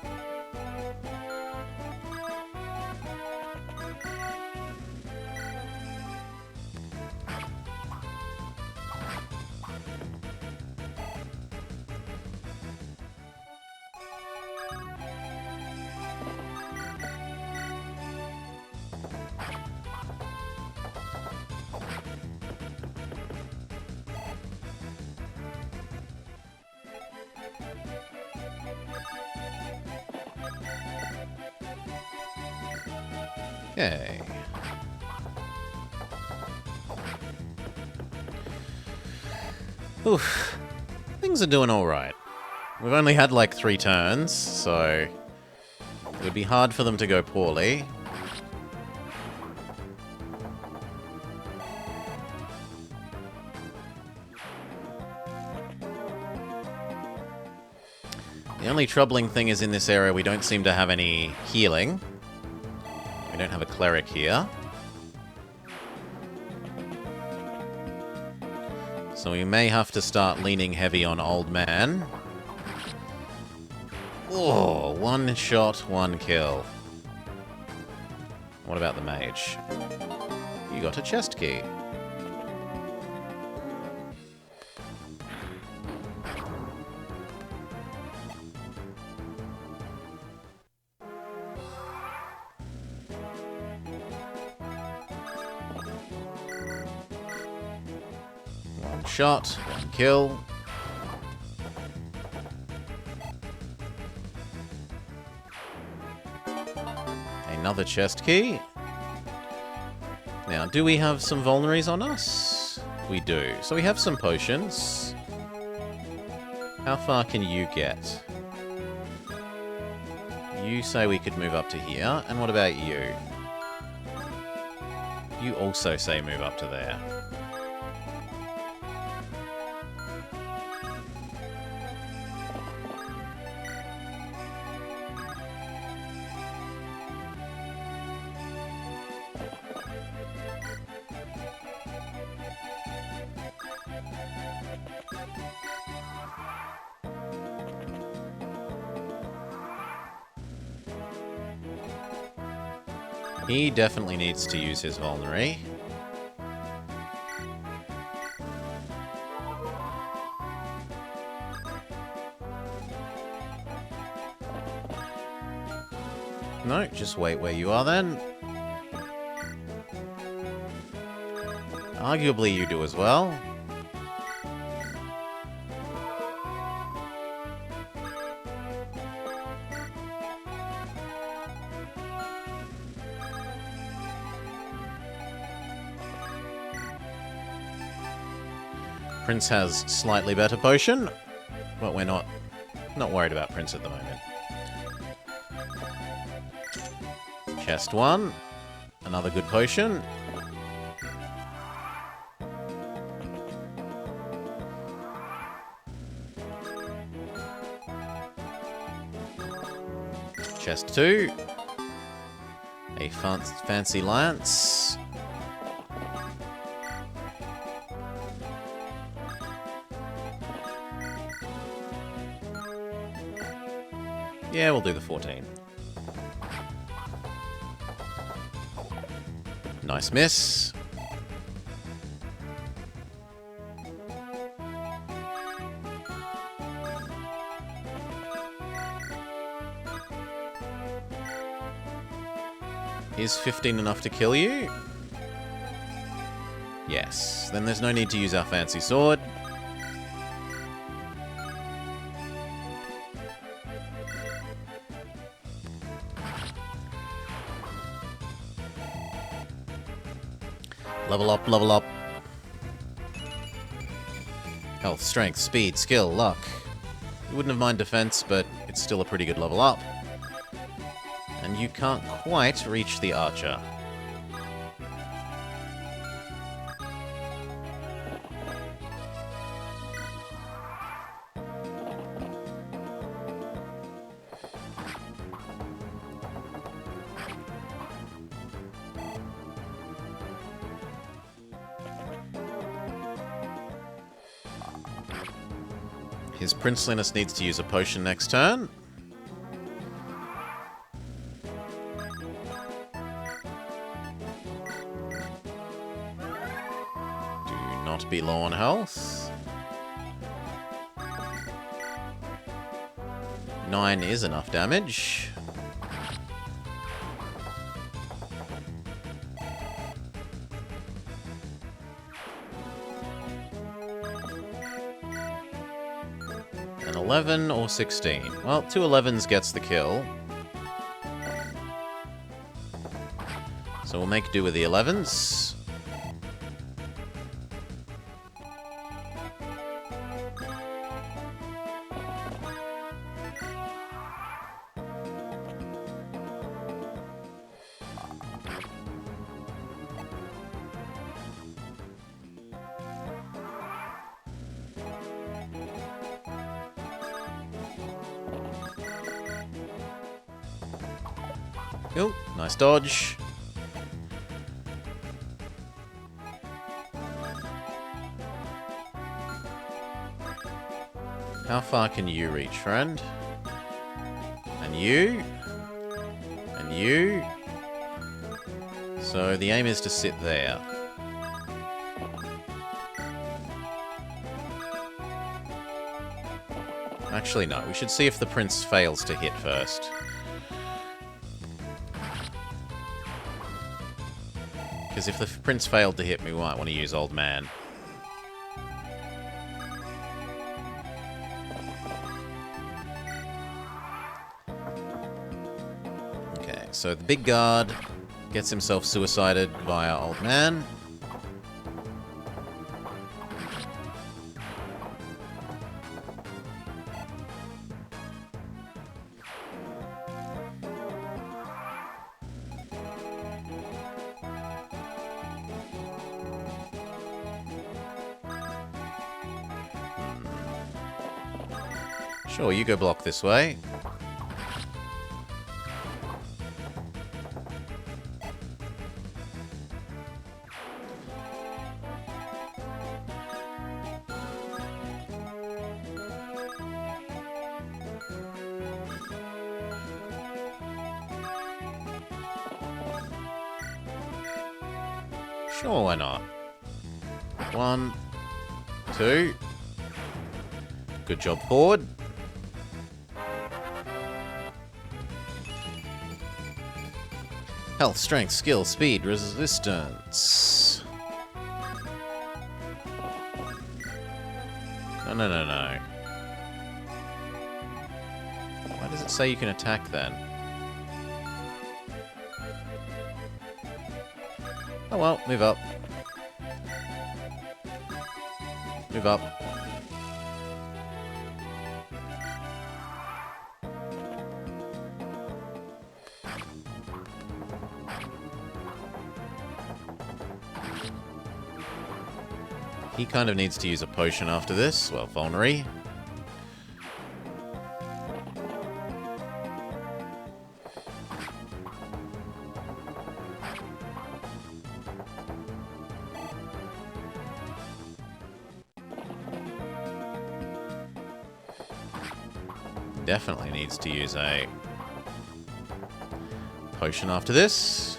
Okay. Oof. Things are doing alright. We've only had like 3 turns, so it would be hard for them to go poorly. The only troubling thing is in this area we don't seem to have any healing. We don't have a cleric here. So we may have to start leaning heavy on Old Man. Oh, 1 shot, 1 kill. What about the mage? You got a chest key. Shot, 1 kill. Another chest key. Now, do we have some vulneraries on us? We do. So we have some potions. How far can you get? You say we could move up to here. And what about you? You also say move up to there. He definitely needs to use his vulnerary. No, just wait where you are then. Arguably you do as well. Prince has slightly better potion. but we're not worried about Prince at the moment. Chest 1. Another good potion. Chest 2. A fancy lance. Yeah, we'll do the 14. Nice miss. Is 15 enough to kill you? Yes. Then there's no need to use our fancy sword. Level up, level up. Health, strength, speed, skill, luck. You wouldn't have mind defense, but it's still a pretty good level up. And you can't quite reach the archer. His princeliness needs to use a potion next turn. Do not be low on health. 9 is enough damage. An 11 or 16. Well, 2 11s gets the kill. So we'll make do with the 11s. Oh, nice dodge. How far can you reach, friend? And you? And you? So the aim is to sit there. Actually, no. We should see if the prince fails to hit first. Because if the prince failed to hit me, we might want to use Old Man. Okay, so the big guard gets himself suicided via Old Man. Sure, you go block this way. Sure, why not? 1, 2. Good job, Ford. Health, strength, skill, speed, resistance. No, no, no, no. Why does it say you can attack then? Oh well, move up. Move up. He kind of needs to use a potion after this. Well, vulnerary. Definitely needs to use a potion after this.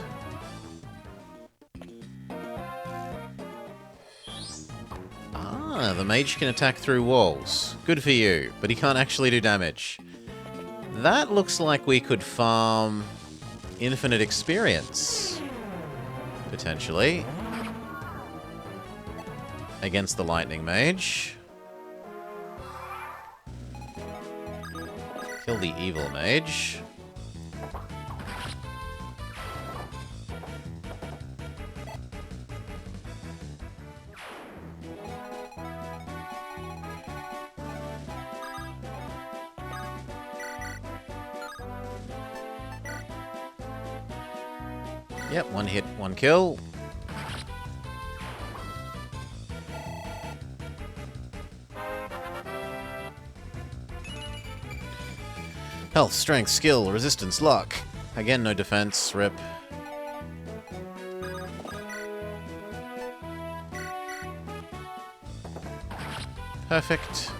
Ah, the mage can attack through walls. Good for you, but he can't actually do damage. That looks like we could farm infinite experience, potentially, against the lightning mage. Kill the evil mage. Yep, one hit, one kill. Health, strength, skill, resistance, luck. Again, no defense. Rip. Perfect.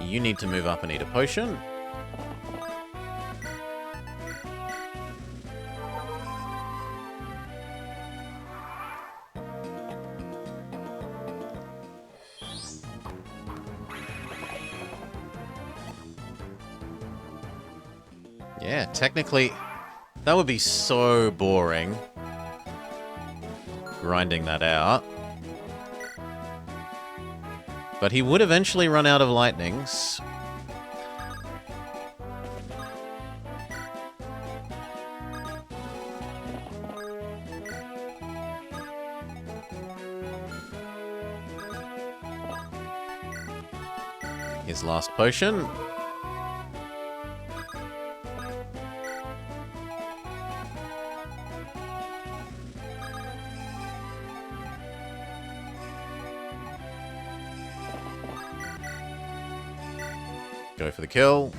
You need to move up and eat a potion. Yeah, technically, that would be so boring, grinding that out. But he would eventually run out of lightnings. His last potion. Go for the kill.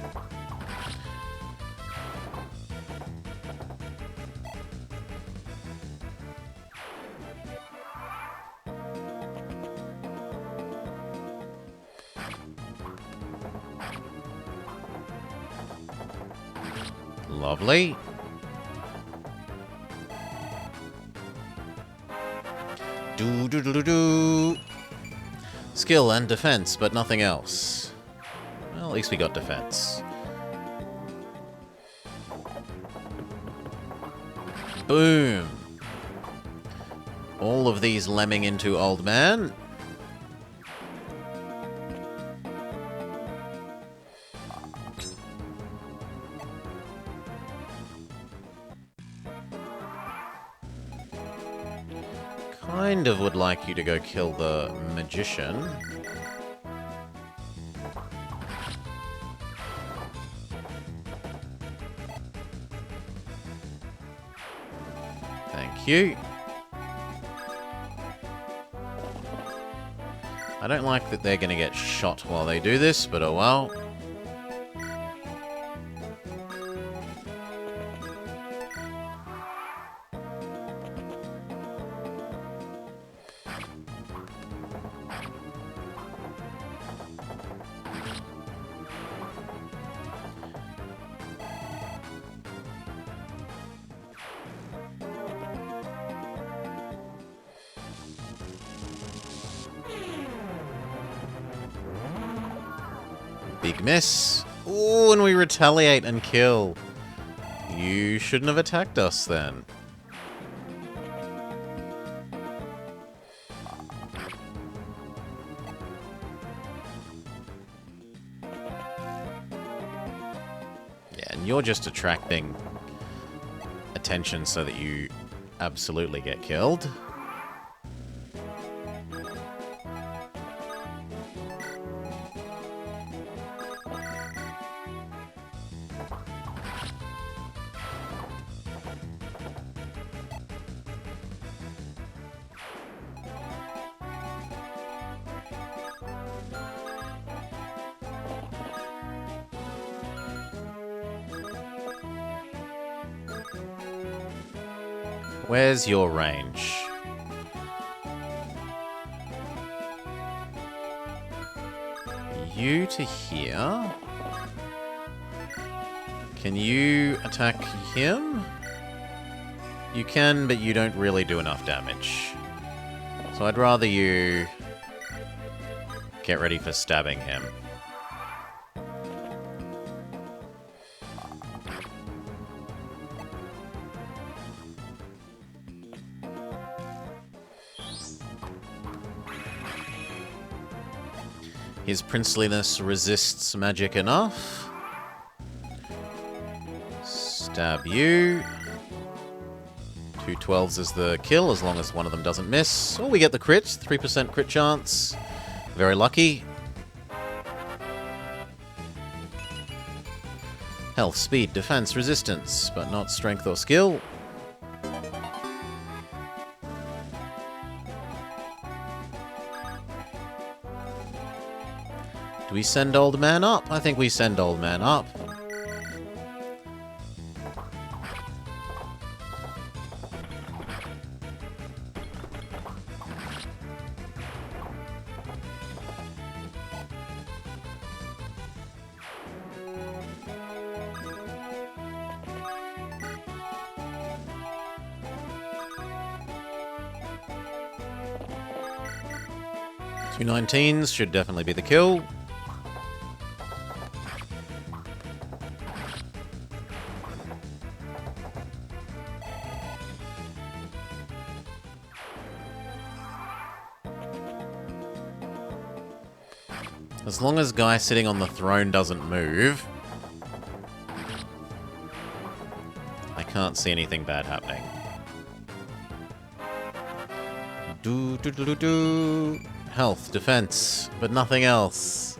Lovely. Do. Skill and defense, but nothing else. Well, at least we got defense. Boom. All of these lemming into old man. Kind of would like you to go kill the magician. Thank you. I don't like that they're going to get shot while they do this, but oh well. Big miss. Ooh, and we retaliate and kill. You shouldn't have attacked us then. Yeah, and you're just attracting attention so that you absolutely get killed. Where's your range? You to here. Can you attack him? You can, but you don't really do enough damage. So I'd rather you get ready for stabbing him. His princeliness resists magic enough. Stab you. 2 12s is the kill, as long as one of them doesn't miss. Oh, we get the crit. 3% crit chance. Very lucky. Health, speed, defense, resistance, but not strength or skill. Do we send Old Man up? I think we send Old Man up. Two 19s should definitely be the kill. As long as guy sitting on the throne doesn't move, I can't see anything bad happening. Do. Health, defense, but nothing else.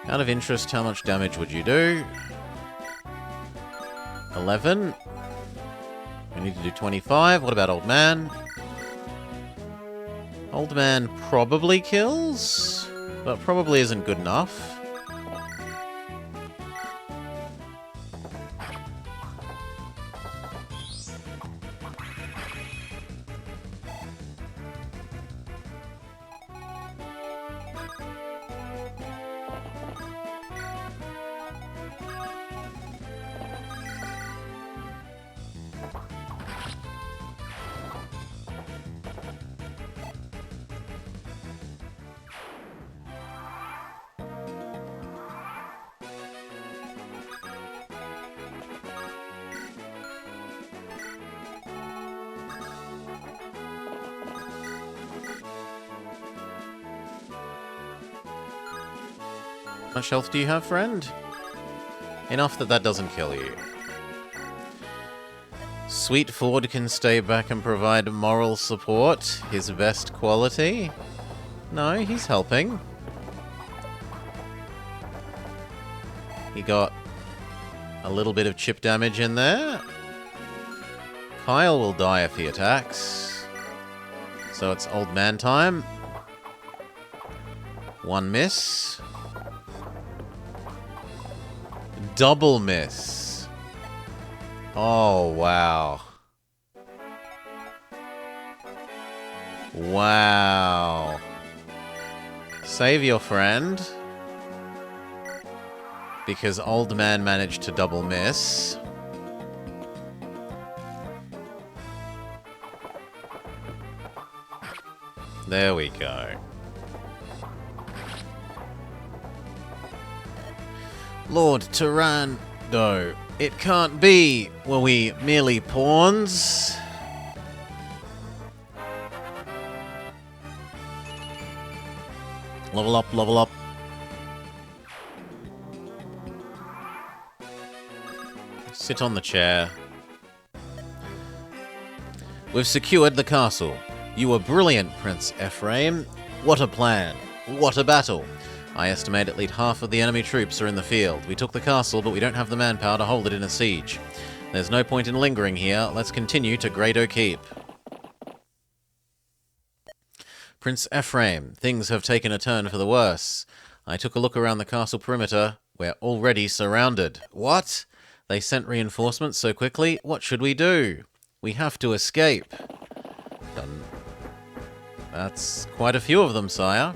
Out of interest, how much damage would you do? 11. We need to do 25. What about Old Man? Old Man probably kills, but probably isn't good enough. How much health do you have, friend? Enough that doesn't kill you. Sweet Ford can stay back and provide moral support, his best quality. No, he's helping. He got a little bit of chip damage in there. Kyle will die if he attacks. So it's Old Man time. One miss. Double miss. Oh, wow. Wow. Save your friend. Because Old Man managed to double miss. There we go. Lord Tyrando, it can't be. Were we merely pawns? Level up, level up. Sit on the chair. We've secured the castle. You were brilliant, Prince Ephraim. What a plan. What a battle. I estimate at least half of the enemy troops are in the field. We took the castle, but we don't have the manpower to hold it in a siege. There's no point in lingering here. Let's continue to Grado Keep. Prince Ephraim, things have taken a turn for the worse. I took a look around the castle perimeter. We're already surrounded. What? They sent reinforcements so quickly? What should we do? We have to escape. That's quite a few of them, sire.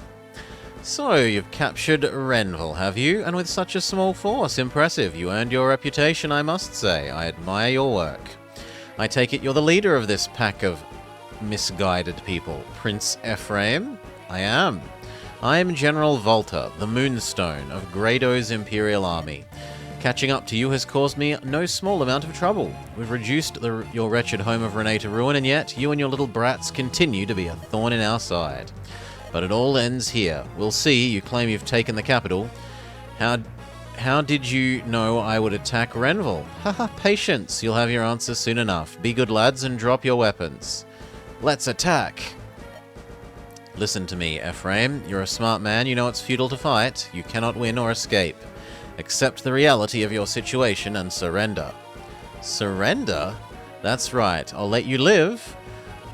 So, you've captured Renville, have you? And with such a small force. Impressive. You earned your reputation, I must say. I admire your work. I take it you're the leader of this pack of misguided people. Prince Ephraim? I am. I am General Volta, the Moonstone of Grado's Imperial Army. Catching up to you has caused me no small amount of trouble. We've reduced your wretched home of Renee to ruin, and yet you and your little brats continue to be a thorn in our side. But it all ends here. We'll see. You claim you've taken the capital. How did you know I would attack Renville? Haha, patience. You'll have your answer soon enough. Be good lads and drop your weapons. Let's attack. Listen to me, Ephraim. You're a smart man. You know it's futile to fight. You cannot win or escape. Accept the reality of your situation and surrender. Surrender? That's right. I'll let you live.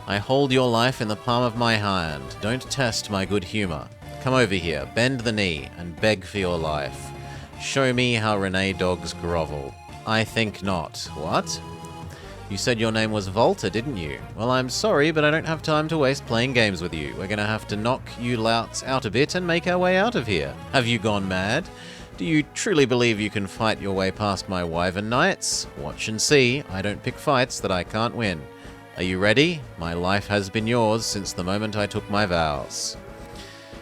I hold your life in the palm of my hand. Don't test my good humor. Come over here, bend the knee, and beg for your life. Show me how Renee dogs grovel. I think not. What? You said your name was Volta, didn't you? Well, I'm sorry, but I don't have time to waste playing games with you. We're gonna have to knock you louts out a bit and make our way out of here. Have you gone mad? Do you truly believe you can fight your way past my wyvern knights? Watch and see. I don't pick fights that I can't win. Are you ready? My life has been yours since the moment I took my vows.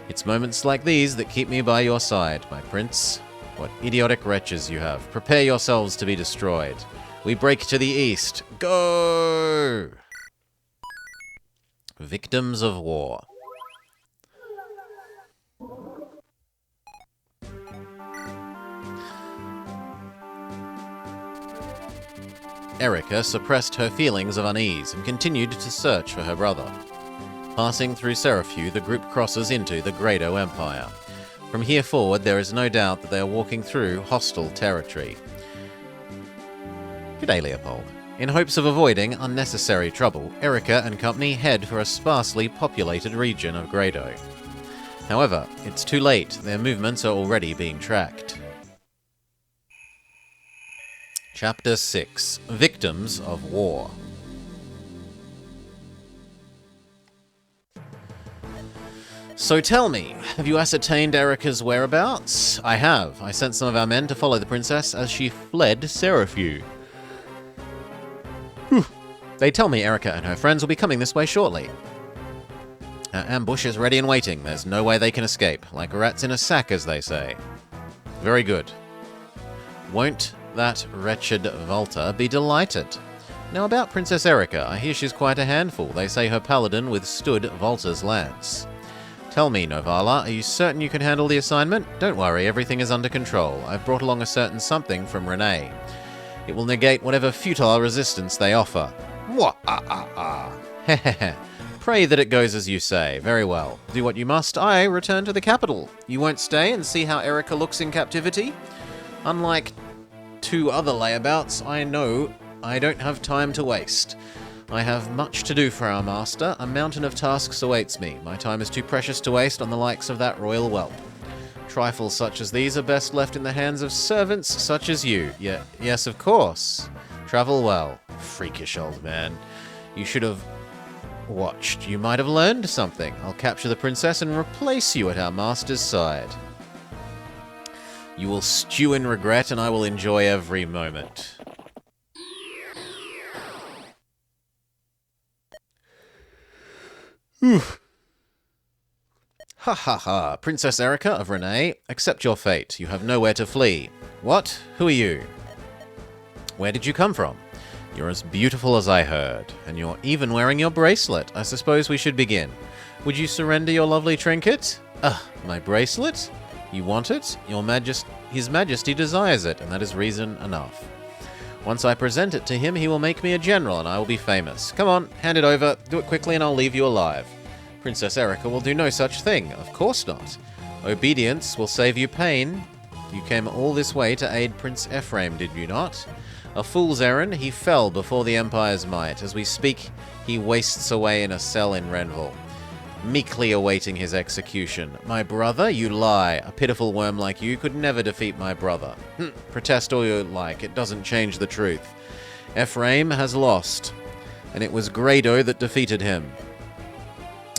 It's moments like these that keep me by your side, my prince. What idiotic wretches you have. Prepare yourselves to be destroyed. We break to the east. Go! Victims of war. Erica suppressed her feelings of unease and continued to search for her brother. Passing through Seraphu, the group crosses into the Grado Empire. From here forward, there is no doubt that they are walking through hostile territory. G'day, Leopold. In hopes of avoiding unnecessary trouble, Erica and company head for a sparsely populated region of Grado. However, it's too late. Their movements are already being tracked. Chapter 6. Victims of War. So tell me, have you ascertained Erica's whereabouts? I have. I sent some of our men to follow the princess as she fled Seraphu. They tell me Erica and her friends will be coming this way shortly. Our ambush is ready and waiting. There's no way they can escape. Like rats in a sack, as they say. Very good. Won't that wretched Volta be delighted? Now about Princess Erica, I hear she's quite a handful. They say her paladin withstood Volta's lance. Tell me, Novala, are you certain you can handle the assignment? Don't worry, everything is under control. I've brought along a certain something from Renee. It will negate whatever futile resistance they offer. Hehehe. Pray that it goes as you say. Very well. Do what you must. I return to the capital. You won't stay and see how Erica looks in captivity? Unlike two other layabouts, I know I don't have time to waste. I have much to do for our master. A mountain of tasks awaits me. My time is too precious to waste on the likes of that royal whelp. Trifles such as these are best left in the hands of servants such as you. Yes, of course. Travel well. Freakish old man. You should have watched. You might have learned something. I'll capture the princess and replace you at our master's side. You will stew in regret, and I will enjoy every moment. Ha ha ha. Princess Erica of Renee, accept your fate. You have nowhere to flee. What? Who are you? Where did you come from? You're as beautiful as I heard, and you're even wearing your bracelet. I suppose we should begin. Would you surrender your lovely trinket? My bracelet? You want it? His Majesty desires it, and that is reason enough. Once I present it to him, he will make me a general, and I will be famous. Come on, hand it over. Do it quickly, and I'll leave you alive. Princess Erica will do no such thing. Of course not. Obedience will save you pain. You came all this way to aid Prince Ephraim, did you not? A fool's errand, he fell before the Empire's might. As we speak, he wastes away in a cell in Renville, meekly awaiting his execution. My brother? You lie. A pitiful worm like you could never defeat my brother. Protest all you like, it doesn't change the truth. Ephraim has lost, and it was Grado that defeated him.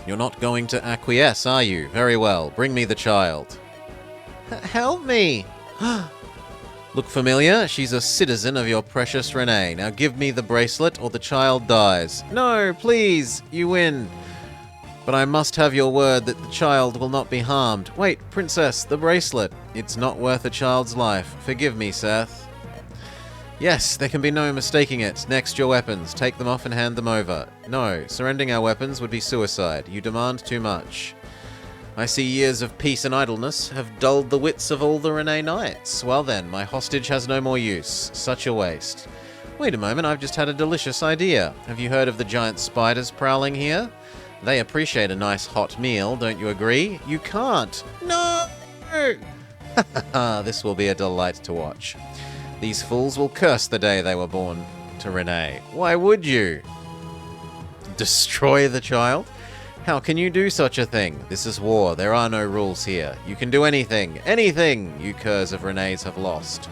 You're not going to acquiesce, are you? Very well, bring me the child. Help me! Look familiar? She's a citizen of your precious Renee. Now give me the bracelet or the child dies. No, please, you win. But I must have your word that the child will not be harmed. Wait, princess, the bracelet. It's not worth a child's life. Forgive me, Seth. Yes, there can be no mistaking it. Next, your weapons. Take them off and hand them over. No, surrendering our weapons would be suicide. You demand too much. I see years of peace and idleness have dulled the wits of all the Renee Knights. Well then, my hostage has no more use. Such a waste. Wait a moment, I've just had a delicious idea. Have you heard of the giant spiders prowling here? They appreciate a nice hot meal, don't you agree? You can't. No! This will be a delight to watch. These fools will curse the day they were born to Renee. Why would you? Destroy the child? How can you do such a thing? This is war. There are no rules here. You can do anything. Anything you curs of Renee's have lost.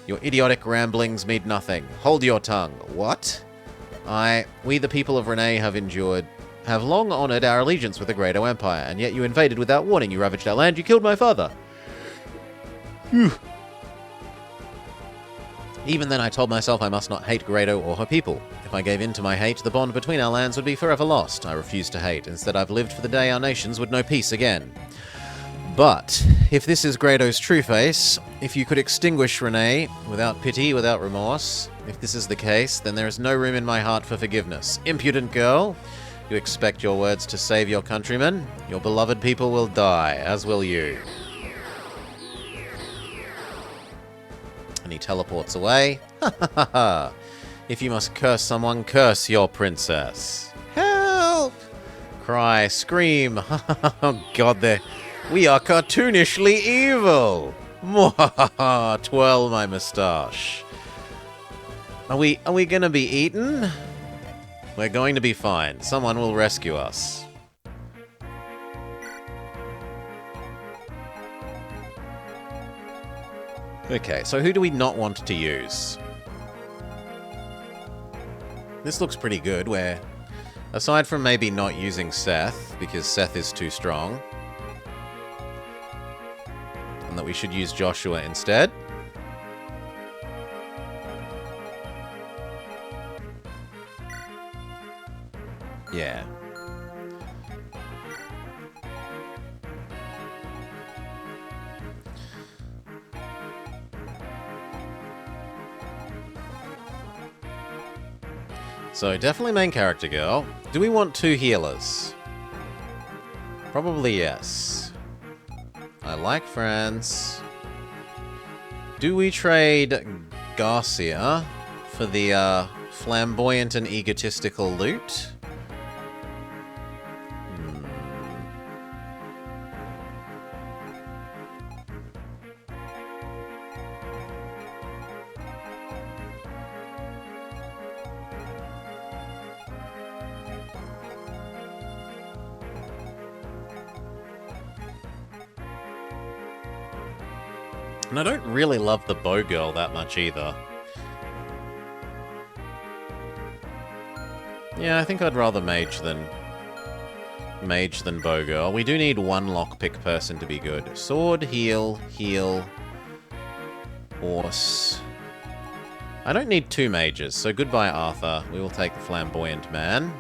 Your idiotic ramblings mean nothing. Hold your tongue. What? We the people of Renee have long honored our allegiance with the Grado Empire, and yet you invaded without warning. You ravaged our land. You killed my father. Even then I told myself I must not hate Grado or her people. If I gave in to my hate, the bond between our lands would be forever lost. I refused to hate. Instead, I've lived for the day our nations would know peace again. But, if this is Grado's true face, if you could extinguish Renee without pity, without remorse, if this is the case, then there is no room in my heart for forgiveness. Impudent girl! You expect your words to save your countrymen? Your beloved people will die, as will you. And he teleports away. Ha ha ha ha! If you must curse someone, curse your princess. Help! Cry, scream. Oh god, we are cartoonishly evil. Mwahaha! Twirl my moustache. Are we gonna be eaten? We're going to be fine. Someone will rescue us. Okay, so who do we not want to use? This looks pretty good, where, aside from maybe not using Seth, because Seth is too strong, and that we should use Joshua instead. Yeah. So, definitely main character girl. Do we want 2 healers? Probably yes. I like friends. Do we trade Garcia for the flamboyant and egotistical loot? And I don't really love the bow girl that much either. Yeah, I think I'd rather mage than bow girl. We do need 1 lockpick person to be good. Sword, heal, horse. I don't need 2 mages, so goodbye Arthur. We will take the flamboyant man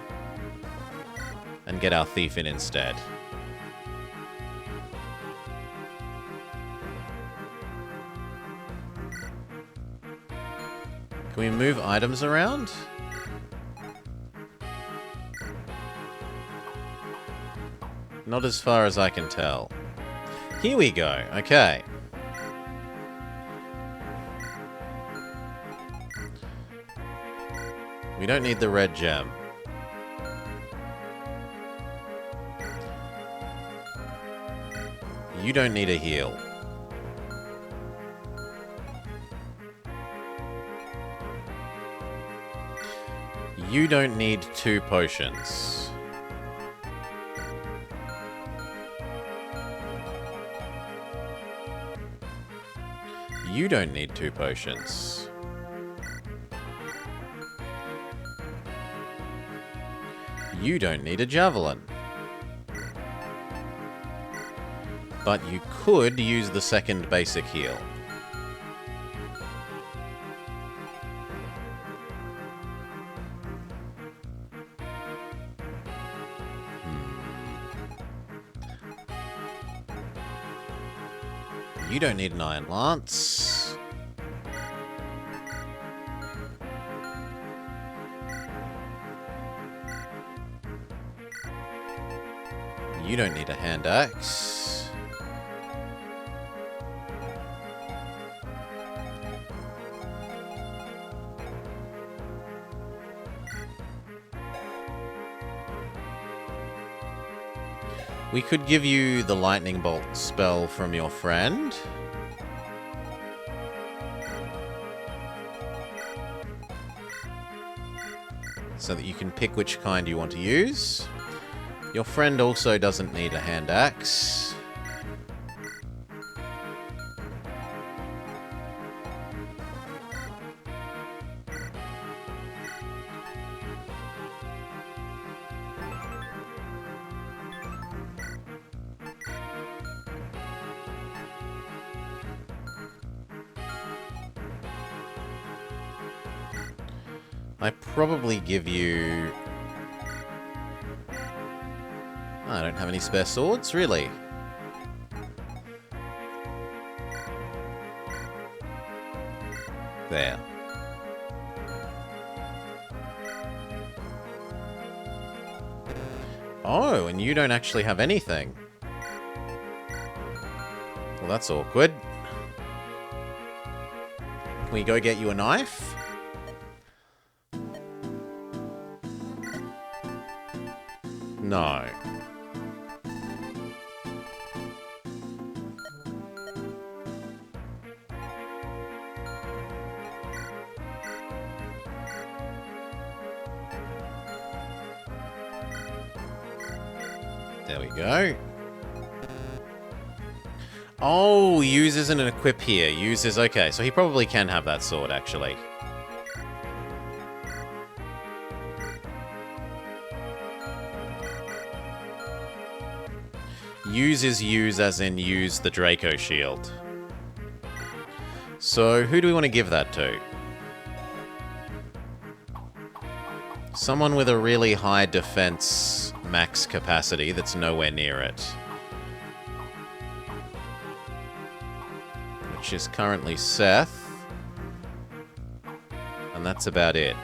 and get our thief in instead. Can we move items around? Not as far as I can tell. Here we go. Okay. We don't need the red gem. You don't need a heal. You don't need 2 potions. You don't need 2 potions. You don't need a javelin. But you could use the second basic heal. You don't need an Iron Lance. You don't need a hand axe. We could give you the lightning bolt spell from your friend. So that you can pick which kind you want to use. Your friend also doesn't need a hand axe. I probably give you... I don't have any spare swords, really. There. Oh, and you don't actually have anything. Well, that's awkward. Can we go get you a knife? No. There we go. Oh, use isn't an equip here. Use is okay, so he probably can have that sword, actually. Use is use as in use the Draco shield. So, who do we want to give that to? Someone with a really high defense max capacity that's nowhere near it. Which is currently Seth. And that's about it.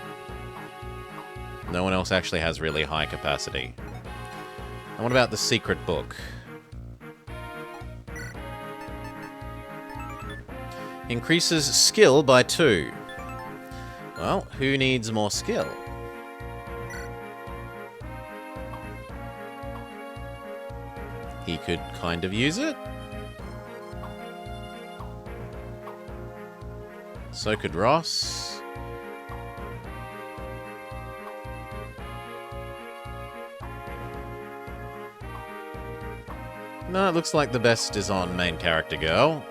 No one else actually has really high capacity. And what about the secret book? Increases skill by 2. Well, who needs more skill? He could kind of use it. So could Ross. No, it looks like the best is on main character girl.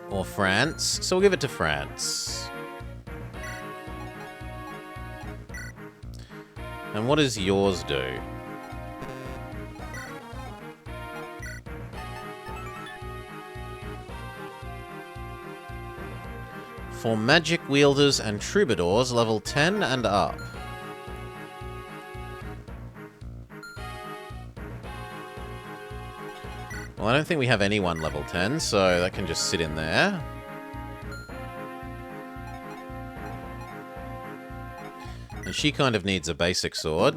Or France. So we'll give it to France. And what does yours do? For magic wielders and troubadours, level 10 and up. Well, I don't think we have anyone level 10, so that can just sit in there. And she kind of needs a basic sword.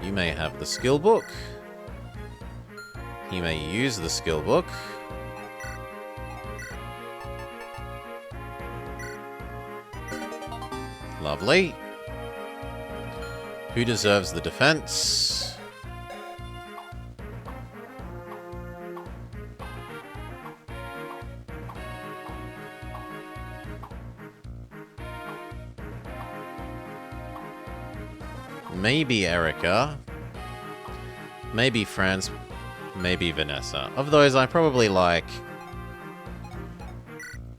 You may have the skill book. He may use the skill book. Lovely. Who deserves the defense? Maybe Erica. Maybe Franz. Maybe Vanessa. Of those, I probably like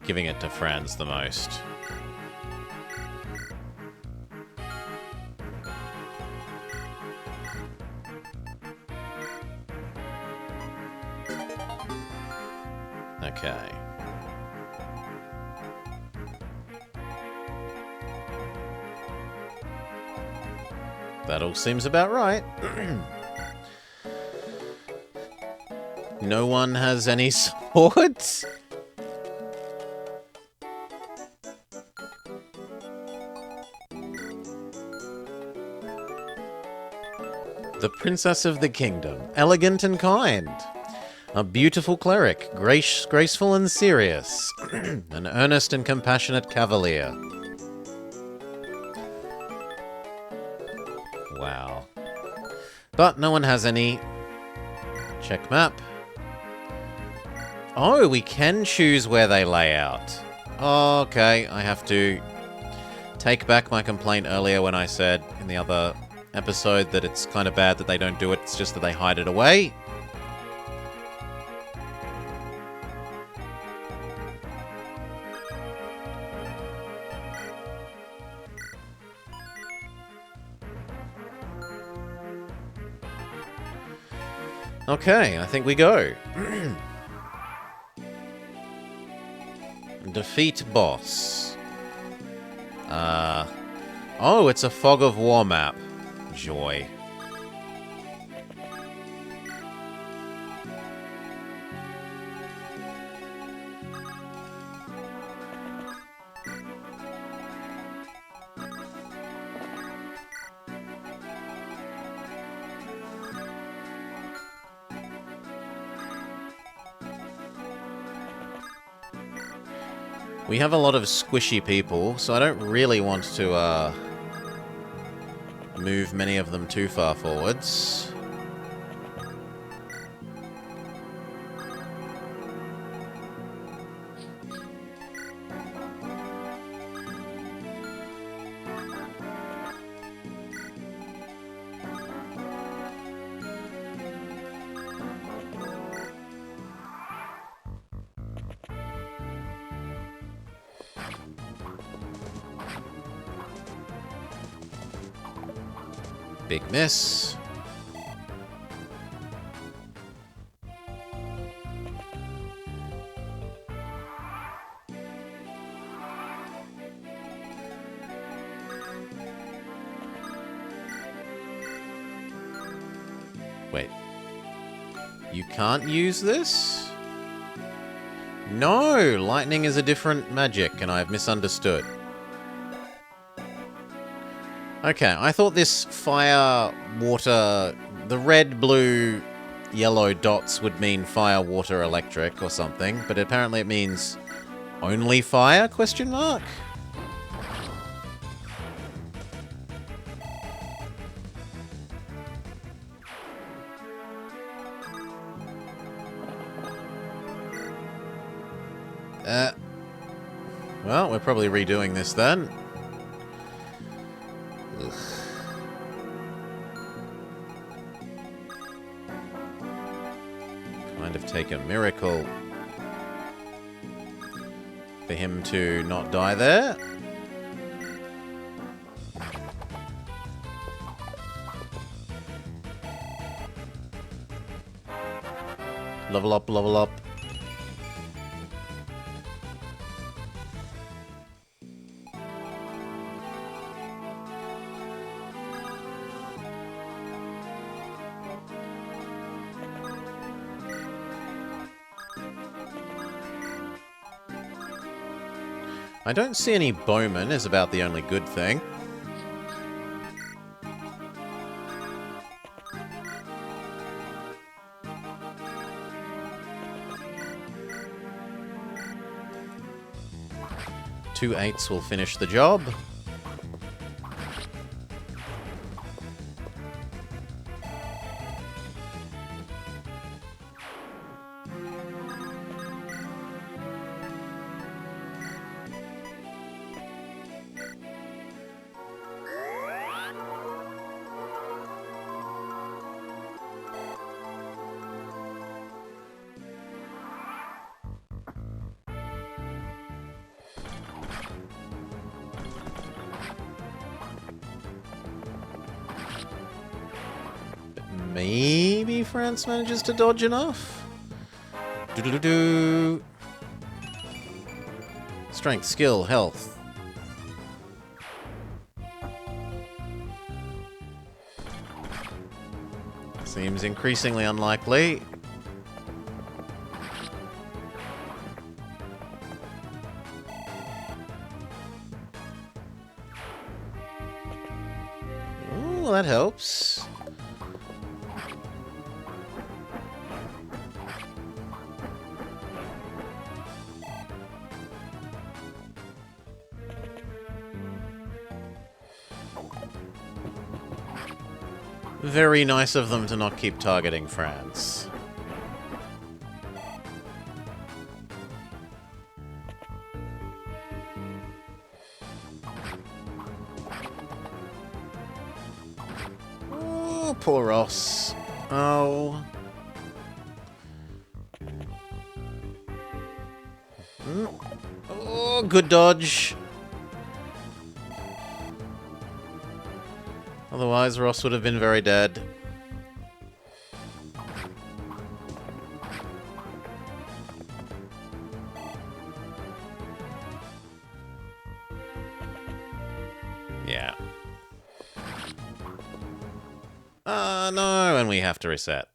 giving it to Franz the most. Okay. That all seems about right. No one has any swords? The Princess of the Kingdom. Elegant and kind. A beautiful cleric. Graceful and serious. An earnest and compassionate cavalier. Wow. But no one has any. Check map. Oh, we can choose where they lay out. Okay, I have to take back my complaint earlier when I said in the other episode that it's kind of bad that they don't do it, it's just that they hide it away. Okay, I think we go. Defeat boss. Oh, it's a Fog of War map. Joy. We have a lot of squishy people, so I don't really want to move many of them too far forwards. Big miss. Wait. You can't use this? No! Lightning is a different magic, and I've misunderstood. Okay, I thought this fire, water, the red, blue, yellow dots would mean fire, water, electric or something, but apparently it means only fire, question mark? Well, we're probably redoing this then. Ugh. Kind of take a miracle for him to not die there. Level up, level up. I don't see any bowmen is about the only good thing. Two 8s will finish the job. Maybe France manages to dodge enough? Do-do-do-do. Strength, skill, health. Seems increasingly unlikely. Ooh, that helps. Very nice of them to not keep targeting France. Oh, poor Ross. Oh. Oh, good dodge. Otherwise, Ross would have been very dead. Yeah. No, and we have to reset.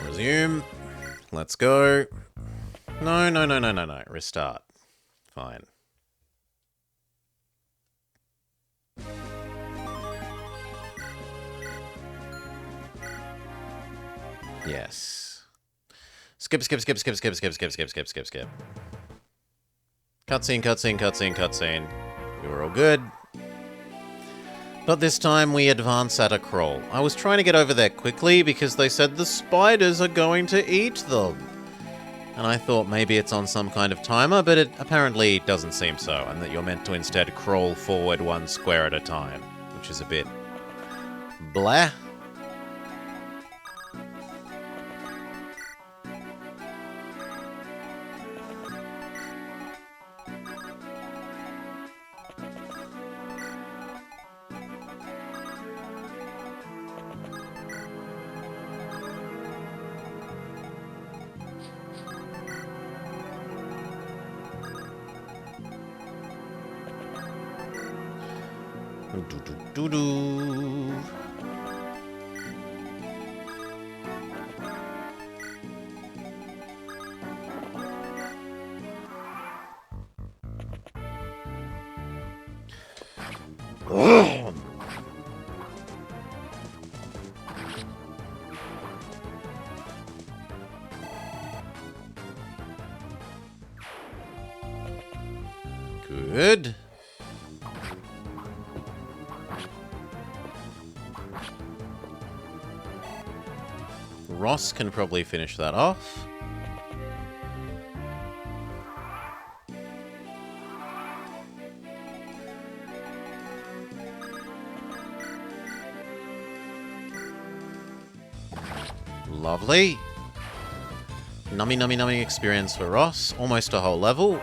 Resume. Let's go. No. Restart. Fine. Yes. Skip. Cutscene. We were all good. But this time we advance at a crawl. I was trying to get over there quickly because they said the spiders are going to eat them. And I thought maybe it's on some kind of timer, but it apparently doesn't seem so, and that you're meant to instead crawl forward one square at a time, which is a bit blah. Do-do-do-do. Good. Ross can probably finish that off. Lovely. Nummy experience for Ross. Almost a whole level.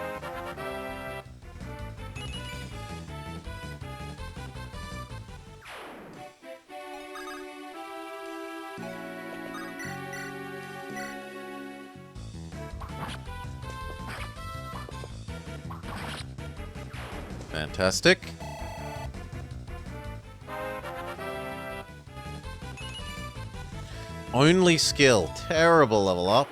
Fantastic. Only skill. Terrible level up.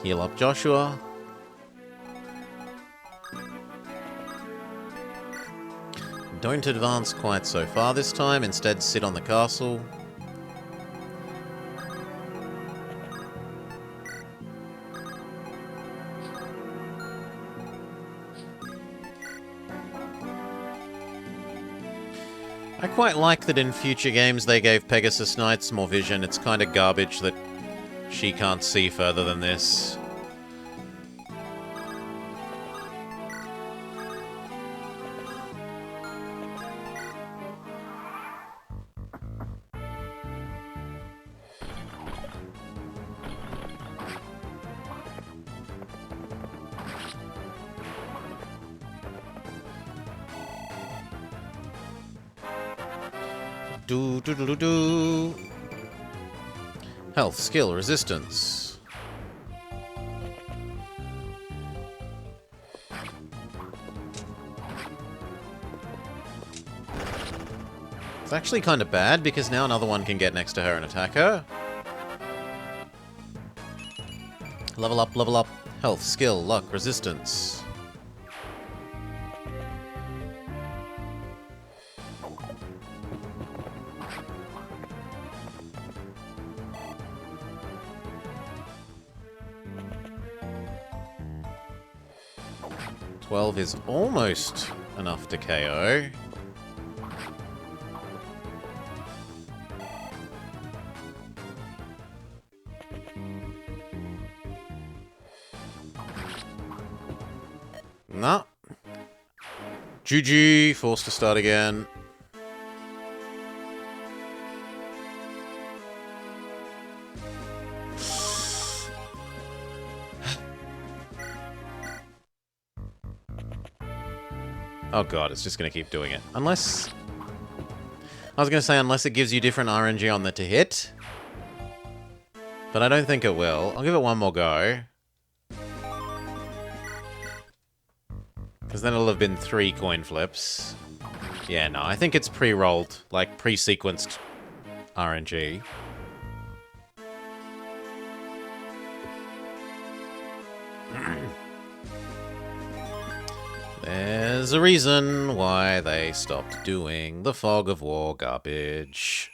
Heal up Joshua. Don't advance quite so far this time, instead sit on the castle. I quite like that in future games they gave Pegasus Knights more vision. It's kind of garbage that she can't see further than this. Do do do do do. Health, skill, resistance. It's actually kind of bad because now another one can get next to her and attack her. Level up, level up. Health, skill, luck, resistance. Is almost enough to KO. Nah. GG, forced to start again. Oh god, it's just going to keep doing it. Unless... I was going to say, unless it gives you different RNG on the to hit. But I don't think it will. I'll give it one more go. Because then it'll have been 3 coin flips. Yeah, no, I think it's pre-rolled, like pre-sequenced RNG. There's a reason why they stopped doing the Fog of War garbage.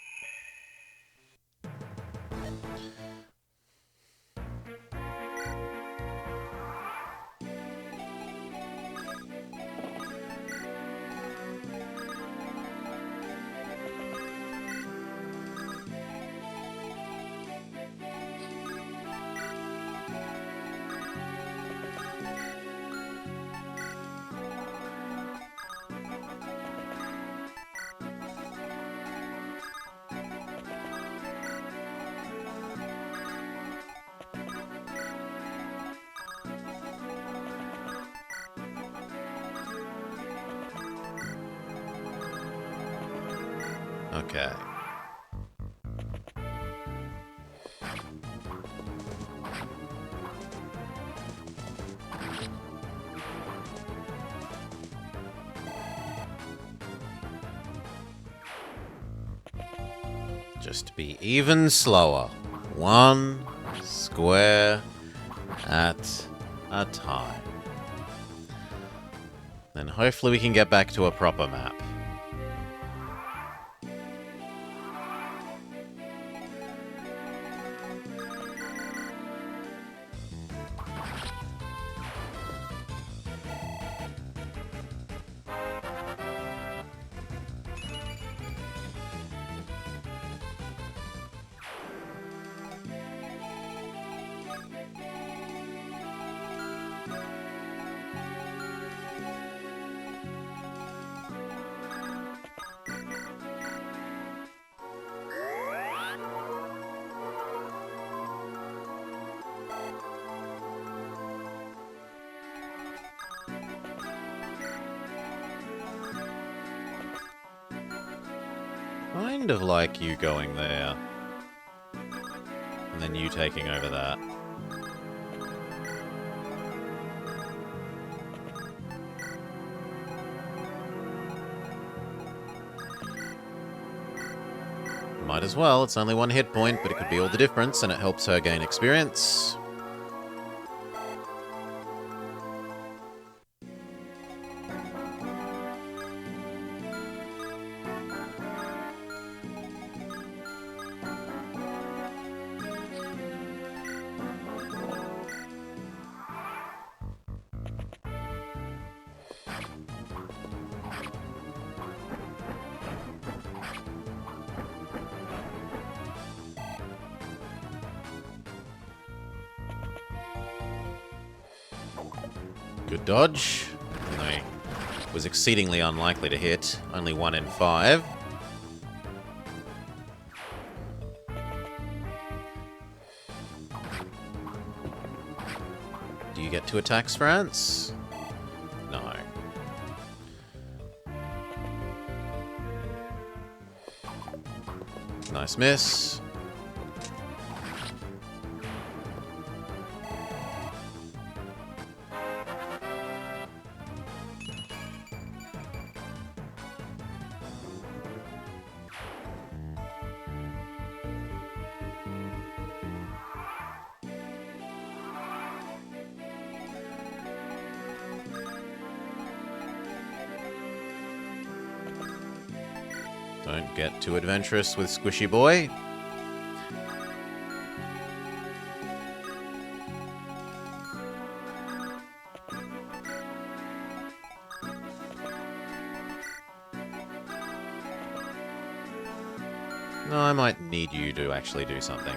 Okay. Just be even slower. 1 square at a time. Then hopefully we can get back to a proper map. Kind of like you going there. And then you taking over that. Might as well, it's only 1 hit point, but it could be all the difference, and it helps her gain experience. Good dodge. Even though he was exceedingly unlikely to hit. Only 1 in 5. Do you get 2 attacks, France? No. Nice miss. Don't get too adventurous with Squishy Boy. No, I might need you to actually do something.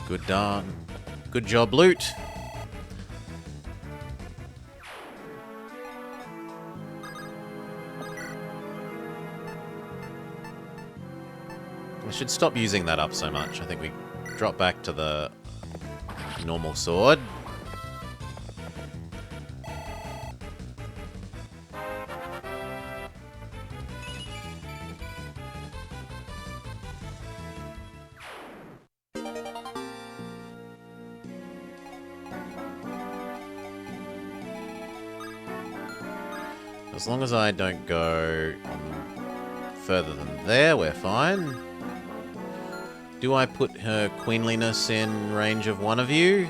Good darn. Good job, Loot. I should stop using that up so much. I think we drop back to the normal sword. As long as I don't go further than there, we're fine. Do I put her queenliness in range of one of you?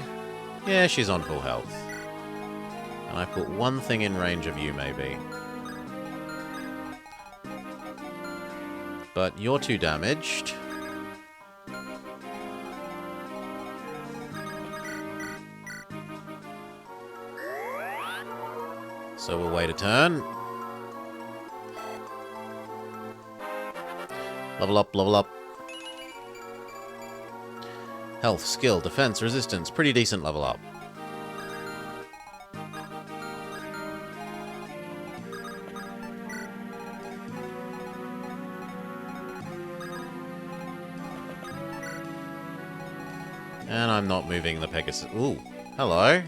Yeah, she's on full health. And I put one thing in range of you, maybe. But you're too damaged. So we'll wait a turn. Level up, level up. Health, skill, defense, resistance. Pretty decent level up. And I'm not moving the Pegasus. Ooh, hello.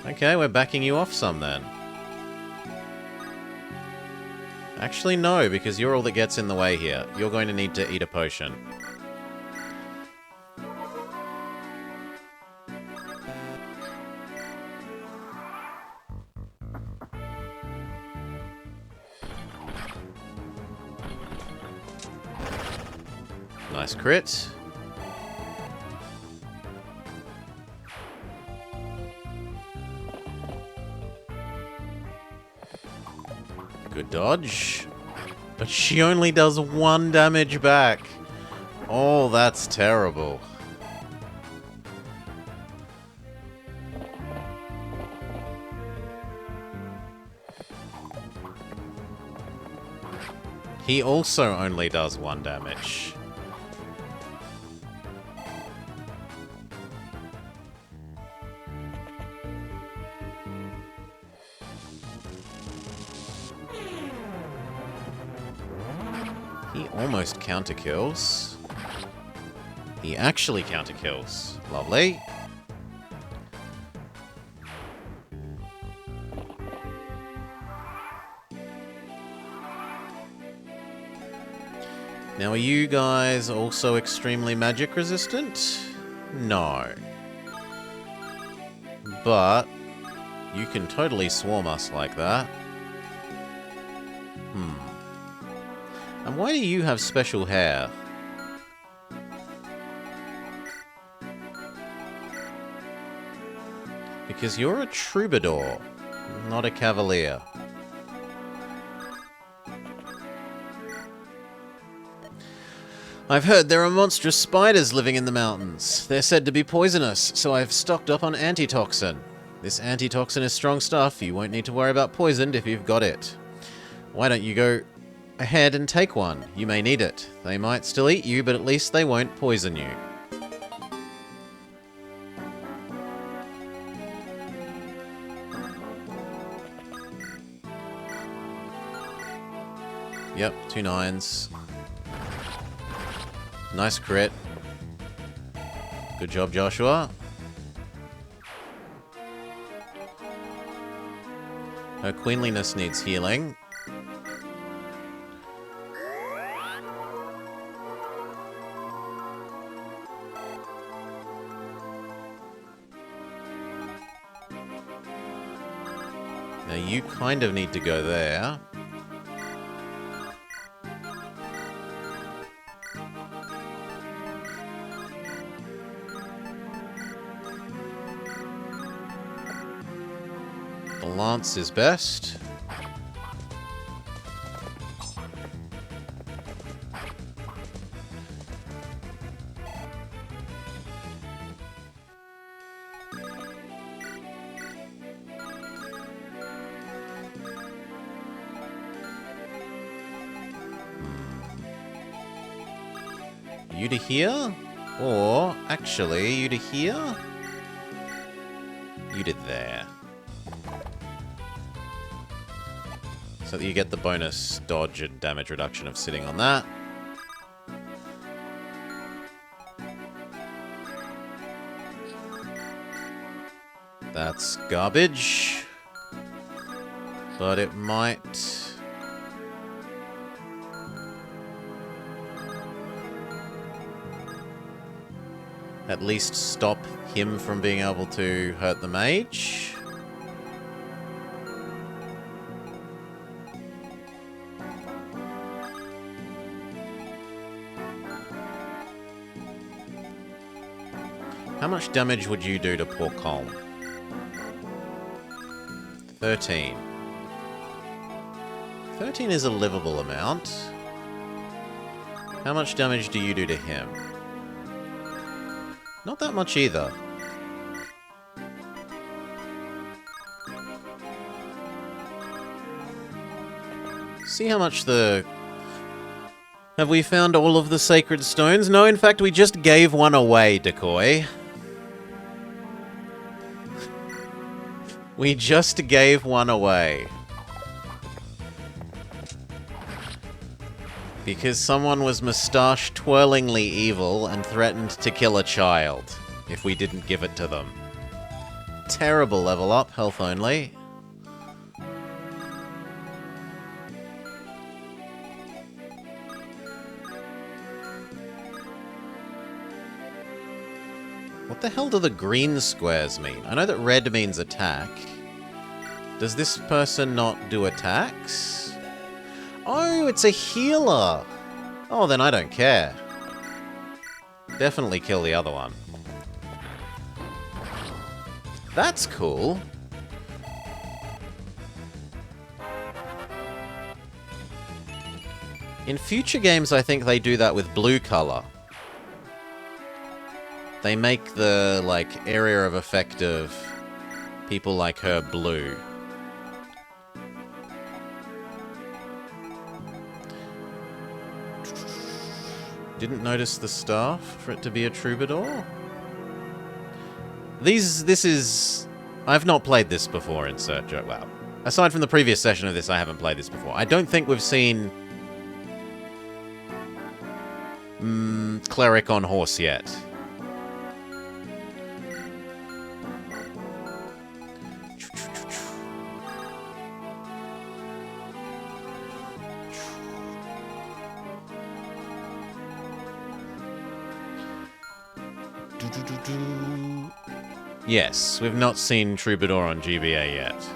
Okay, we're backing you off some then. Actually, no, because you're all that gets in the way here. You're going to need to eat a potion. Nice crit. Good dodge. But she only does 1 damage back. Oh, that's terrible. He also only does 1 damage. He almost counter-kills. He actually counter-kills. Lovely. Now, are you guys also extremely magic resistant? No. But you can totally swarm us like that. And why do you have special hair? Because you're a troubadour, not a cavalier. I've heard there are monstrous spiders living in the mountains. They're said to be poisonous, so I've stocked up on antitoxin. This antitoxin is strong stuff. You won't need to worry about poisoned if you've got it. Why don't you go ahead and take one? You may need it. They might still eat you, but at least they won't poison you. Yep, 2 9s. Nice crit. Good job, Joshua. Her queenliness needs healing. Now you kind of need to go there. The lance is best. You to here? Or, actually, you to here? You to there. So that you get the bonus dodge and damage reduction of sitting on that. That's garbage. But it might... at least stop him from being able to hurt the mage. How much damage would you do to poor Colm? 13. 13 is a livable amount. How much damage do you do to him? Not that much either. See how much the... Have we found all of the sacred stones? No, in fact, we just gave one away, Decoy. We just gave one away. Because someone was moustache-twirlingly evil and threatened to kill a child if we didn't give it to them. Terrible level up, health only. What the hell do the green squares mean? I know that red means attack. Does this person not do attacks? Oh, it's a healer! Oh, then I don't care. Definitely kill the other one. That's cool. In future games, I think they do that with blue color. They make the, like, area of effect of people like her blue. Didn't notice the staff for it to be a troubadour. This is... I've not played this before in Search of... Well, aside from the previous session of this, I haven't played this before. I don't think we've seen... Cleric on horse yet. Yes, we've not seen Troubadour on GBA yet.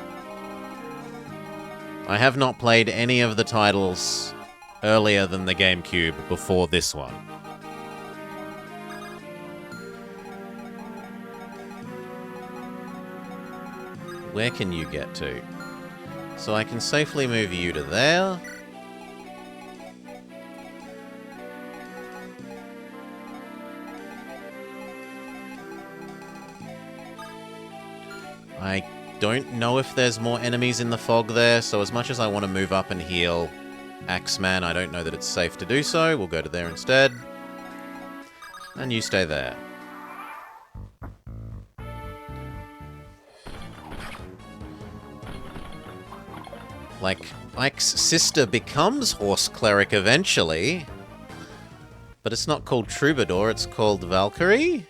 I have not played any of the titles earlier than the GameCube before this one. Where can you get to? So I can safely move you to there. I don't know if there's more enemies in the fog there, so as much as I want to move up and heal Axeman, I don't know that it's safe to do so. We'll go to there instead. And you stay there. Like, Ike's sister becomes Horse Cleric eventually, but it's not called Troubadour, it's called Valkyrie?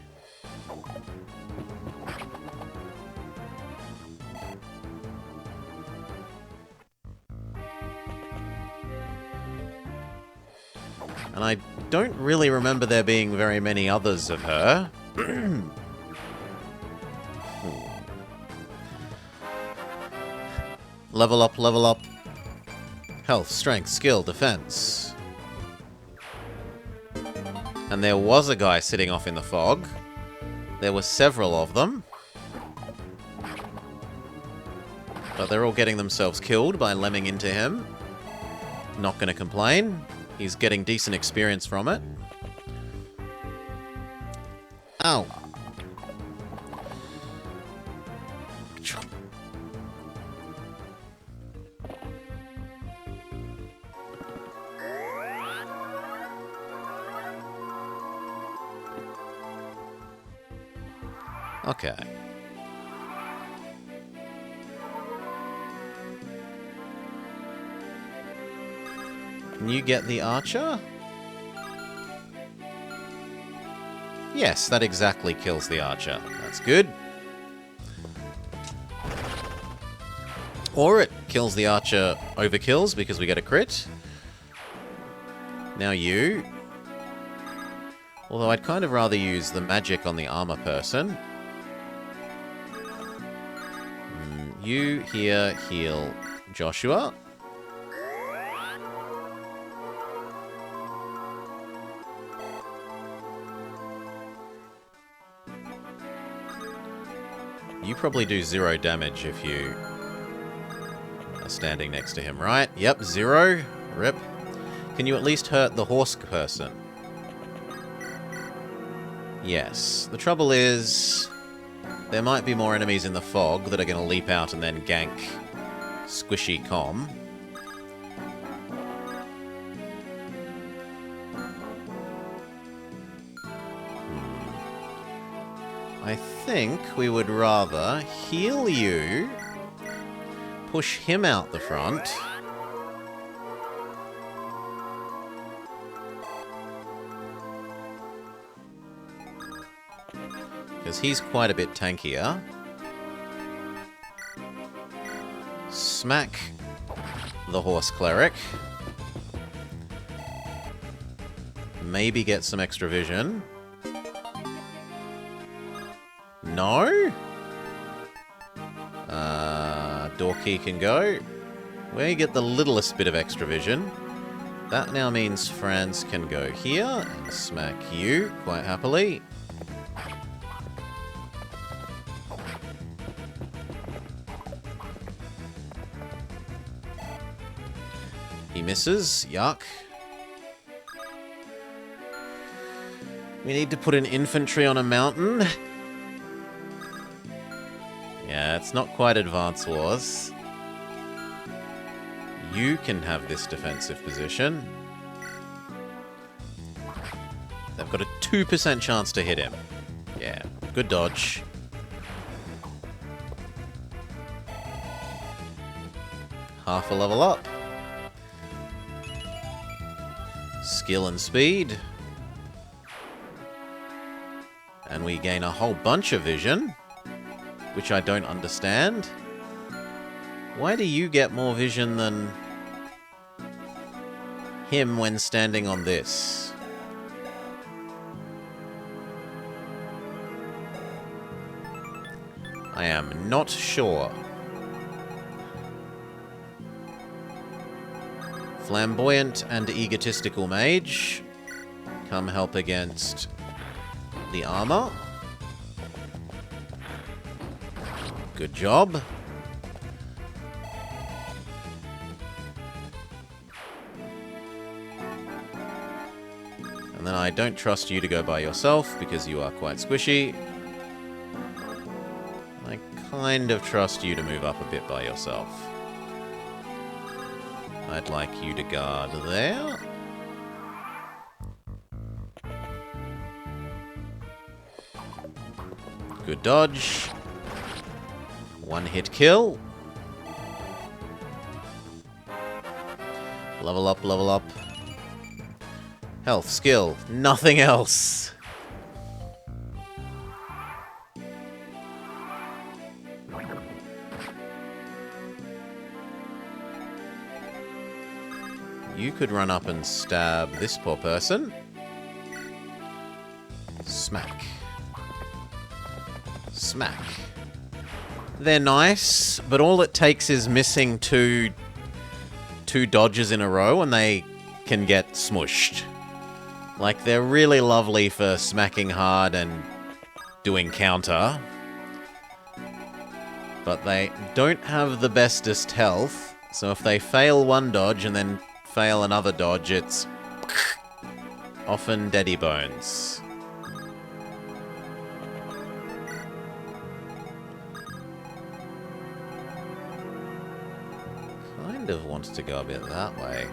And I don't really remember there being very many others of her. Level up, level up. Health, strength, skill, defense. And there was a guy sitting off in the fog. There were several of them. But they're all getting themselves killed by lemming into him. Not gonna complain. He's getting decent experience from it. Ow. Okay. Can you get the archer? Yes, that exactly kills the archer. That's good. Or it kills the archer overkills because we get a crit. Now you. Although I'd kind of rather use the magic on the armor person. You here heal Joshua. You probably do 0 damage if you are standing next to him, right? Yep, 0. Rip. Can you at least hurt the horse person? Yes. The trouble is, there might be more enemies in the fog that are going to leap out and then gank Squishy Com. I think we would rather heal you, push him out the front, because he's quite a bit tankier. Smack the horse cleric. Maybe get some extra vision. No? Dorky can go. Where you get the littlest bit of extra vision. That now means Franz can go here and smack you quite happily. He misses. Yuck. We need to put an infantry on a mountain. Yeah, it's not quite Advance Wars. You can have this defensive position. They've got a 2% chance to hit him. Yeah, good dodge. Half a level up. Skill and speed. And we gain a whole bunch of vision, which I don't understand. Why do you get more vision than him when standing on this? I am not sure. Flamboyant and egotistical mage. Come help against the armor. Good job. And then I don't trust you to go by yourself because you are quite squishy. I kind of trust you to move up a bit by yourself. I'd like you to guard there. Good dodge. One hit kill. Level up, level up. Health, skill, nothing else. You could run up and stab this poor person. Smack. Smack. They're nice, but all it takes is missing two dodges in a row and they can get smushed. Like, they're really lovely for smacking hard and doing counter. But they don't have the bestest health, so if they fail one dodge and then fail another dodge, it's often deady bones. Kind of wants to go a bit that way.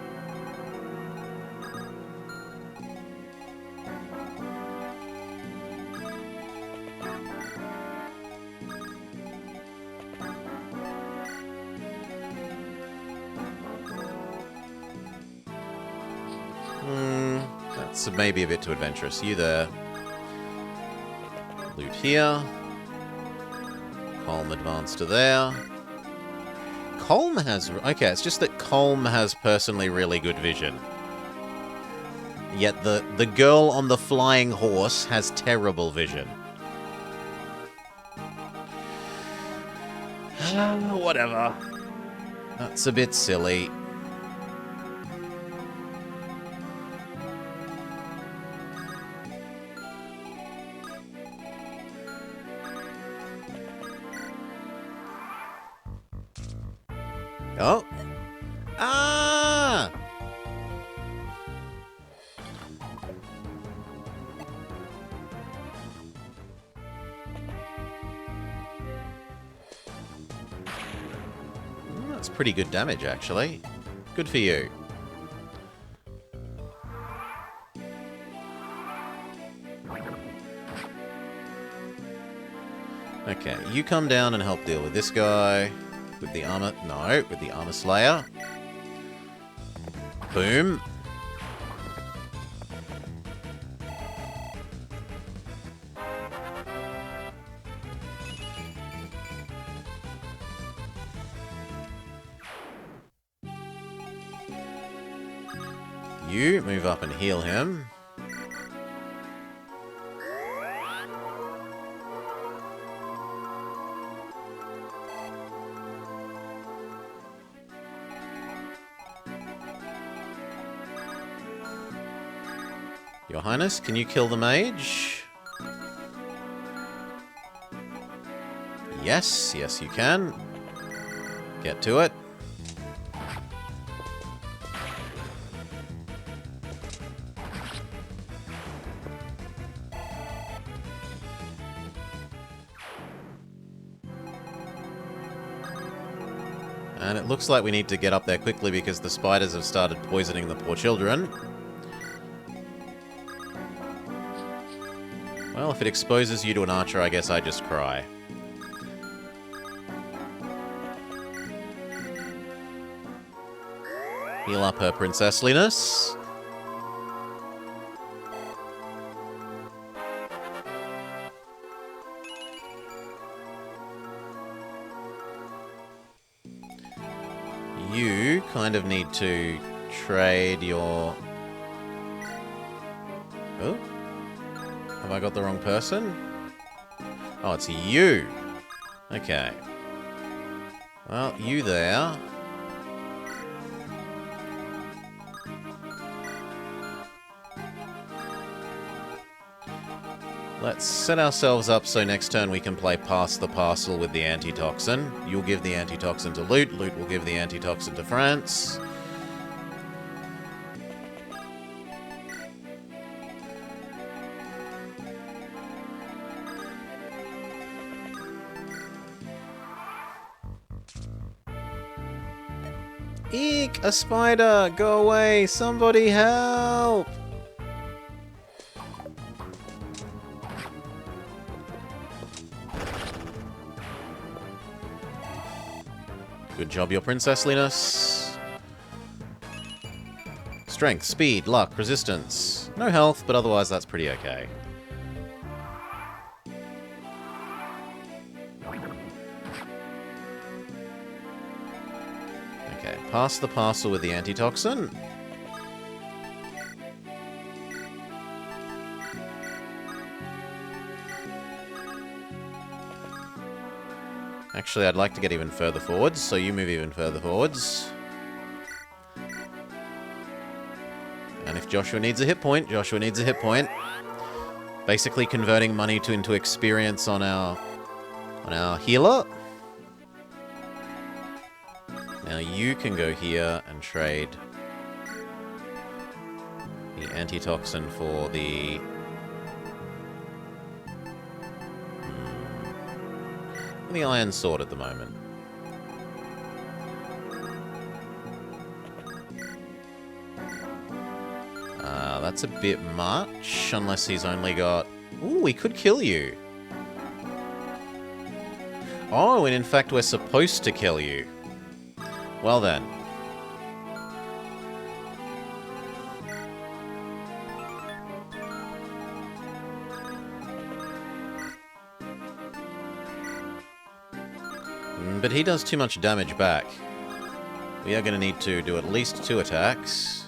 That's maybe a bit too adventurous. You there. Loot here. Colm advance to there. Colm has... Okay, it's just that Colm has personally really good vision. Yet the girl on the flying horse has terrible vision. Whatever. That's a bit silly. Oh. Ah! That's pretty good damage, actually. Good for you. Okay, you come down and help deal with this guy. With the armor... No, with the armor slayer. Boom. You move up and heal him. Your Highness, can you kill the mage? Yes, yes you can. Get to it. And it looks like we need to get up there quickly because the spiders have started poisoning the poor children. Well, if it exposes you to an archer, I guess I just cry. Heal up her princessliness. You kind of need to trade your... Oh? Have I got the wrong person? Oh, it's you. Okay. Well, you there. Let's set ourselves up so next turn we can play Pass the Parcel with the Antitoxin. You'll give the Antitoxin to Loot. Loot will give the Antitoxin to France. Eek! A spider! Go away! Somebody help! Good job, your princessliness. Strength, speed, luck, resistance. No health, but otherwise that's pretty okay. Okay, pass the parcel with the antitoxin. Actually, I'd like to get even further forwards, so you move even further forwards. And if Joshua needs a hit point, Joshua needs a hit point. Basically converting money into experience on our healer. Now you can go here and trade the antitoxin for the... the iron sword at the moment. That's a bit much, unless he's only got... Ooh, we could kill you. Oh, and in fact we're supposed to kill you. Well then. But he does too much damage back. We are going to need to do at least 2 attacks.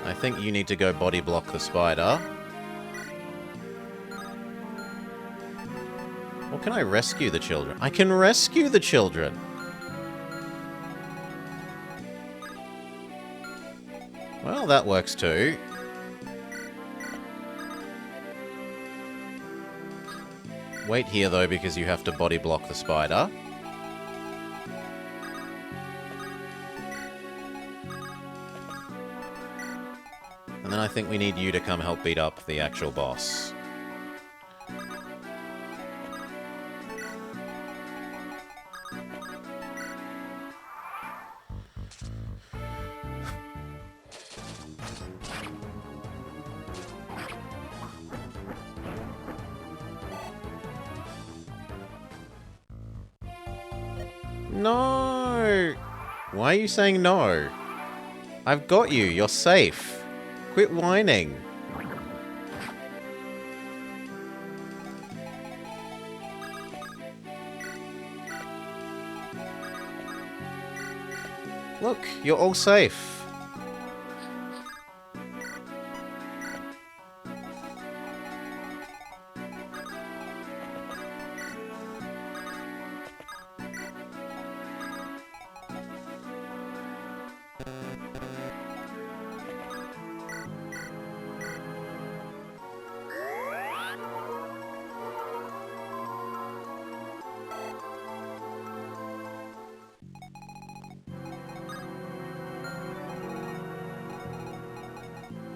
I think you need to go body block the spider. Or can I rescue the children? I can rescue the children! Well, that works too. Wait here, though, because you have to body block the spider. And then I think we need you to come help beat up the actual boss. No! Why are you saying no? I've got you. You're safe. Quit whining. Look, you're all safe.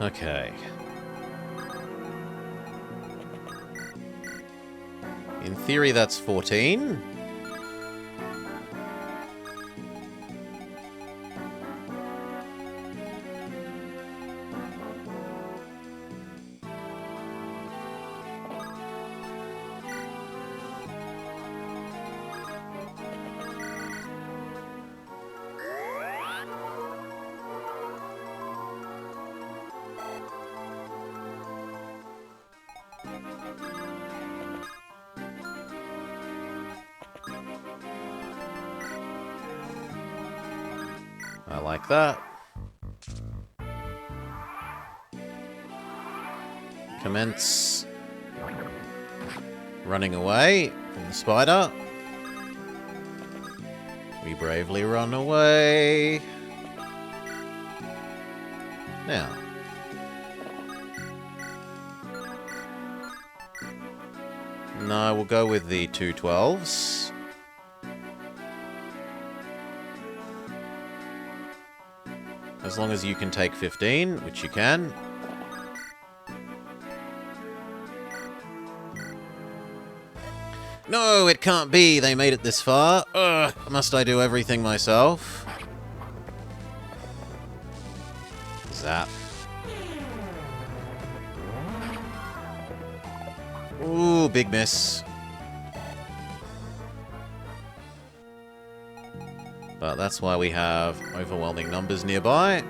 Okay. In theory, that's 14. I like that. Commence running away from the spider. We bravely run away. Now. No, we'll go with the 2 12s. As long as you can take 15, which you can. No, it can't be. They made it this far. Ugh, must I do everything myself? Zap. Ooh, big miss. But that's why we have overwhelming numbers nearby.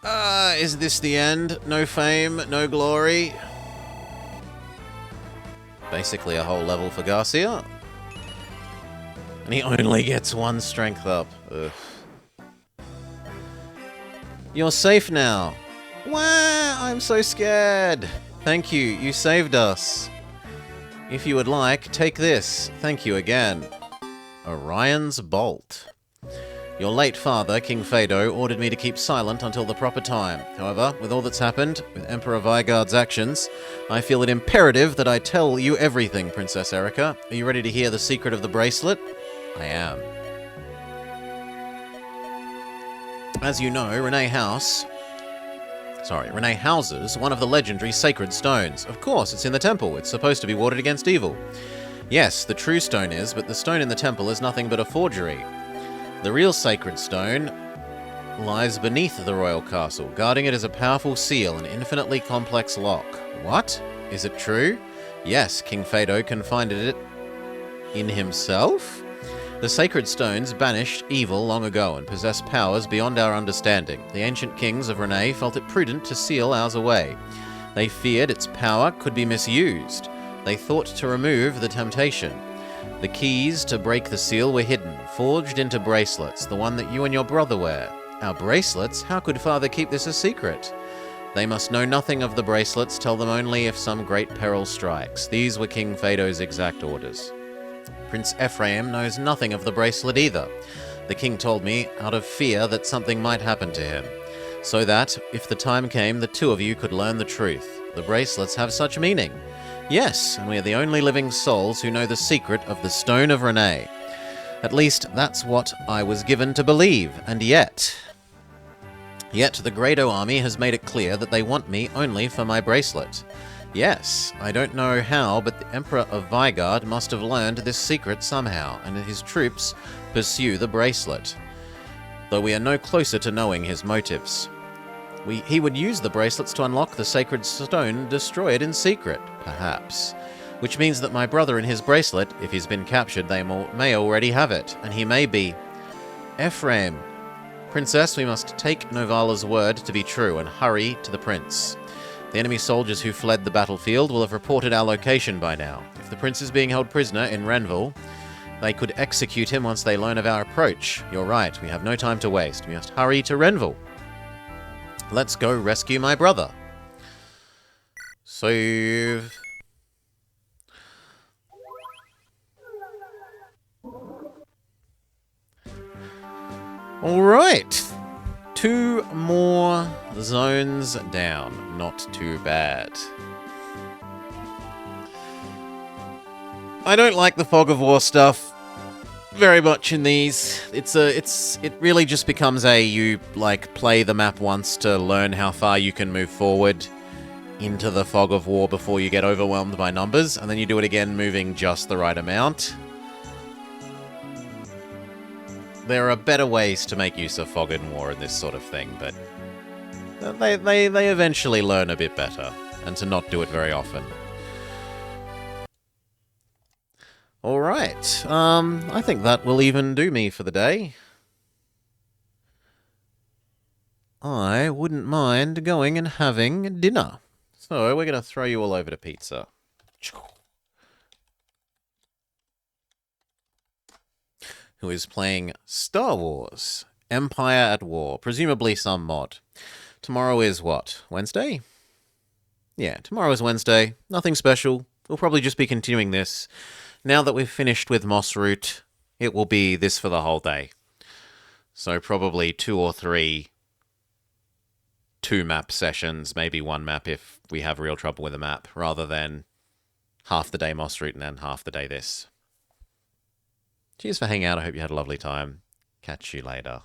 Is this the end? No fame, no glory? Basically a whole level for Garcia. And he only gets 1 strength up. Ugh. You're safe now. Wow, I'm so scared. Thank you, you saved us. If you would like, take this. Thank you again. Orion's Bolt. Your late father, King Fado, ordered me to keep silent until the proper time. However, with all that's happened, with Emperor Vigard's actions, I feel it imperative that I tell you everything, Princess Erica. Are you ready to hear the secret of the bracelet? I am. As you know, Renee houses one of the legendary sacred stones. Of course, it's in the temple. It's supposed to be warded against evil. Yes, the true stone is, but the stone in the temple is nothing but a forgery. The real sacred stone lies beneath the royal castle. Guarding it is a powerful seal, an infinitely complex lock. What? Is it true? Yes, King Fado confided it in himself? The sacred stones banished evil long ago and possess powers beyond our understanding. The ancient kings of Renee felt it prudent to seal ours away. They feared its power could be misused. They thought to remove the temptation. The keys to break the seal were hidden, forged into bracelets, the one that you and your brother wear. Our bracelets? How could father keep this a secret? They must know nothing of the bracelets, tell them only if some great peril strikes. These were King Fado's exact orders. Prince Ephraim knows nothing of the bracelet either. The king told me out of fear that something might happen to him, so that, if the time came, the 2 of you could learn the truth. The bracelets have such meaning. Yes, and we are the only living souls who know the secret of the Stone of Renee. At least, that's what I was given to believe, and yet... Yet the Grado army has made it clear that they want me only for my bracelet. Yes, I don't know how, but the Emperor of Vigard must have learned this secret somehow, and his troops pursue the bracelet. Though we are no closer to knowing his motives. He would use the bracelets to unlock the sacred stone, destroy it in secret, perhaps. Which means that my brother and his bracelet, if he's been captured, they may already have it, and he may be... Ephraim. Princess, we must take Novala's word to be true and hurry to the prince. The enemy soldiers who fled the battlefield will have reported our location by now. If the prince is being held prisoner in Renville, they could execute him once they learn of our approach. You're right, we have no time to waste. We must hurry to Renville. Let's go rescue my brother. Save. Alright. 2 more zones down. Not too bad. I don't like the Fog of War stuff very much in these. It really just becomes you play the map once to learn how far you can move forward into the Fog of War before you get overwhelmed by numbers, and then you do it again moving just the right amount. There are better ways to make use of Fog and War in this sort of thing, but they eventually learn a bit better, and to not do it very often. Alright, I think that will even do me for the day. I wouldn't mind going and having dinner. So, we're going to throw you all over to pizza. Who is playing Star Wars, Empire at War, presumably some mod. Tomorrow is what, Wednesday? Yeah, tomorrow is Wednesday, nothing special. We'll probably just be continuing this. Now that we've finished with MossRoot, it will be this for the whole day. So probably 2 or 3 2-map sessions, maybe 1 map if we have real trouble with a map, rather than half the day MossRoot and then half the day this. Cheers for hanging out. I hope you had a lovely time. Catch you later.